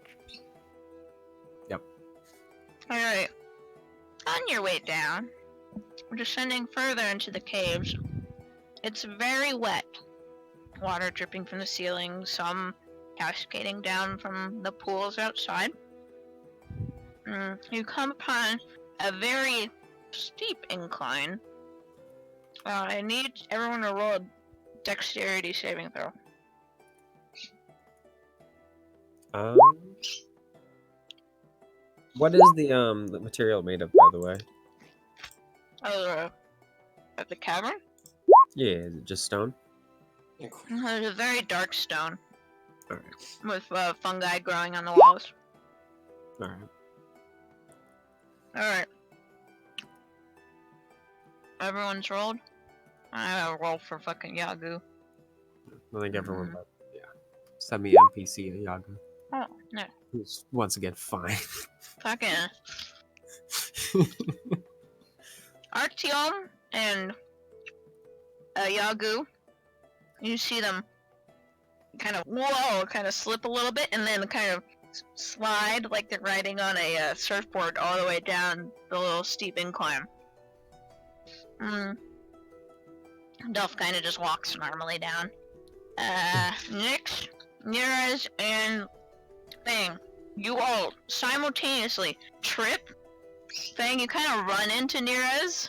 Alright. On your way down, descending further into the caves, it's very wet. Water dripping from the ceiling, some cascading down from the pools outside. You come upon a very steep incline. I need everyone to roll a dexterity saving throw. Um, what is the material made of, by the way? At the cavern? Yeah, is it just stone? Incredible. It's a very dark stone Alright. with fungi growing on the walls. Alright. Alright. Everyone's rolled? I gotta roll for fucking Yagu. I think everyone Mhm. but semi-NPC Yagu, Oh, no. who's once again fine. Fucking Artyom and Yagu, you see them kind of slip a little bit and then kind of slide like they're riding on a surfboard all the way down the little steep incline. Duff kind of just walks normally down. Nix, Nirres, and Thing, you all simultaneously trip. Thing, you kind of run into Nirres.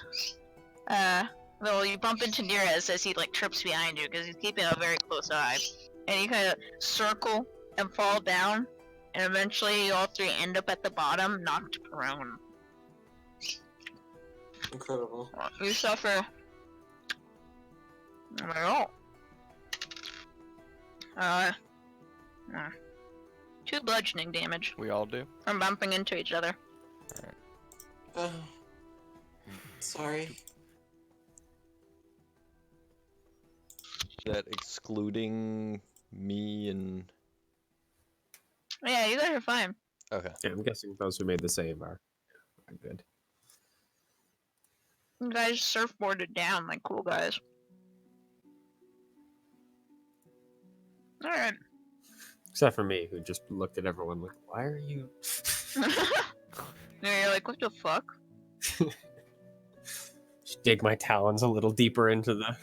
Well, you bump into Nirres as he like trips behind you because he's keeping a very close eye. And you kind of circle and fall down, and eventually you all three end up at the bottom, knocked prone. Incredible. You suffer. Oh. 2 bludgeoning damage We all do. from bumping into each other. Sorry. That excluding me and. Yeah, you guys are fine. Okay. Yeah, I'm guessing those who made the save are good. You guys surfboarded down like cool guys. Alright. Except for me, who just looked at everyone like, why are you... Yeah, you're like, what the fuck? Just dig my talons a little deeper into the...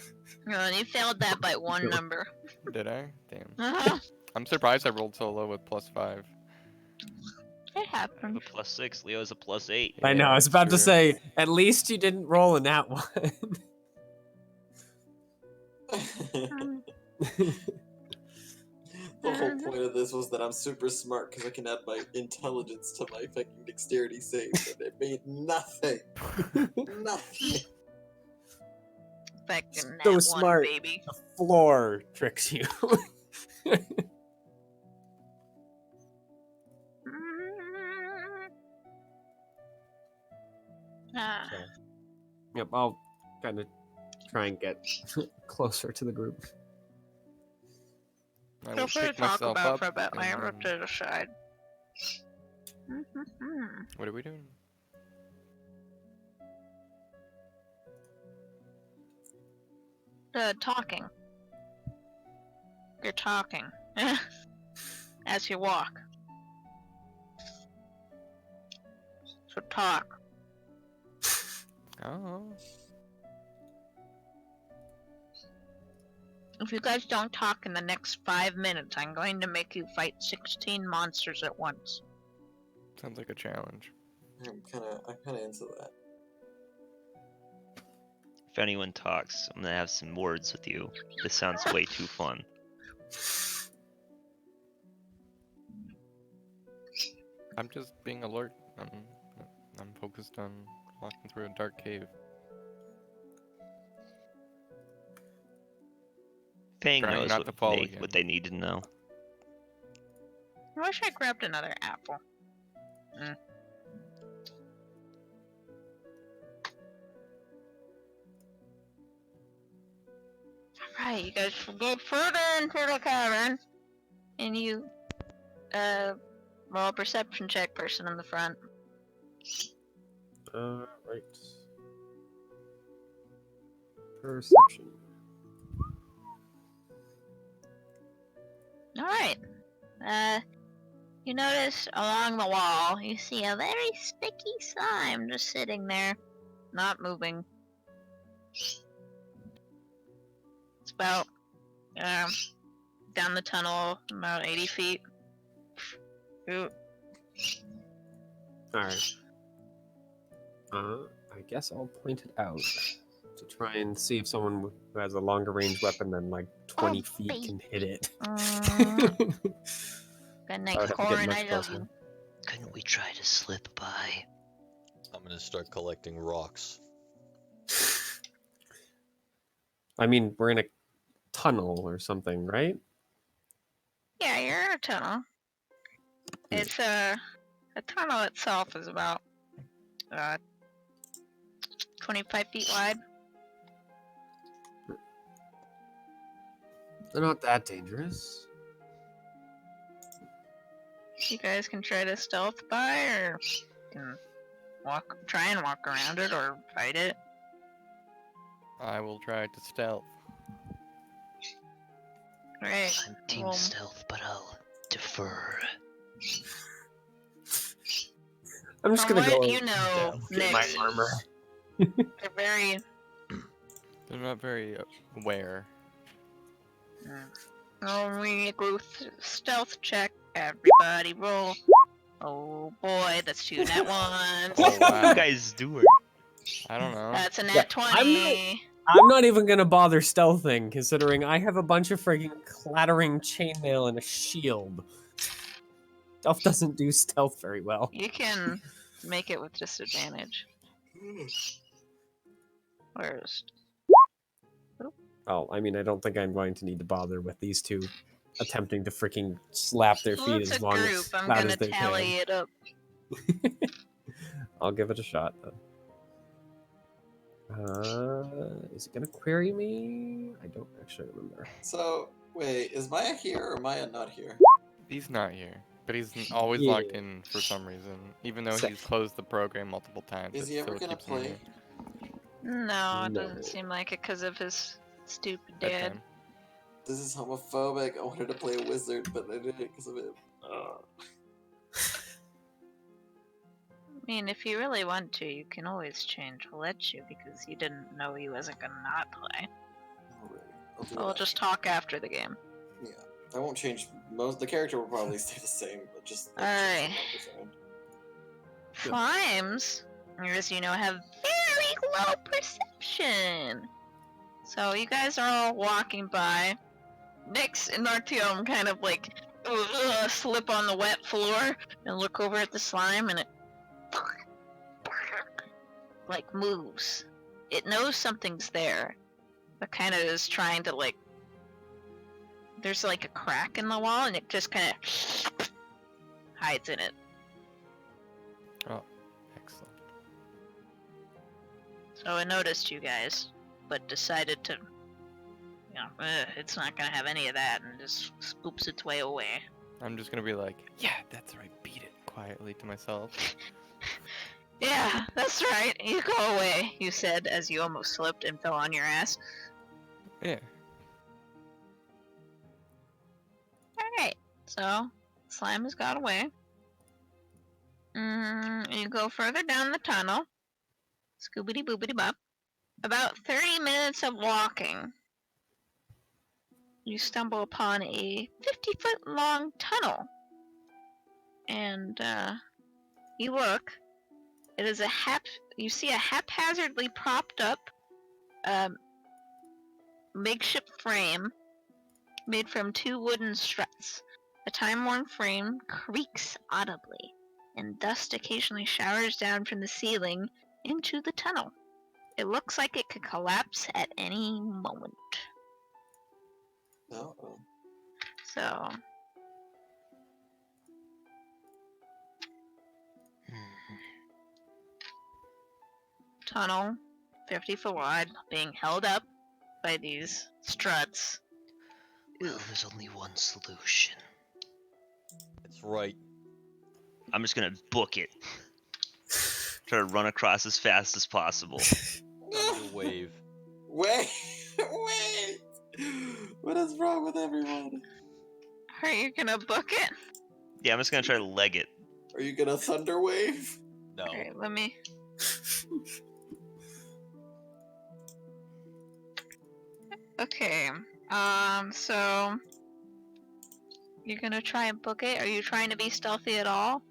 And you failed that by 1 number. Did I? Damn. Uh-huh. I'm surprised I rolled so low with +5. It I have happened. a +6. Leo's a +8. I know, I was about to say, at least you didn't roll in that one. The whole point of this was that I'm super smart because I can add my intelligence to my fucking dexterity save, and it made nothing. Nothing. Fucking So that smart. one, baby. The floor tricks you. Ah. Yep, I'll kind of try and get closer to the group. I Feel will free to pick talk myself about up for a bit. I and, ripped it aside. What are we doing? Talking. You're talking. As you walk. So talk. Oh. If you guys don't talk in the next 5 minutes, I'm going to make you fight 16 monsters at once. Sounds like a challenge. I'm kind of into that. If anyone talks, I'm gonna have some words with you. This sounds way too fun. I'm just being alert. I'm focused on walking through a dark cave. Fang Trying knows not to fall what again. they need to know. I wish I grabbed another apple. Alright, you guys go further into the cavern, and you, roll a perception check, person in the front. Right. Perception. Alright. You notice along the wall, you see a very sticky slime just sitting there, not moving. It's about, down the tunnel, about 80 feet. Ooh. Alright. I guess I'll point it out to try and see if someone who has a longer range weapon than like 20 feet can hit it. Good I night, would have to get Corin. much I love closer. you. Couldn't we try to slip by? I'm gonna start collecting rocks. I mean, we're in a tunnel or something, right? Yeah, you're in a tunnel. It's the tunnel itself is about 25 feet wide. They're not that dangerous. You guys can try to stealth by, or can try and walk around it, or fight it. I will try to stealth. Right. I'm team Well, stealth, but I'll defer. I'm just from gonna what go you know, get my Nyx, armor. they're very. They're not very aware. Oh, we go stealth check. Everybody roll. Oh boy, that's 2 nat ones. Oh What are you wow. guys doing? I don't know. That's a Yeah, nat 20. I'm not even gonna bother stealthing, considering I have a bunch of friggin' clattering chainmail and a shield. Stealth doesn't do stealth very well. You can make it with disadvantage. Where's Oh, I mean, I don't think I'm going to need to bother with these two attempting to freaking slap their well, feet it's as a long group. as I'm loud gonna as they tally can. it up. I'll give it a shot then. Is it gonna query me? I don't actually remember. So, wait, is Maya here or Maya not here? He's not here, but he's always Yeah. logged in for some reason. Even though Sick. he's closed the program multiple times, Is it he ever still gonna keeps him play? here. No, it No. doesn't seem like it because of his stupid That dad. time. This is homophobic. I wanted to play a wizard, but I did it because of him. I mean, if you really want to, you can always change let you because you didn't know he wasn't gonna not play. Alright, I'll do So we'll it just after. talk after the game. Yeah, I won't change. The character will probably stay the same, but just like, Alright. change the numbers Slimes, as you know, have very low perception. So you guys are all walking by. Nyx and Artyom kind of like slip on the wet floor and look over at the slime, and it like moves. It knows something's there, but kind of is trying to like. There's like a crack in the wall, and it just kind of hides in it. Oh, excellent. So it noticed you guys, but decided to, it's not gonna have any of that, and just scoops its way away. I'm just gonna be like, yeah, that's right, beat it quietly to myself. Yeah, that's right. You go away, you said as you almost slipped and fell on your ass. Yeah. Alright, so slime has got away. You go further down the tunnel. Scoobity boobity bop. About 30 minutes of walking. You stumble upon a 50-foot long tunnel. And you look. It is you see a haphazardly propped up makeshift frame made from 2 wooden struts. The time-worn frame creaks audibly, and dust occasionally showers down from the ceiling into the tunnel. It looks like it could collapse at any moment. Uh-oh. So, tunnel, 50 foot wide, being held up by these struts. Well, there's only one solution. That's right. I'm just gonna book it. Try to run across as fast as possible. Thunder wave. Wait! Wait! What is wrong with everyone? Are you gonna book it? Yeah, I'm just gonna try to leg it. Are you gonna thunder wave? No. Alright, let me. Okay, so. You're gonna try and book it? Are you trying to be stealthy at all?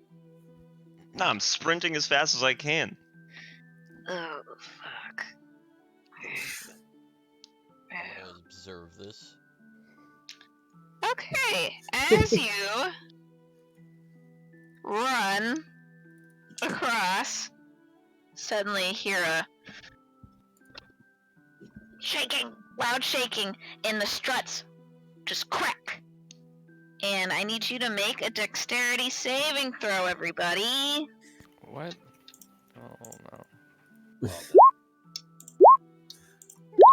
No, I'm sprinting as fast as I can. Oh, fuck. I'm gonna observe this. Okay, as you run across. Suddenly hear a shaking, loud shaking, and the struts just crack. And I need you to make a dexterity saving throw, everybody. What? Oh no.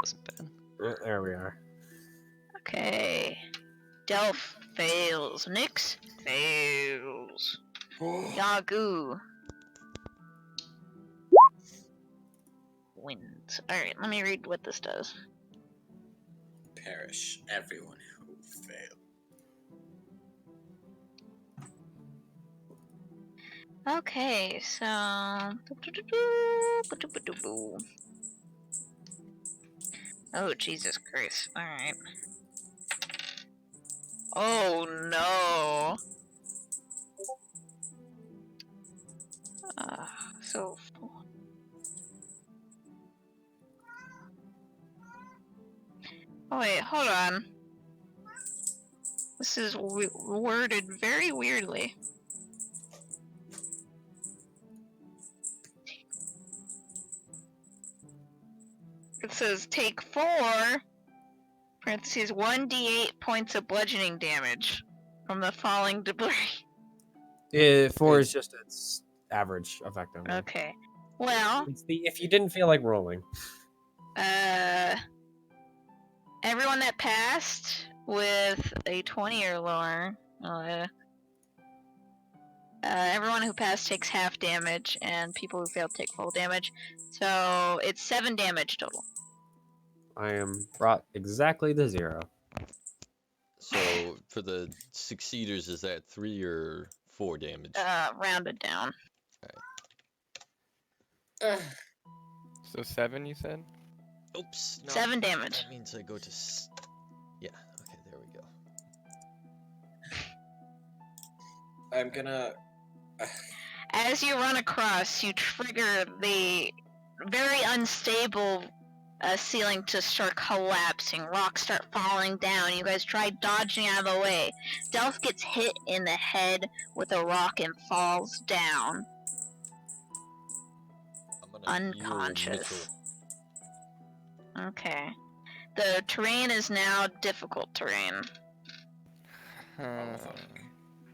Wasn't bad. There we are. Okay. Delph fails. Nyx fails. Yagu wins. Alright, let me read what this does. Perish everyone who failed. Okay, so... Oh, Jesus Christ. Alright. Oh, no. So... Oh, wait, hold on. This is worded very weirdly. It says take 4, parentheses, 1d8 points of bludgeoning damage from the falling debris. 4 is just its average, effectively. Okay. Well, It's the if you didn't feel like rolling. everyone that passed with a 20 or lower, everyone who passed takes half damage, and people who failed take full damage. So it's 7 damage total. I am brought exactly to 0. So for the succeeders, is that 3 or 4 damage? Rounded down. So 7, you said? Oops. No, 7 damage. that means I go to. Yeah. Okay. There we go. I'm gonna. As you run across, you trigger the very unstable ceiling to start collapsing. Rocks start falling down. You guys try dodging out of the way. Delph gets hit in the head with a rock and falls down. I'm gonna heal Unconscious. Mitchell. Okay. The terrain is now difficult terrain.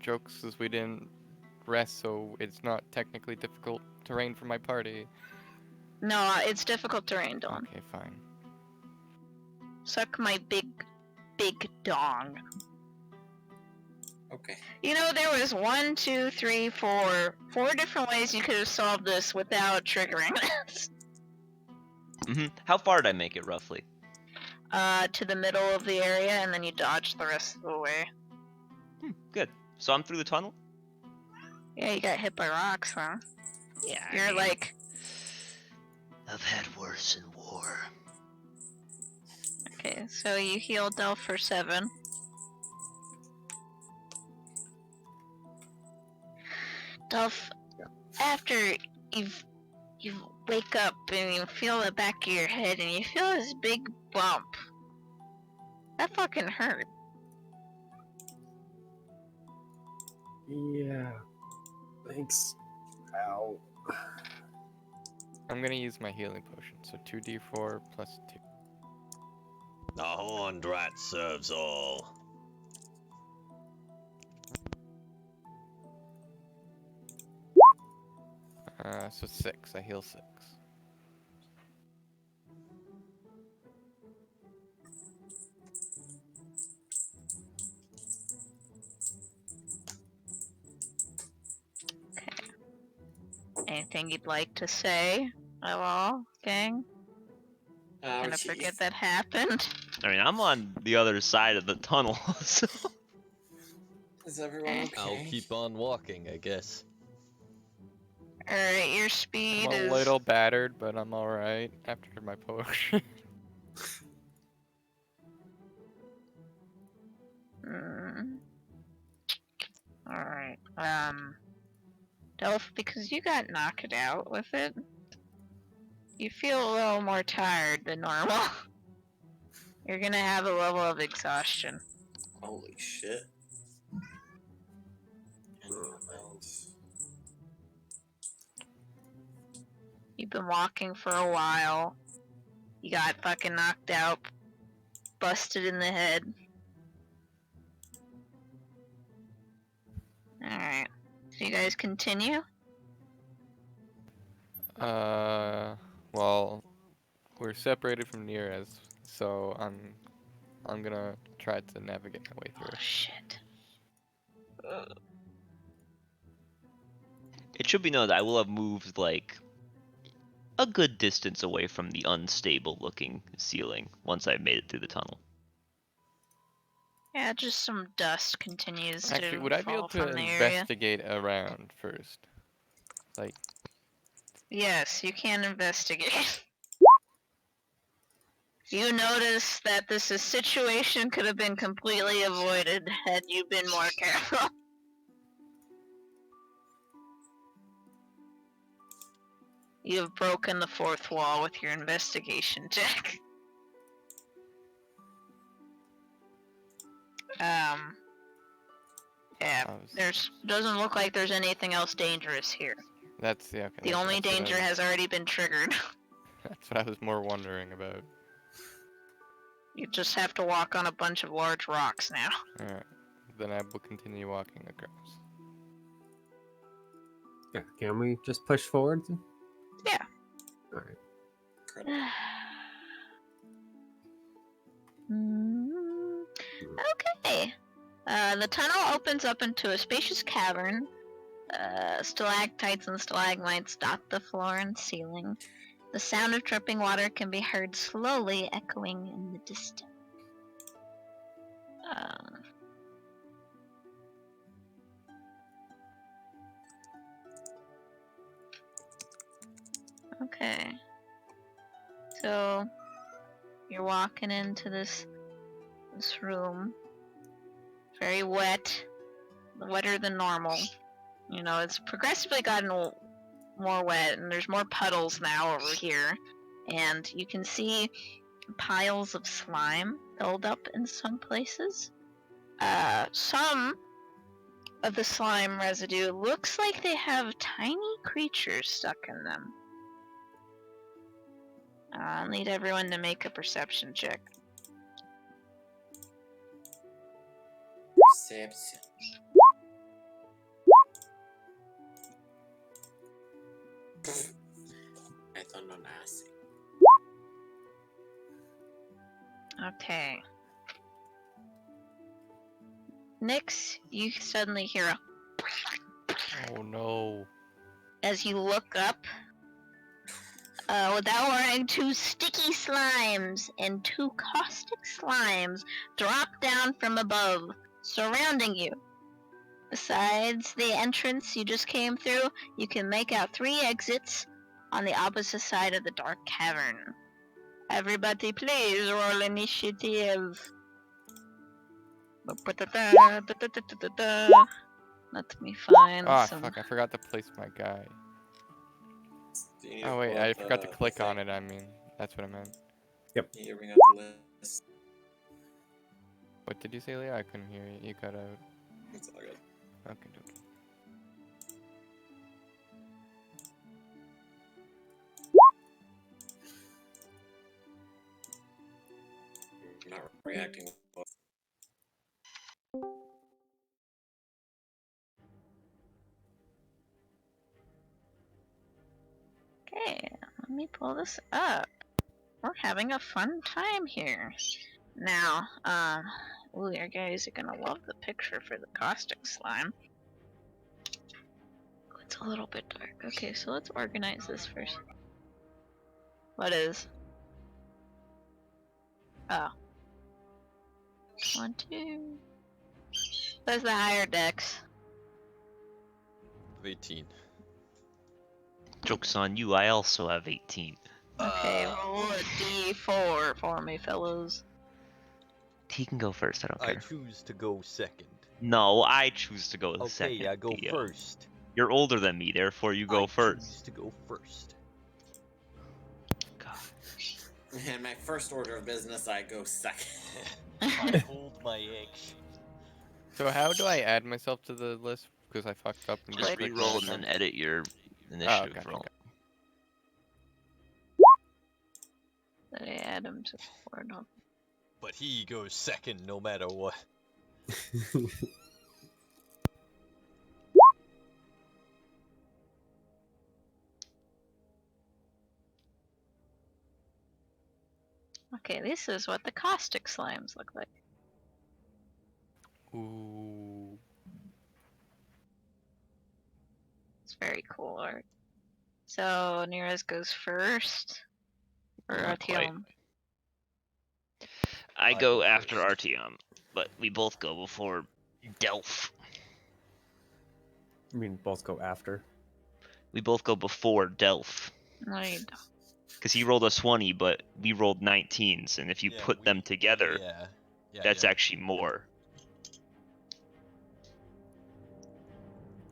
Jokes is we didn't rest, so it's not technically difficult terrain for my party. No, it's difficult terrain, Dylan. Okay, fine. Suck my big dong. Okay. You know, there was 1, 2, 3, 4 different ways you could have solved this without triggering this. How far did I make it roughly? To the middle of the area, and then you dodge the rest of the way. Good. So I'm through the tunnel? Yeah, you got hit by rocks, huh? Yeah. You're like... I've had worse in war. Okay, so you heal Delph for 7. Delph, after you wake up and you feel the back of your head and you feel this big bump. That fucking hurt. Yeah. Thanks. Ow. I'm gonna use my healing potion, so 2d4 plus 2. The horned rat serves all. So 6. I heal 6. Anything you'd like to say at all, gang? Gonna forget that happened. I mean, I'm on the other side of the tunnel, so... Is everyone okay? I'll keep on walking, I guess. Alright, your speed I'm a is... little battered, but I'm alright after my potion. Alright, Delph, because you got knocked out with it, you feel a little more tired than normal. You're gonna have a level of exhaustion. Holy shit. And your mouths. been walking for a while. You got fucking knocked out, busted in the head. Alright. So you guys continue? Well, we're separated from Nirres, so I'm gonna try to navigate my way Oh through. shit. It should be known that I will have moved like a good distance away from the unstable looking ceiling once I've made it through the tunnel. Yeah, just some dust continues Actually, to would I be able fall to from the area. investigate around first? Like, Yes, you can investigate. You notice that situation could have been completely avoided had you been more careful. You have broken the fourth wall with your investigation check. Yeah, I was- doesn't look like there's anything else dangerous here. that's yeah. Okay, The only that's what I danger was- has already been triggered. That's what I was more wondering about. You just have to walk on a bunch of large rocks now. Alright, then I will continue walking across. Yeah, can we just push forward? Yeah. All right. Incredible. Okay. The tunnel opens up into a spacious cavern. Stalactites and stalagmites dot the floor and ceiling. The sound of dripping water can be heard slowly echoing in the distance. Okay. So you're walking into this room. Very wet. Wetter than normal. You know, it's progressively gotten more wet, and there's more puddles now over here. And you can see piles of slime filled up in some places. Some of the slime residue looks like they have tiny creatures stuck in them. I'll need everyone to make a perception check. Perception. I don't know nothing. Okay. Nyx, you suddenly hear a Oh no. as you look up. Without warning, 2 sticky slimes and 2 caustic slimes drop down from above, surrounding you. Besides the entrance you just came through, you can make out 3 exits on the opposite side of the dark cavern. Everybody please roll initiative. Let me find Ah, some... fuck, I forgot to place my guy. Do you need Oh to wait, pull I up forgot to the click on thing? it, I mean. That's what I meant. You need to bring up the list. What did you say, Leo? I couldn't hear you. You cut out. It's all good. Okay, okay. You're not reacting well. Okay, let me pull this up. We're having a fun time here. Now, ooh, you guys are gonna love the picture for the caustic slime. Oh, it's a little bit dark. Okay, so let's organize this first. What is? Oh. 1, 2. That's the higher dex. 18. Joke's on you, I also have 18. Okay, roll a d4 for me, fellows. He can go first, I don't I care. choose to go second. No, I choose to go Okay, second. I go Theo. first. You're older than me, therefore you go I first. choose to go first. God. In my first order of business, I go second. I hold my action. So how do I add myself to the list? Because I fucked up and Just Click. clicked re-roll on and then it. edit your Oh, initiative gotcha, roll. gotcha. Did I add him to the board? No. But he goes second no matter what. Okay, this is what the caustic slimes look like. Ooh. It's very cool art. So Nirres goes first. Or Not quite. Artyom. I I go go after first. Artyom, but we both go before Delph. I mean, both go after. We both go before Delph. No, you don't. Because he rolled a 20, but we rolled 19s, and if you Yeah, put them together, Yeah. that's actually more.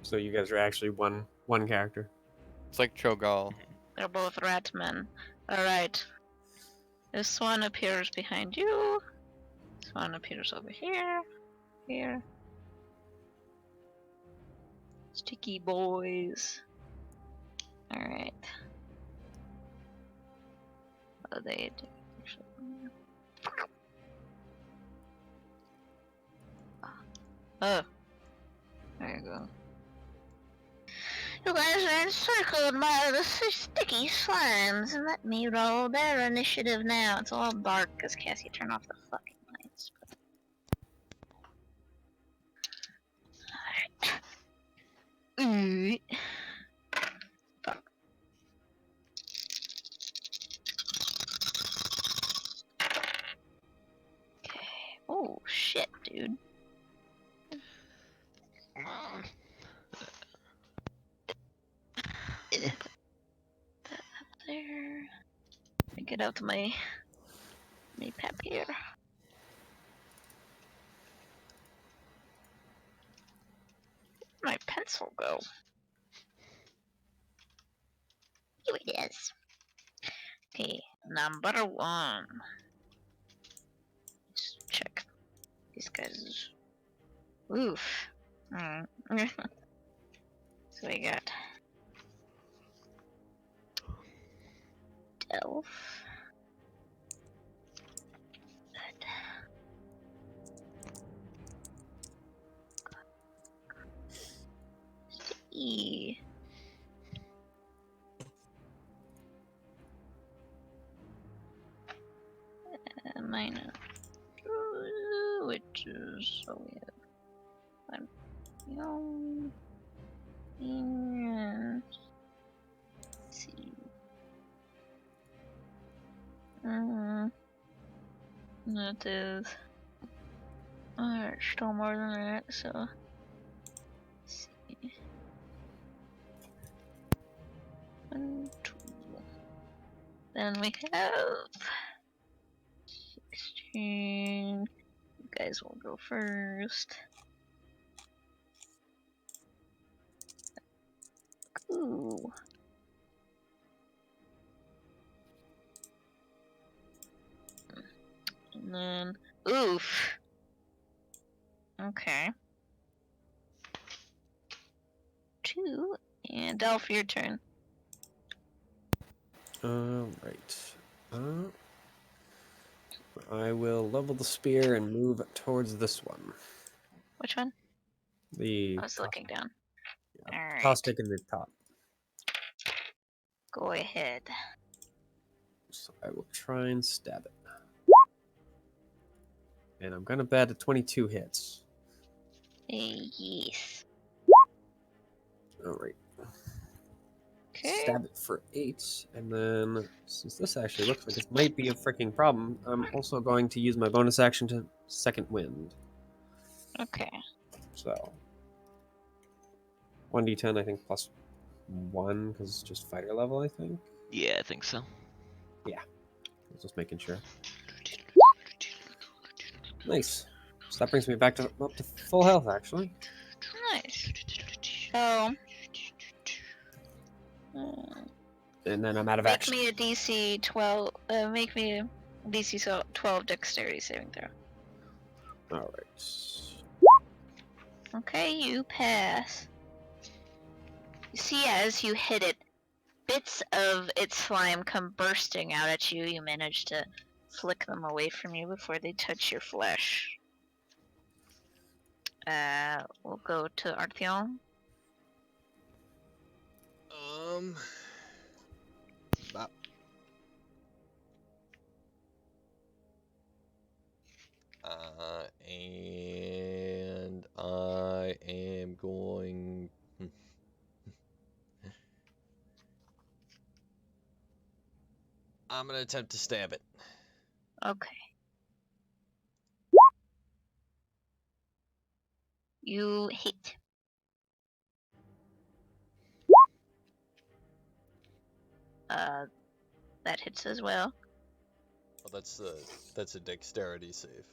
So you guys are actually one character. It's like Cho'Gall. They're both rat men. Alright. This one appears behind you. This one appears over here. Here. Sticky boys. Alright. What do they do? Oh. There you go. You guys are encircled by the sticky slimes, and let me roll their initiative now. It's all dark because Cassie turned off the fucking lights. Alright. Fuck. Okay. Oh shit, dude. That up there. Let me get out my pep here. Where'd my pencil go? Here it is. Okay, number one. Let's check these guys. Oof. So we got Delph. Good. E. Minus. Which is so we have young. Let's see. That is. Alright, still more than that, so. Let's see. 1, 2. Then we have 16. You guys will go first. Ooh. And then, oof. Okay. 2. And Delph, your turn. Right. I will level the spear and move towards this one. Which one? The I was looking down. Alright. caustic in the top. Go ahead. So I will try and stab it. And I'm gonna bet 22 hits. Yes. Alright. Okay. Stab it for 8, and then since this actually looks like it might be a freaking problem, I'm also going to use my bonus action to second wind. Okay. So 1d10, I think, plus 1 because it's just fighter level. I think. Yeah, I think so. I was just making sure. Nice. So that brings me back to up to full health, actually. Nice. So. And then I'm out of Make action. me a DC 12. Make me a DC 12 dexterity saving throw. All right. Okay, you pass. You see, as you hit it, bits of its slime come bursting out at you. You manage to flick them away from you before they touch your flesh. We'll go to Artyom. Bop. And I am going. I'm gonna attempt to stab it. Okay. You hit. That hits as well. Oh, that's a dexterity save.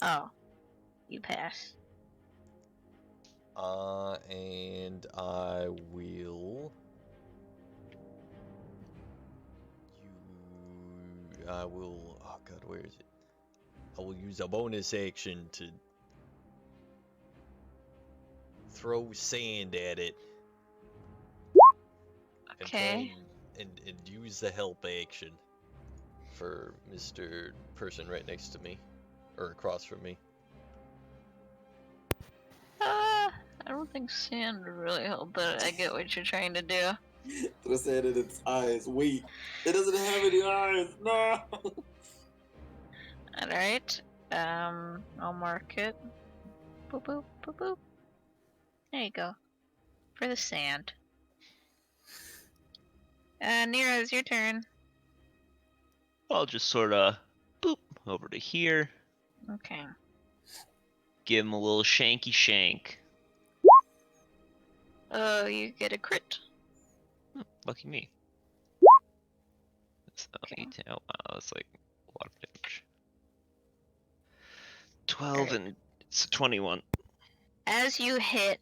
Oh, you pass. And I will. I will. Oh God, where is it? I will use a bonus action to throw sand at it. And try Okay. and use the help action for Mr. Person right next to me, or across from me. I don't think sand would really help, but I get what you're trying to do. Throw sand in its eyes. Wait, it doesn't have any eyes. No. Alright. I'll mark it. Boop boop boop boop. There you go. For the sand. Nirres, your turn. I'll just sort of boop over to here. Okay. Give him a little shanky shank. Oh, you get a crit. Lucky me. So, Okay. oh wow, that's like a lot of damage. 12 Alright. and it's a 21. As you hit,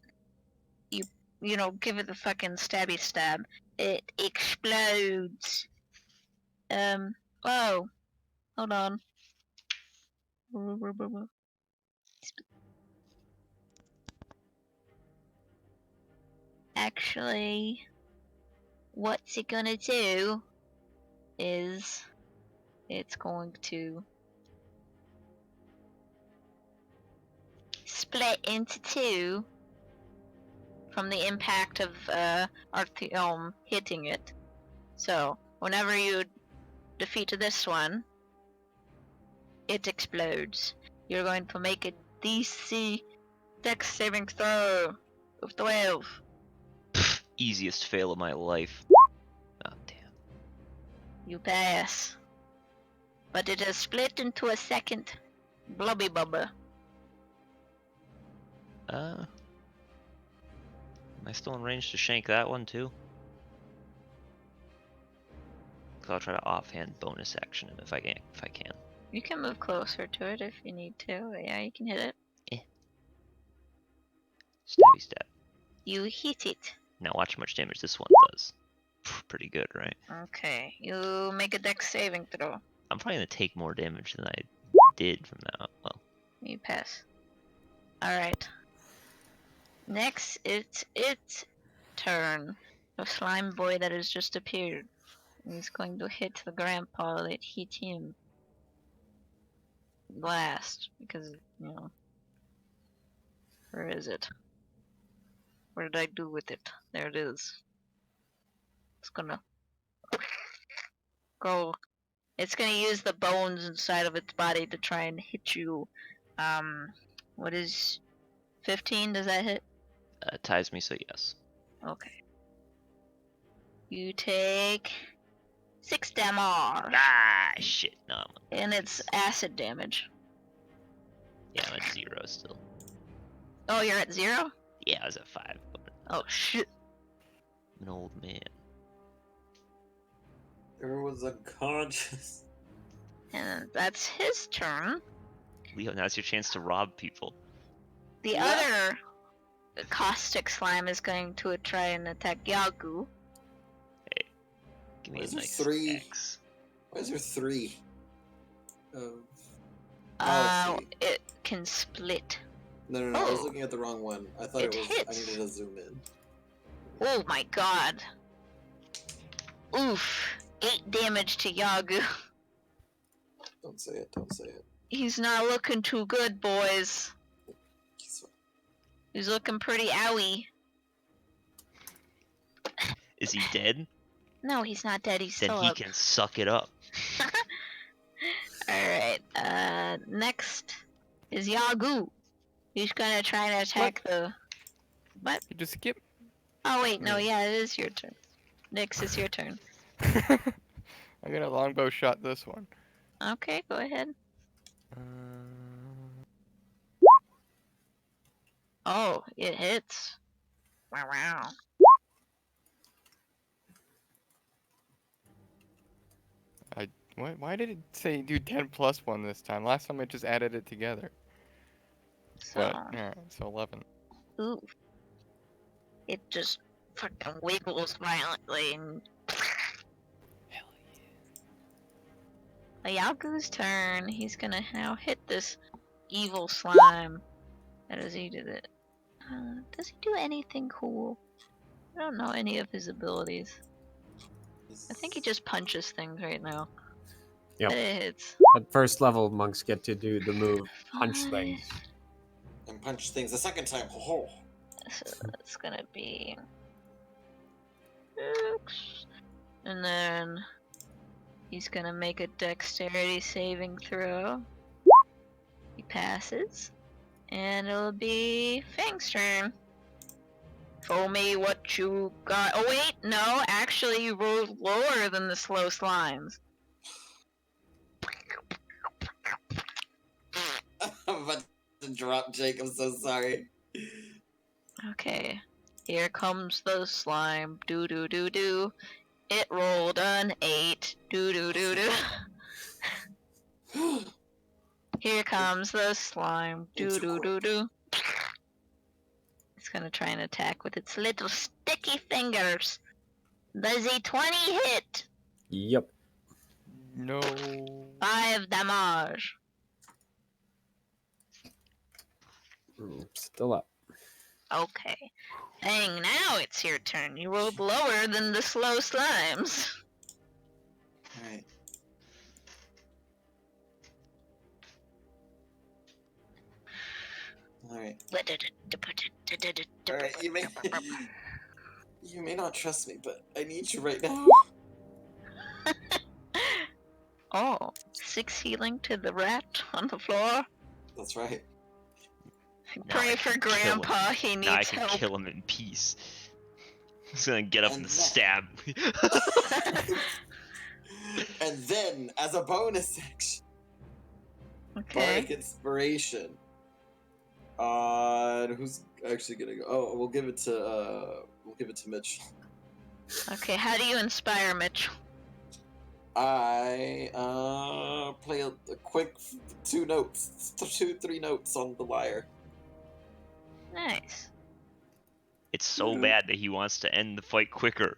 you know, give it the fucking stabby stab. It explodes. Oh. Hold on. Actually, what's it gonna do is it's going to split into two from the impact of Artyom hitting it. So, whenever you defeat this one, it explodes. You're going to make a DC Dex saving throw of 12. Pfft, easiest fail of my life. Oh damn. You pass. But it has split into a second blubby bubba. Am I still in range to shank that one too? So I'll try to offhand bonus action him if I can. You can move closer to it if you need to. Yeah, you can hit it. Stabby stab. You hit it. Now watch how much damage this one does. Pretty good, right? Okay, you make a Dex saving throw. I'm probably gonna take more damage than I did from that. Well, You pass. Alright. Next, it's its turn. The slime boy that has just appeared. He's going to hit the grandpa that hit him last. Because, you know. Where is it? What did I do with it? There it is. It's gonna go. It's gonna use the bones inside of its body to try and hit you. What is 15? Does that hit? ties me, so yes. Okay. You take 6 damage. Ah, shit. No, I'm And it's acid damage. yeah, I'm at 0 still. Oh, you're at 0? Yeah, I was at 5. But Oh shit. I'm an old man. Everyone's unconscious. And that's his turn. Leo, now's your chance to rob people. The Yeah. other caustic slime is going to try and attack Yagu. Give me Why a is there nice 3? X. Why is there 3? I see. It can split. No, I was Oh. looking at the wrong one. I thought It it was. hits. I needed to zoom in. Oh my god. Oof. 8 damage to Yagu. Don't say it. Don't say it. He's not looking too good, boys. He's looking pretty owie. Is he dead? No, he's not dead. He's Then still he up. can suck it up. Alright, next is Yagu. He's gonna try to attack the... What? You just skip. Oh wait, no, yeah, it is your turn. Nyx, it's your turn. I'm gonna longbow shot this one. Okay, go ahead. Oh, it hits. Wow. Why did it say do 10 plus 1 this time? Last time I just added it together. So, But, yeah, so 11. ooh. It just fucking wiggles violently and... Hell Ayaku's turn. He's gonna now hit this evil slime that has eaten it. Does he do anything cool? I don't know any of his abilities. I think he just punches things right now. Yep. But it hits. At first level, monks get to do the move punch Fine. things. And punch things a second time. Ho ho. So it's gonna be 6. And then he's gonna make a dexterity saving throw. He passes. And it'll be Fang's turn. Show me what you got. Oh wait, no, actually you rolled lower than the slow slimes. I'm about to drop Jake. I'm so sorry. Okay, here comes the slime. Do do do do. It rolled an 8. Do do do do. Here comes the slime. Do do do do. It's gonna try and attack with its little sticky fingers. Does a 20 hit? Yep. No. 5 damage. Still up. Okay. Fang, now it's your turn. You rolled lower than the slow slimes. Alright. Alright. Alright, you may not trust me, but I need you right now. Oh, 6 healing to the rat on the floor. That's right. Now Pray I for can kill him. Grandpa, he Now I needs can help. kill him in peace. He's gonna get up And and then- stab. And then, as a bonus action, Okay. Bardic Inspiration. Who's actually gonna go? Oh, we'll give it to Mitch. Okay, how do you inspire Mitchell? I play a quick 3 notes on the lyre. Nice. It's so bad that he wants to end the fight quicker.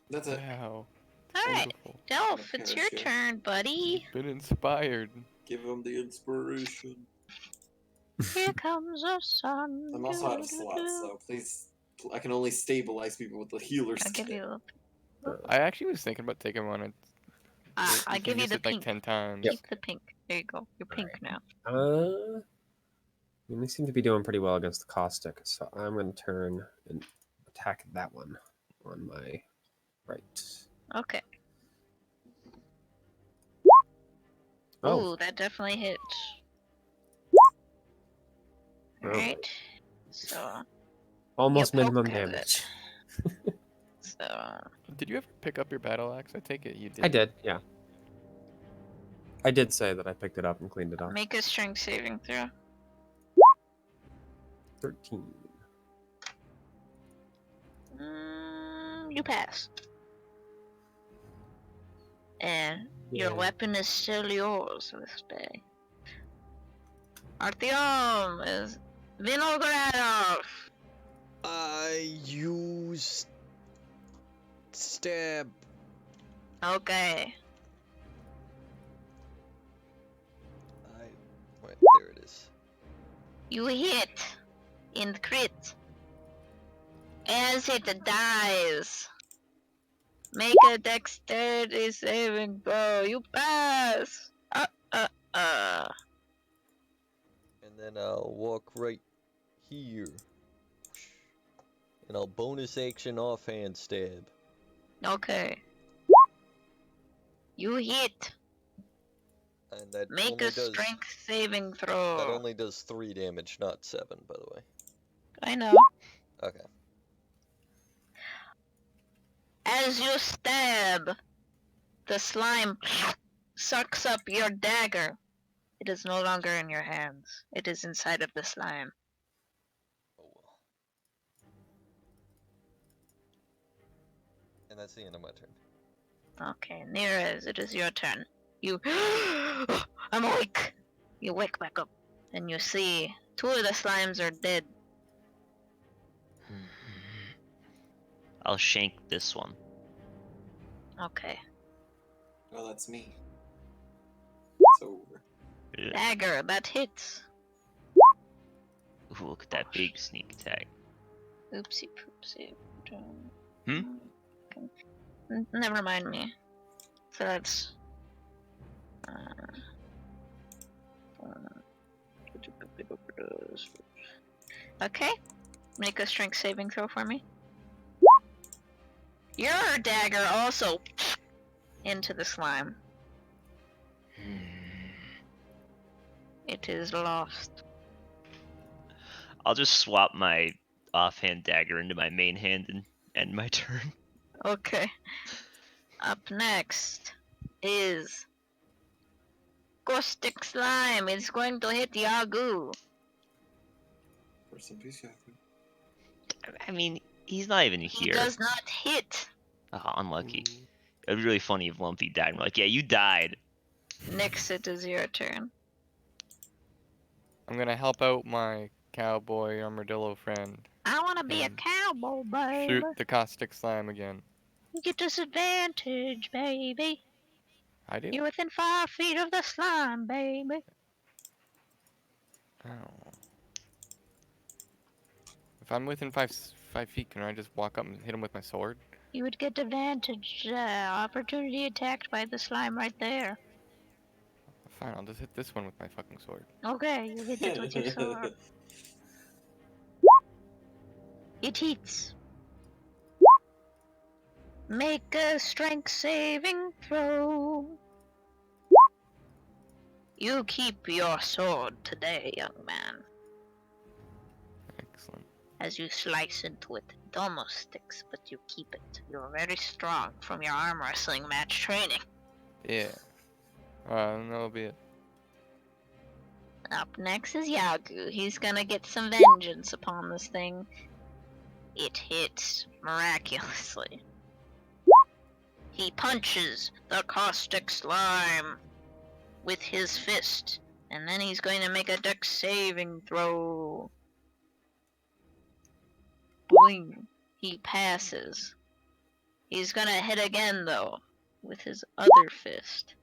That's it. Wow. Alright, Beautiful. Delph, it's your Okay. turn, buddy. Been inspired. Give him the inspiration. Here comes the sun. I'm also out of slots, so please, I can only stabilize people with the healer I'll give skill. you I actually was thinking about taking one. I'll give you use the it like pink. 10 times. Keep the pink. There you go. You're pink now. They seem to be doing pretty well against the caustic, so I'm going to turn and attack that one on my right. Okay. Oh, Ooh, that definitely hits. Alright. So, almost you minimum poke at damage. so Did you ever pick up your battle axe? I take it you did. I did, yeah. I did say that I picked it up and cleaned it off. make a strength saving throw. 13. You pass. And your weapon is still yours this day. Artyom is Vinogradov. I use stab. Okay. Wait. You hit in the crit. As it dies, make a dexterity saving throw. You pass. And then I'll walk right here. And I'll bonus action offhand stab. Okay. You hit. And that Make only a does strength saving that throw. only does 3 damage, not 7, by the way. I know. Okay. As you stab, the slime sucks up your dagger. It is no longer in your hands. It is inside of the slime. Oh well. And that's the end of my turn. Okay, Nirres, it is your turn. You... I'm awake! You wake back up, and you see 2 of the slimes are dead. I'll shank this one. Okay. Oh, that's me. It's over. Ugh. Dagger, that hits. Ooh, look at that big sneak attack. Oopsie poopsie. Hmm? Never mind me. So that's... Okay. Make a strength saving throw for me. Your dagger also into the slime. It is lost. I'll just swap my offhand dagger into my main hand and end my turn. Okay. Up next is Caustic Slime. It's going to hit Yagu. Rest in peace, Yaku. I mean, he's not even He here. does not hit. Oh, unlucky. It'd be really funny if Lumpy died. And we're like, yeah, you died. Nix, it is your turn. I'm gonna help out my cowboy armadillo friend. I want to be a And cowboy, baby. Shoot the caustic slime again. You get disadvantage, baby. I do? You're within 5 feet of the slime, baby. Oh. If I'm within 5 feet, can I just walk up and hit him with my sword? You would get advantage. Opportunity attacked by the slime right there. Fine, I'll just hit this one with my fucking sword. Okay, you hit it with your sword. It hits. Make a strength saving throw. You keep your sword today, young man. Excellent. As you slice into it, it almost sticks, but you keep it. You're very strong from your arm wrestling match training. Yeah. That'll be it. Up next is Yagu. He's gonna get some vengeance upon this thing. It hits miraculously. He punches the caustic slime with his fist, and then he's going to make a dex saving throw. Boing. He passes. He's gonna hit again, though, with his other fist.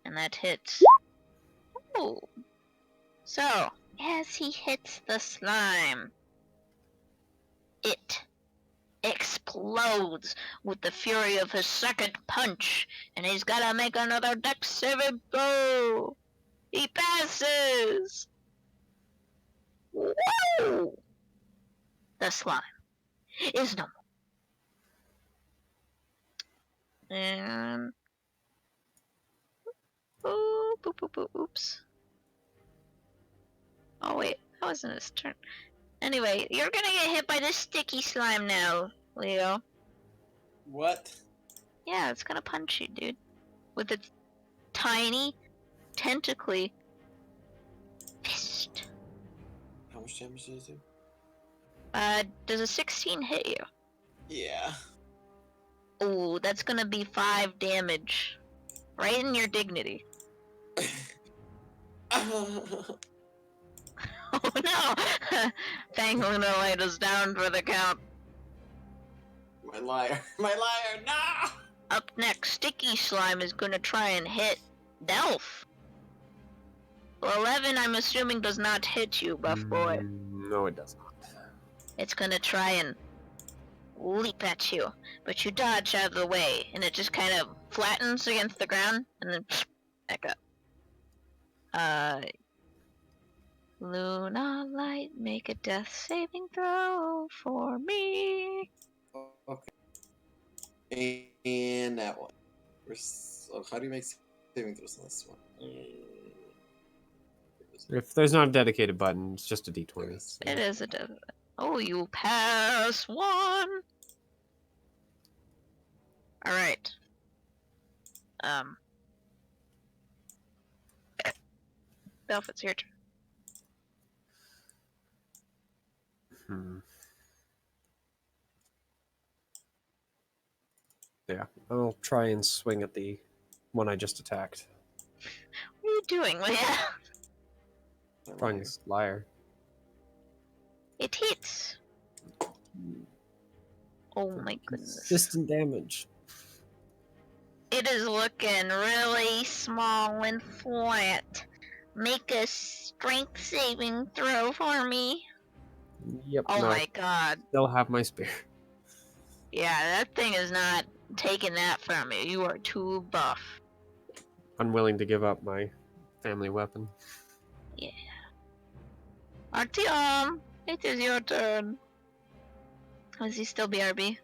And that hits. Ooh. So, as he hits the slime, it explodes with the fury of his second punch, and he's gotta make another dex saving throw. He passes. Woo! The slime is no more. And oops. Oh wait, that wasn't his turn. Anyway, you're gonna get hit by this sticky slime now, Leo. What? Yeah, it's gonna punch you, dude. With its tiny, tentacly fist. How much damage does it do? Does a 16 hit you? Yeah. Ooh, that's gonna be 5 damage. Right in your dignity. Oh no! Pangolin laid us down for the count. My liar. My liar, no! Up next, Sticky Slime is gonna try and hit Delph. 11, I'm assuming, does not hit you, buff boy. No, it does not. It's gonna try and leap at you, but you dodge out of the way, and it just kind of flattens against the ground, and then back up. Luna Light, make a death saving throw for me. Okay. And that one. So how do you make saving throws on this one? If there's not a dedicated button, it's just a d20. So. It is a death. Oh, you pass one. All right. Belf, it's your turn. Yeah, I'll try and swing at the one I just attacked. What are you doing, Leia? Trying this liar. It hits. Oh my goodness. Consistent damage. It is looking really small and flat. Make a strength saving throw for me. Yep. Oh no, my god. Still have my spear. Yeah, that thing is not taking that from you. You are too buff. Unwilling to give up my family weapon. Yeah. Artyom, it is your turn. Is he still BRB?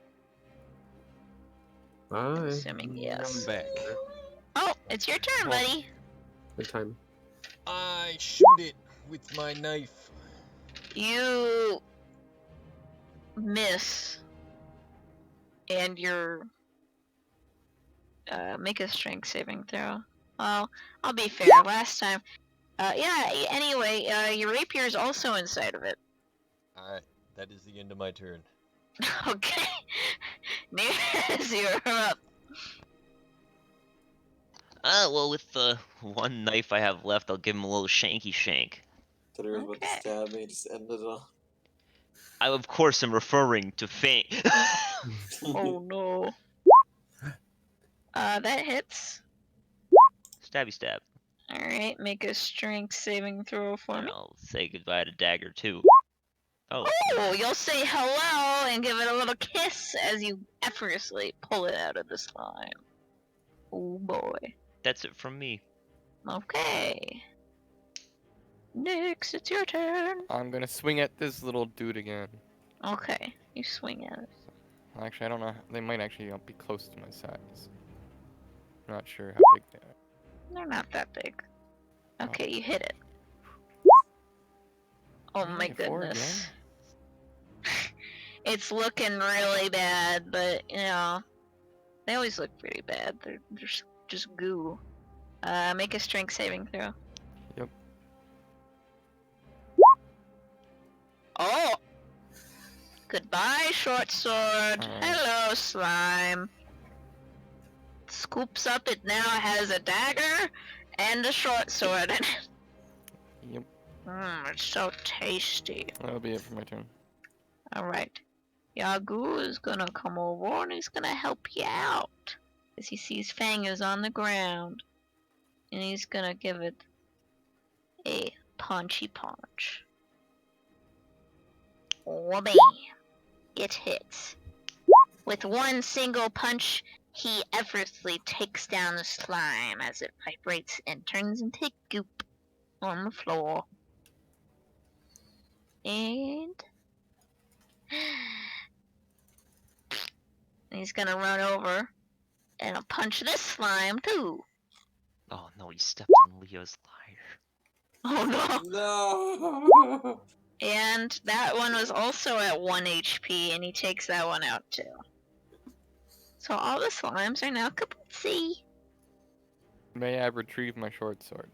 I'm assuming yes. I'm back. Oh, it's your turn, Well- buddy. Good time. I shoot it with my knife. You miss, and you're make a strength saving throw. Well, I'll be fair. Last time, yeah. Anyway, your rapier is also inside of it. Alright, that is the end of my turn. Okay, Nirres, you're up. Well, with the one knife I have left, I'll give him a little shanky shank. Thought he was about to Okay. stab me, just ended it all. I, of course, am referring to Fang. Oh no. That hits. Stabby stab. All right, make a strength saving throw for And me. I'll say goodbye to Dagger, too. Oh, Oh, you'll say hello and give it a little kiss as you effortlessly pull it out of the slime. Oh boy. that's it from me. Okay. Nix, it's your turn. I'm gonna swing at this little dude again. Okay, you swing at it. Actually, I don't know. They might actually be close to my size. I'm not sure how big they are. They're not that big. Okay, you hit it. Oh my Only 4 goodness. It's looking really bad, but you know, they always look pretty bad. They're just goo. Make a strength saving throw. Yep. Oh! Goodbye, short sword. Hello, slime. Scoops up, it now has a dagger and a short sword in it. Yep. Mmm, it's so tasty. That'll be it for my turn. Alright. Yagu is gonna come over and he's gonna help you out. As he sees Fang is on the ground. And he's gonna give it a punchy punch. Oh, bam. It hits. With one single punch, he effortlessly takes down the slime as it vibrates and turns into goop on the floor. And he's gonna run over and I'll punch this slime too. Oh no, he stepped on Leo's lyre. Oh no! No! And that one was also at 1 HP, and he takes that one out too. So all the slimes are now kaputzi. May I retrieve my short sword?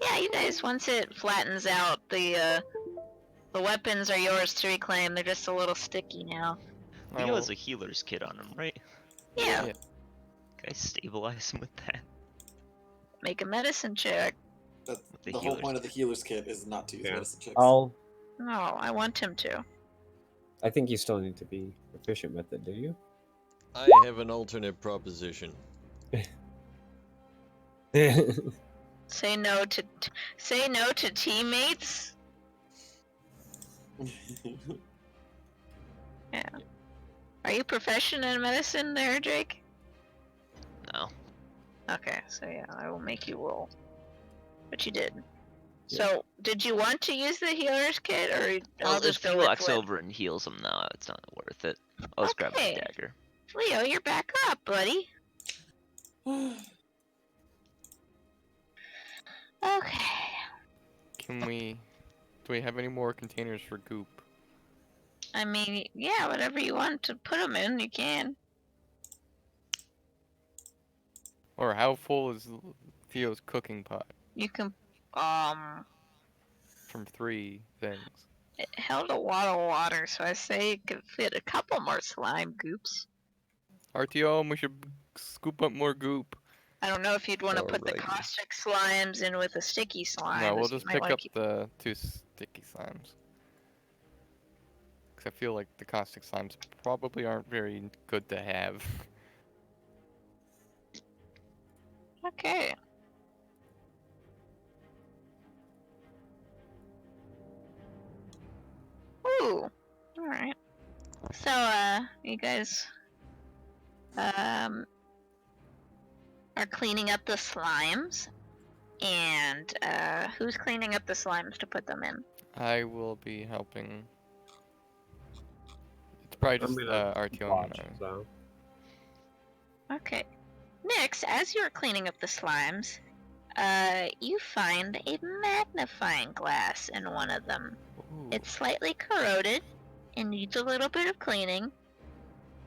Yeah, you guys, once it flattens out, the weapons are yours to reclaim. They're just a little sticky now. I Leo will- has a healer's kit on him, right? Yeah, Yeah. Can I stabilize him with that? make a medicine check. That, The the whole healer's point of the healer's kit is not to use Yeah. medicine checks. No, I want him to. I think you still need to be efficient with it, do you? I have an alternate proposition. Say no to teammates. Yeah. Are you proficient in medicine there, Jake? No. Okay, so yeah, I will make you roll. But you did. Yeah. So, did you want to use the healer's kit, or Well, I'll if just he go with walks Flip? over and heals him now, it's not worth it. I'll just grab my Okay. dagger. Leo, you're back up, buddy. Okay. Do we have any more containers for goop? I mean, yeah, whatever you want to put them in, you can. Or how full is Theo's cooking pot? You can, From 3 things. it held a lot of water, so I say it could fit a couple more slime goops. RTO, we should scoop up more goop. I don't know if you'd want to put the Alrighty. caustic slimes in with the sticky slimes. No, we'll You just might pick wanna up keep... the 2 sticky slimes. Because I feel like the caustic slimes probably aren't very good to have. Okay. Ooh. Alright. So, you guys, are cleaning up the slimes. And, who's cleaning up the slimes to put them in? I will be helping. It's probably I'm just gonna RTO watch, and I. so. Okay. Next, as you're cleaning up the slimes, you find a magnifying glass in one of them. Ooh, It's slightly corroded and needs a little bit of cleaning,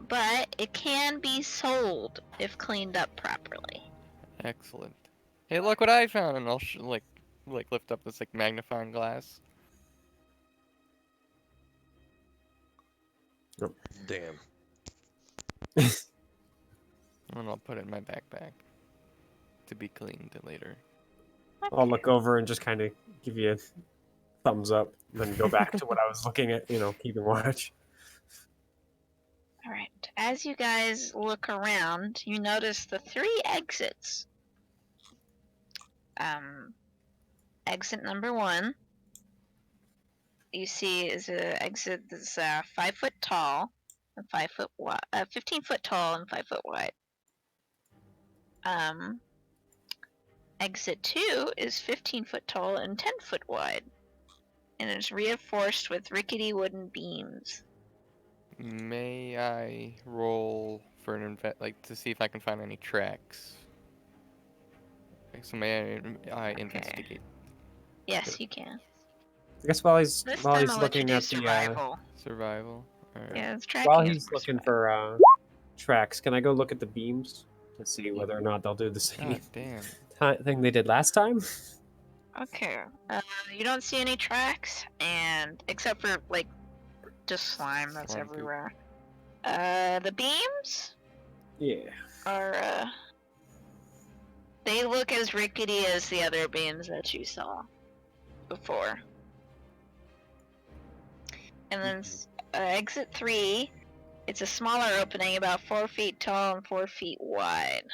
but it can be sold if cleaned up properly. excellent. Hey, look what I found! And I'll like lift up this like magnifying glass. Damn. And I'll put it in my backpack to be cleaned later. I'll look over and just kind of give you a thumbs up, then go back to what I was looking at, keeping watch. Alright, as you guys look around, you notice the 3 exits. Exit number 1, you see is an exit that's 5 foot tall and 5 foot wide, 15 foot tall and 5 foot wide. Exit 2 is 15 foot tall and 10 foot wide, and it's reinforced with rickety wooden beams. May I roll for an to see if I can find any tracks? Okay, so may I investigate? Yes, you can. I guess while he's This while time he's I'll let you looking do at survival. Survival. Alright. Yeah, it's while tracking is he's for looking survival. for tracks, can I go look at the beams to see whether or not they'll do the same God damn. thing they did last time? Okay. You don't see any tracks, and except for like just slime that's Slime goop. everywhere. The beams Yeah. are they look as rickety as the other beams that you saw before. And then exit 3, it's a smaller opening, about 4 feet tall and 4 feet wide.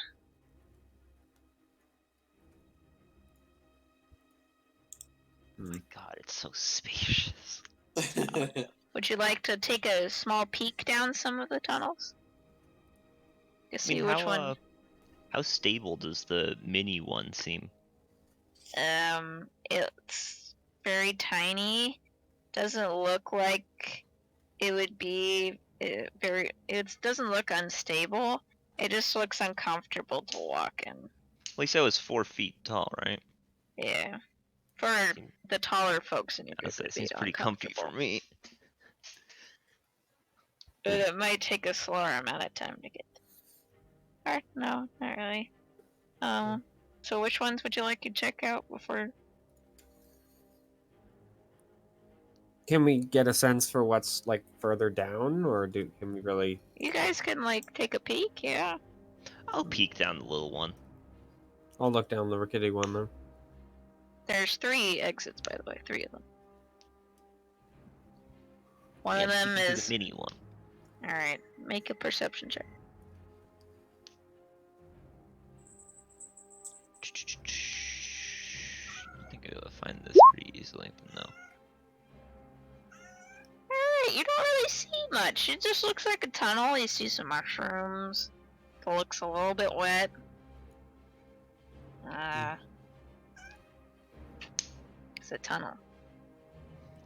My God, it's so spacious. Would you like to take a small peek down some of the tunnels? To I see mean, which one? how stable does the mini one seem? It's very tiny. Doesn't look like it would be it doesn't look unstable. It just looks uncomfortable to walk in. At least that was 4 feet tall, right? Yeah. For the taller folks in your group, That it'd be seems pretty comfy for uncomfortable. me. But it might take a slower amount of time to get there. Or, no, not really. So which ones would you like to check out before? Can we get a sense for what's like further down, or can we really? You guys can like take a peek, yeah. I'll peek down the little one. I'll look down the rickety one though. There's 3 exits, by the way, 3 of them. One Yeah, of them peek into is the mini one. alright. Make a perception check. you don't really see much. It just looks like a tunnel. You see some mushrooms. It looks a little bit wet. It's a tunnel.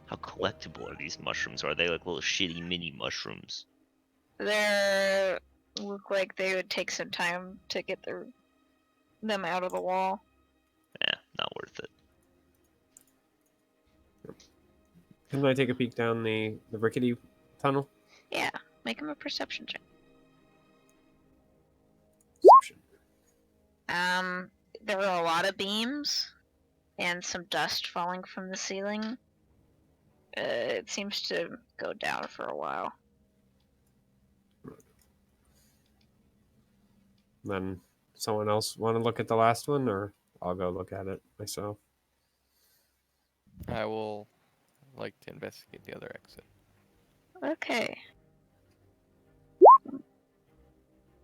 How collectible are these mushrooms? Are they like little shitty mini mushrooms? They look like they would take some time to get them out of the wall. Not worth it. Can I take a peek down the rickety tunnel? Yeah, make him a perception check. Perception. There were a lot of beams and some dust falling from the ceiling. It seems to go down for a while. Then someone else want to look at the last one, or I'll go look at it myself. I will like to investigate the other exit. Okay.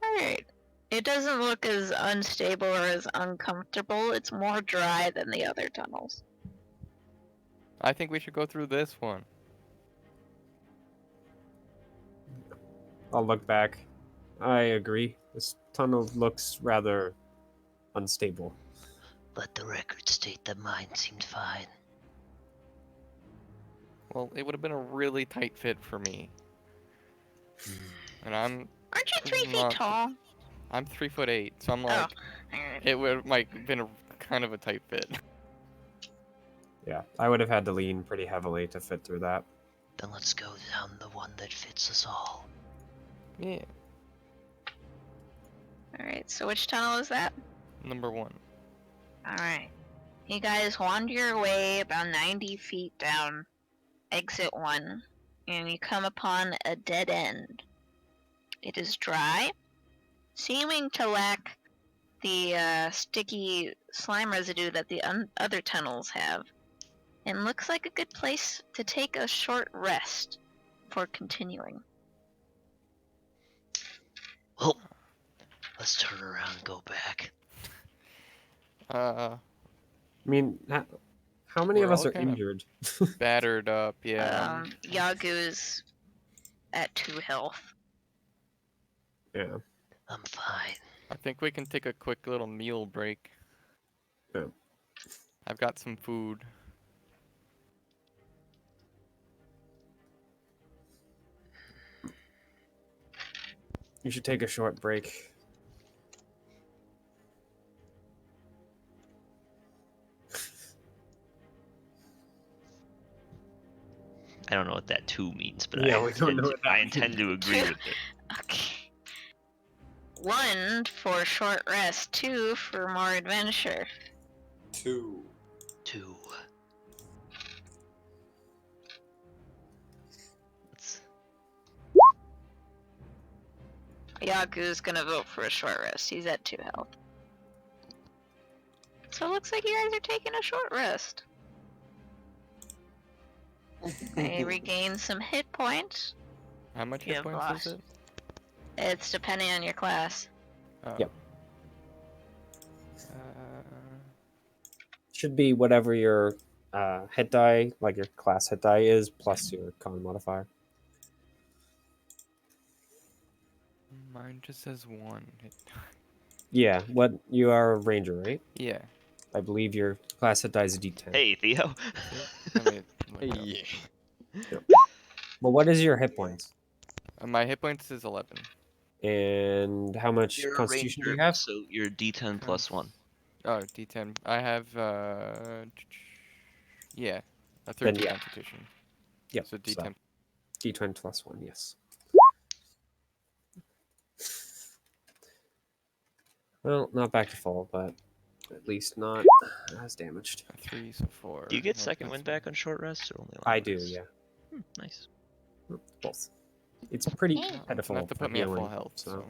Alright. It doesn't look as unstable or as uncomfortable. It's more dry than the other tunnels. I think we should go through this one. I'll look back. I agree. This tunnel looks rather unstable. Let the record state that mine seemed fine. Well, it would have been a really tight fit for me. And I'm Aren't you 3 feet not- tall? I'm 3'8", so I'm like, Alright. it would have like been a kind of a tight fit. Yeah, I would have had to lean pretty heavily to fit through that. Then let's go down the one that fits us all. Yeah. Alright, so which tunnel is that? Number 1. Alright. You guys wander your way about 90 feet down exit 1, and you come upon a dead end. It is dry, seeming to lack the sticky slime residue that the other tunnels have, and looks like a good place to take a short rest before continuing. Well, let's turn around and go back. I mean, how many of We're us all are kind of- injured? Battered up, yeah. Yagu's at 2 health. Yeah. I'm fine. I think we can take a quick little meal break. Yeah. I've got some food. You should take a short break. I don't know what that too means, but Yeah, I, we don't intend, know what that I intend to means. agree with it. Okay. 1 for short rest, 2 for more adventure. 2. 2. Let's... Yagu's gonna vote for a short rest. He's at 2 health. So it looks like you guys are taking a short rest. They regain some hit points. How much You hit have points is lost. it? It's depending on your class. Oh. Yep. Uh, Should be whatever your hit die, like your class hit die is, plus your con modifier. mine just says 1 hit. Yeah, what you are a ranger, right? Yeah. I believe your class hit die is a D10. Hey, Theo. Let me look it up. Yeah. Well, what is your hit points? My hit points is 11. And how much You're a constitution do you ranger, have? so you're D10 plus 1. Oh, D10. I have yeah, a Then 13 yeah. constitution. Yep. So D10. D20 plus 1, yes. Well, not back to full, but at least not as damaged. 3, so 4. Do you get Yeah, second that's wind fine. back on short rest or only long I do, rest? yeah. Nice. Both. It's pretty Hey. pitiful. Enough to for put me at full healing, health. So.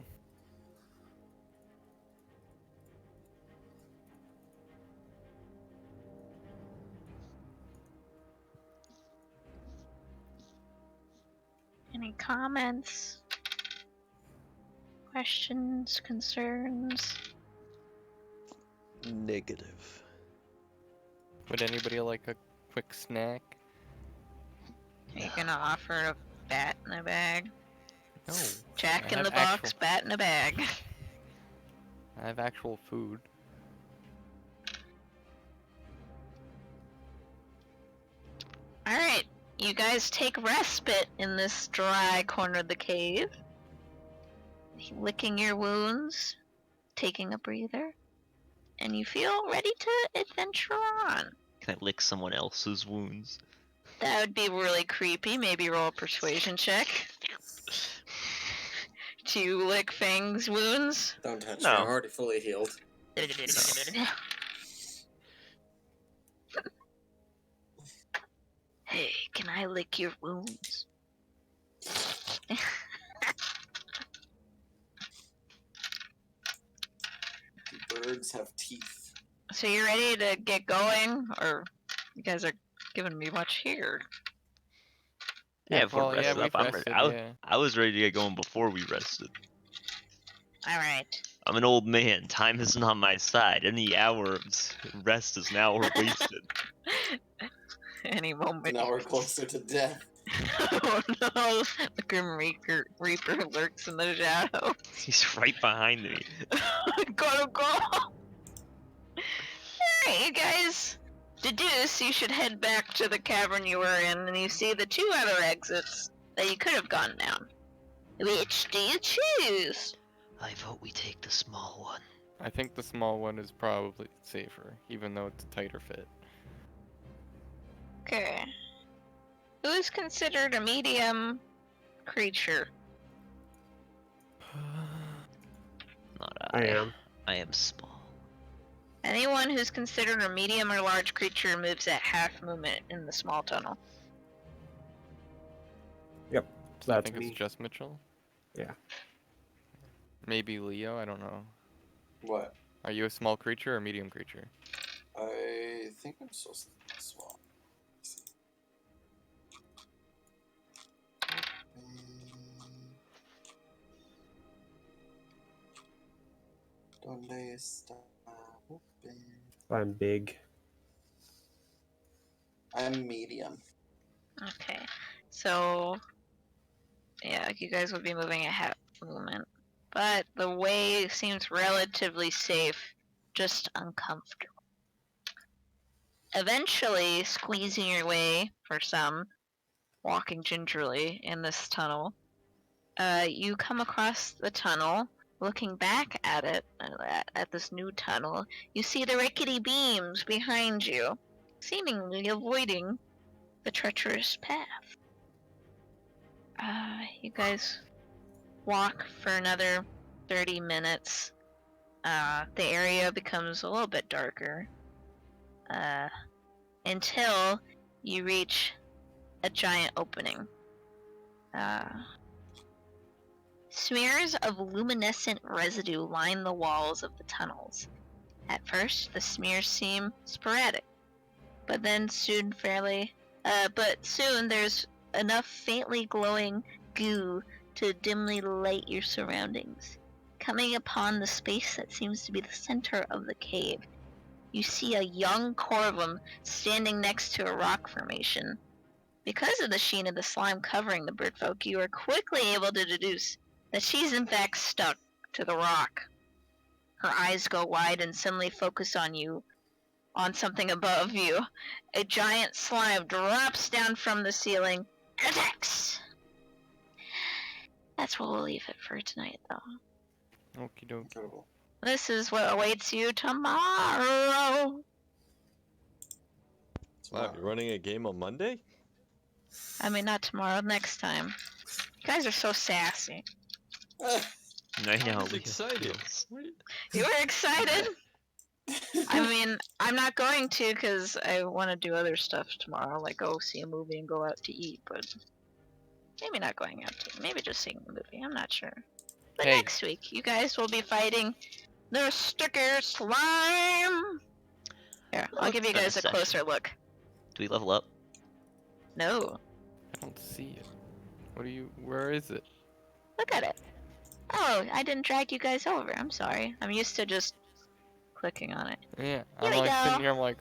Any comments? Questions? Concerns? Negative. Would anybody like a quick snack? Are you gonna offer bat in a bag. No. Jack I in the have box, bat in a bag. I have actual food. Alright, you guys take respite in this dry corner of the cave. Licking your wounds, taking a breather, and you feel ready to adventure on. Can I lick someone else's wounds? That would be really creepy. Maybe roll a persuasion check. Do you lick Fang's wounds? Don't touch No. me. I'm already fully healed. Hey, can I lick your wounds? Birds have teeth. So you're ready to get going, or you guys are giving me much here? Yeah, if we're Well, yeah, rested up, we've I'm ready. rested, yeah. I was ready to get going before we rested. All right. I'm an old man. Time isn't on my side. Any hour of rest is an hour wasted. Any moment. Now we're closer to death. Oh no! The Grim Reaper lurks in the shadow. He's right behind me. Gotta go! Alright, you guys. Deduce you should head back to the cavern you were in, and you see the two other exits that you could have gone down. Which do you choose? I vote we take the small one. I think the small one is probably safer, even though it's a tighter fit. Okay. Who is considered a medium creature? Not I am. I am small. Anyone who's considered a medium or large creature moves at half movement in the small tunnel. So I that's think me. it's just Mitchell. Yeah. Maybe Leo, I don't know. What? Are you a small creature or a medium creature? I think I'm so small. Donde está open? I'm big. I'm medium. Okay. So, yeah, you guys would be moving at half movement. But the way seems relatively safe, just uncomfortable. Eventually, squeezing your way, for some, walking gingerly in this tunnel, you come across the tunnel. Looking back at it, at this new tunnel, you see the rickety beams behind you, seemingly avoiding the treacherous path. You guys walk for another 30 minutes. The area becomes a little bit darker. Until you reach a giant opening. Smears of luminescent residue line the walls of the tunnels. At first, the smears seem sporadic, but soon there's enough faintly glowing goo to dimly light your surroundings. Coming upon the space that seems to be the center of the cave, you see a young corvum standing next to a rock formation. Because of the sheen of the slime covering the birdfolk, you are quickly able to deduce that she's in fact stuck to the rock. Her eyes go wide and suddenly focus on something above you. A giant slime drops down from the ceiling and attacks. That's where we'll leave it for tonight, though. Okie dokie. Incredible. This is what awaits you tomorrow. Wow, you're running a game on Monday? I mean, not tomorrow, next time. You guys are so sassy. I know. was excited. You were excited? I mean, I'm not going to because I want to do other stuff tomorrow, like go see a movie and go out to eat, but maybe not going out to eat. Maybe just seeing a movie. I'm not sure. But Hey. next week, you guys will be fighting the sticker slime. Here, I'll give you guys a closer look. Do we level up? No, I don't see it. Where is it? look at it. Oh, I didn't drag you guys over. I'm sorry. I'm used to just clicking on it. Yeah, Here I'm we like go. sitting here, I'm like,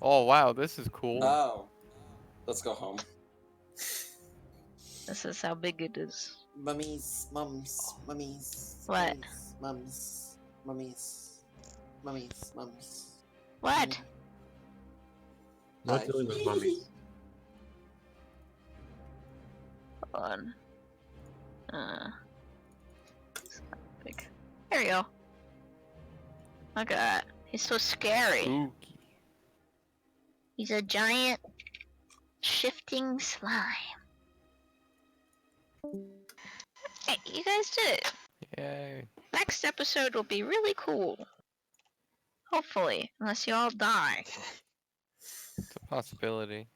oh wow, this is cool. Oh. Let's go home. This is how big it is. Mummies, mums, mummies. What? Mummies, mummies, mummies, mums. What? Not dealing with mummies. Hold on. It's not big. There you go. Look at that. He's so scary. Spooky. He's a giant shifting slime. Hey, you guys did it. Yay. Next episode will be really cool. Hopefully, unless you all die. It's a possibility.